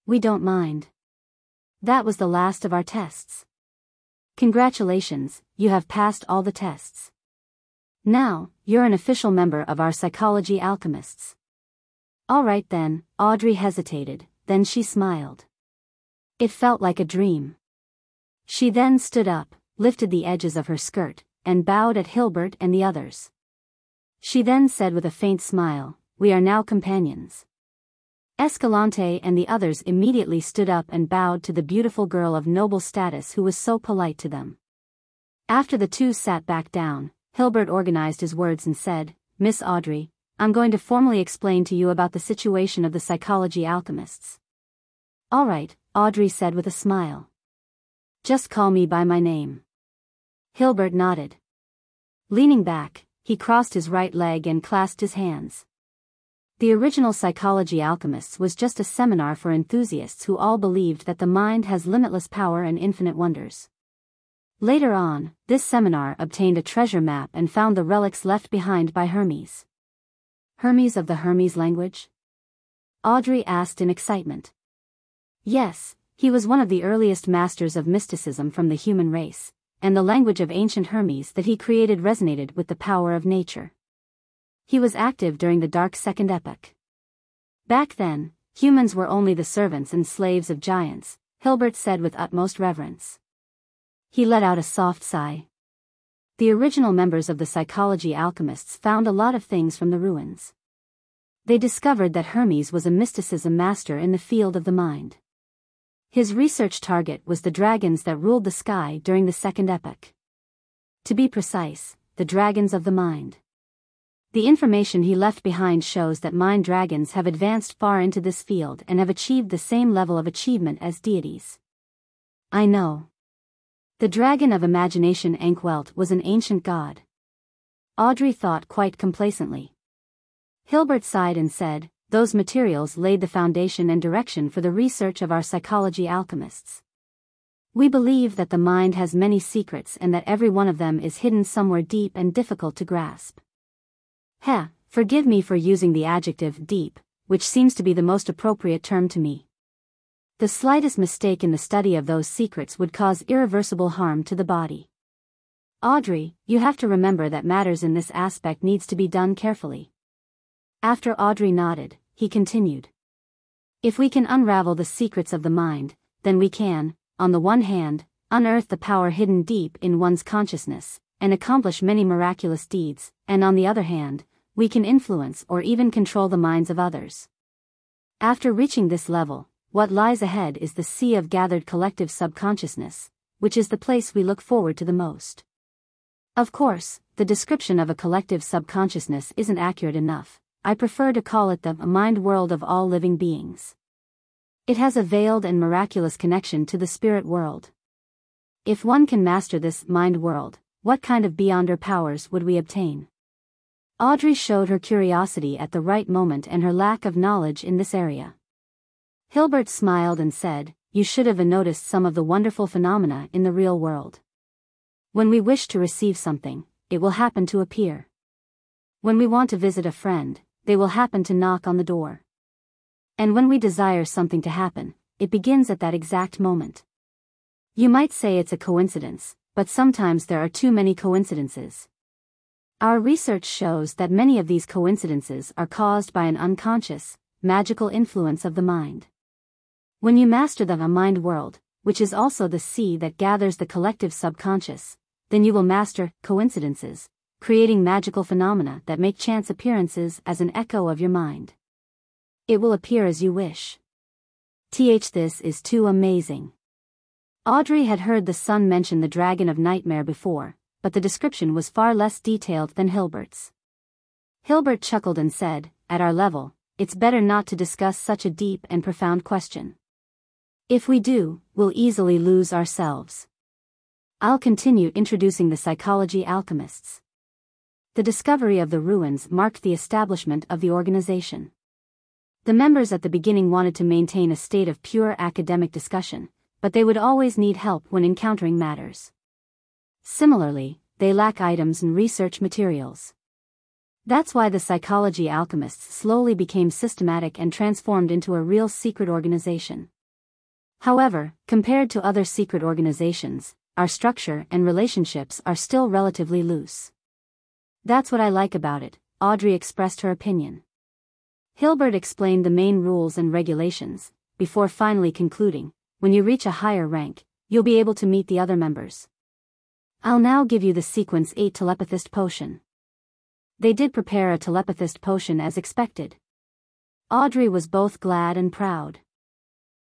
We don't mind. That was the last of our tests. Congratulations, you have passed all the tests. Now, you're an official member of our psychology alchemists. All right then, Audrey hesitated, then she smiled. It felt like a dream. She then stood up, lifted the edges of her skirt, and bowed at Hilbert and the others. She then said with a faint smile, we are now companions. Escalante and the others immediately stood up and bowed to the beautiful girl of noble status who was so polite to them. After the 2 sat back down, Hilbert organized his words and said, Miss Audrey, I'm going to formally explain to you about the situation of the psychology alchemists. All right, Audrey said with a smile. Just call me by my name. Hilbert nodded. Leaning back, he crossed his right leg and clasped his hands. The original Psychology Alchemists was just a seminar for enthusiasts who all believed that the mind has limitless power and infinite wonders. Later on, this seminar obtained a treasure map and found the relics left behind by Hermes. Hermes of the Hermes language? Audrey asked in excitement. Yes, he was one of the earliest masters of mysticism from the human race, and the language of ancient Hermes that he created resonated with the power of nature. He was active during the Dark Second Epoch. Back then, humans were only the servants and slaves of giants, Hilbert said with utmost reverence. He let out a soft sigh. The original members of the Psychology Alchemists found a lot of things from the ruins. They discovered that Hermes was a mysticism master in the field of the mind. His research target was the dragons that ruled the sky during the Second Epoch. To be precise, the dragons of the mind. The information he left behind shows that mind dragons have advanced far into this field and have achieved the same level of achievement as deities. I know. The dragon of imagination Ankwelt was an ancient god. Audrey thought quite complacently. Hilbert sighed and said, those materials laid the foundation and direction for the research of our psychology alchemists. We believe that the mind has many secrets and that every one of them is hidden somewhere deep and difficult to grasp. Forgive me for using the adjective deep, which seems to be the most appropriate term to me. The slightest mistake in the study of those secrets would cause irreversible harm to the body. Audrey, you have to remember that matters in this aspect needs to be done carefully. After Audrey nodded, he continued. If we can unravel the secrets of the mind, then we can, on the one hand, unearth the power hidden deep in one's consciousness, and accomplish many miraculous deeds, and on the other hand, we can influence or even control the minds of others. After reaching this level, what lies ahead is the sea of gathered collective subconsciousness, which is the place we look forward to the most. Of course, the description of a collective subconsciousness isn't accurate enough. I prefer to call it the mind world of all living beings. It has a veiled and miraculous connection to the spirit world. If one can master this mind world, what kind of beyonder powers would we obtain? Audrey showed her curiosity at the right moment and her lack of knowledge in this area. Hilbert smiled and said, "You should have noticed some of the wonderful phenomena in the real world. When we wish to receive something, it will happen to appear. When we want to visit a friend, they will happen to knock on the door. And when we desire something to happen, it begins at that exact moment. You might say it's a coincidence, but sometimes there are too many coincidences. Our research shows that many of these coincidences are caused by an unconscious, magical influence of the mind. When you master the mind world, which is also the sea that gathers the collective subconscious, then you will master coincidences, creating magical phenomena that make chance appearances as an echo of your mind. It will appear as you wish. This is too amazing." Audrey had heard the sun mention the dragon of nightmare before, but the description was far less detailed than Hilbert's. Hilbert chuckled and said, "At our level, it's better not to discuss such a deep and profound question. If we do, we'll easily lose ourselves. I'll continue introducing the psychology alchemists." The discovery of the ruins marked the establishment of the organization. The members at the beginning wanted to maintain a state of pure academic discussion, but they would always need help when encountering matters. Similarly, they lack items and research materials. That's why the psychology alchemists slowly became systematic and transformed into a real secret organization. However, compared to other secret organizations, our structure and relationships are still relatively loose. "That's what I like about it," Audrey expressed her opinion. Hilbert explained the main rules and regulations, before finally concluding, "When you reach a higher rank, you'll be able to meet the other members. I'll now give you the Sequence 8 Telepathist Potion." They did prepare a Telepathist Potion as expected. Audrey was both glad and proud.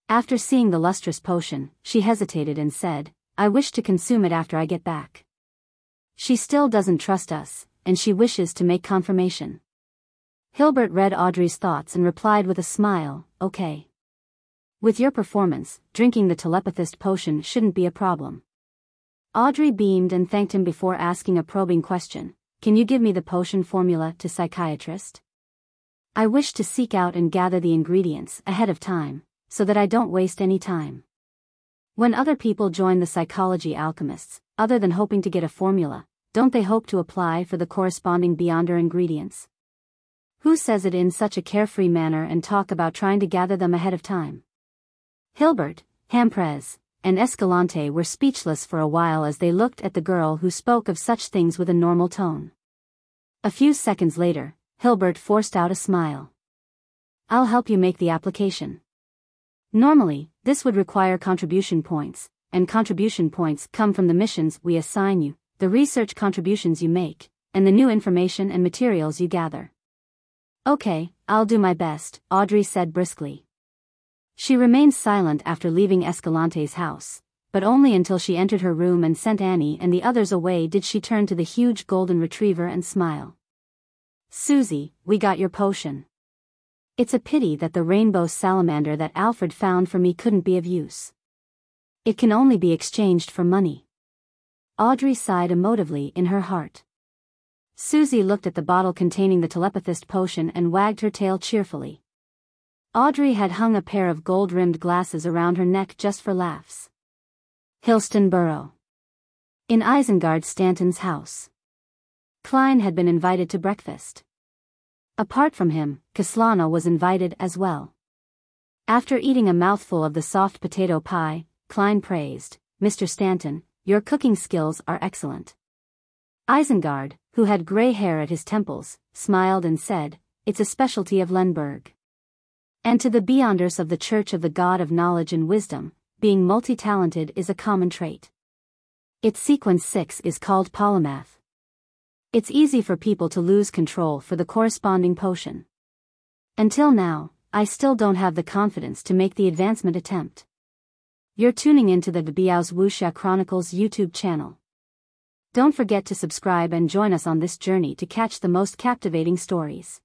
After seeing the lustrous potion, she hesitated and said, "I wish to consume it after I get back." She still doesn't trust us, and she wishes to make confirmation. Hilbert read Audrey's thoughts and replied with a smile, "Okay. With your performance, drinking the telepathist potion shouldn't be a problem." Audrey beamed and thanked him before asking a probing question, "Can you give me the potion formula to psychiatrist? I wish to seek out and gather the ingredients ahead of time, so that I don't waste any time. When other people join the psychology alchemists, other than hoping to get a formula, don't they hope to apply for the corresponding Beyonder ingredients? Who says it in such a carefree manner and talk about trying to gather them ahead of time?" Hilbert, Hamprez, and Escalante were speechless for a while as they looked at the girl who spoke of such things with a normal tone. A few seconds later, Hilbert forced out a smile. "I'll help you make the application. Normally, this would require contribution points, and contribution points come from the missions we assign you, the research contributions you make, and the new information and materials you gather." "Okay, I'll do my best," Audrey said briskly. She remained silent after leaving Escalante's house, but only until she entered her room and sent Annie and the others away did she turn to the huge golden retriever and smile. "Susie, we got your potion. It's a pity that the rainbow salamander that Alfred found for me couldn't be of use. It can only be exchanged for money." Audrey sighed emotively in her heart. Susie looked at the bottle containing the telepathist potion and wagged her tail cheerfully. Audrey had hung a pair of gold-rimmed glasses around her neck just for laughs. Hillston Borough. In Isengard Stanton's house. Klein had been invited to breakfast. Apart from him, Kaslana was invited as well. After eating a mouthful of the soft potato pie, Klein praised, "Mr. Stanton, your cooking skills are excellent." Isengard, who had gray hair at his temples, smiled and said, "It's a specialty of Lenberg." And to the Beyonders of the Church of the God of Knowledge and Wisdom, being multi-talented is a common trait. Its sequence 6 is called polymath. It's easy for people to lose control for the corresponding potion. Until now, I still don't have the confidence to make the advancement attempt. You're tuning into the Biyao's Wuxia Chronicles YouTube channel. Don't forget to subscribe and join us on this journey to catch the most captivating stories.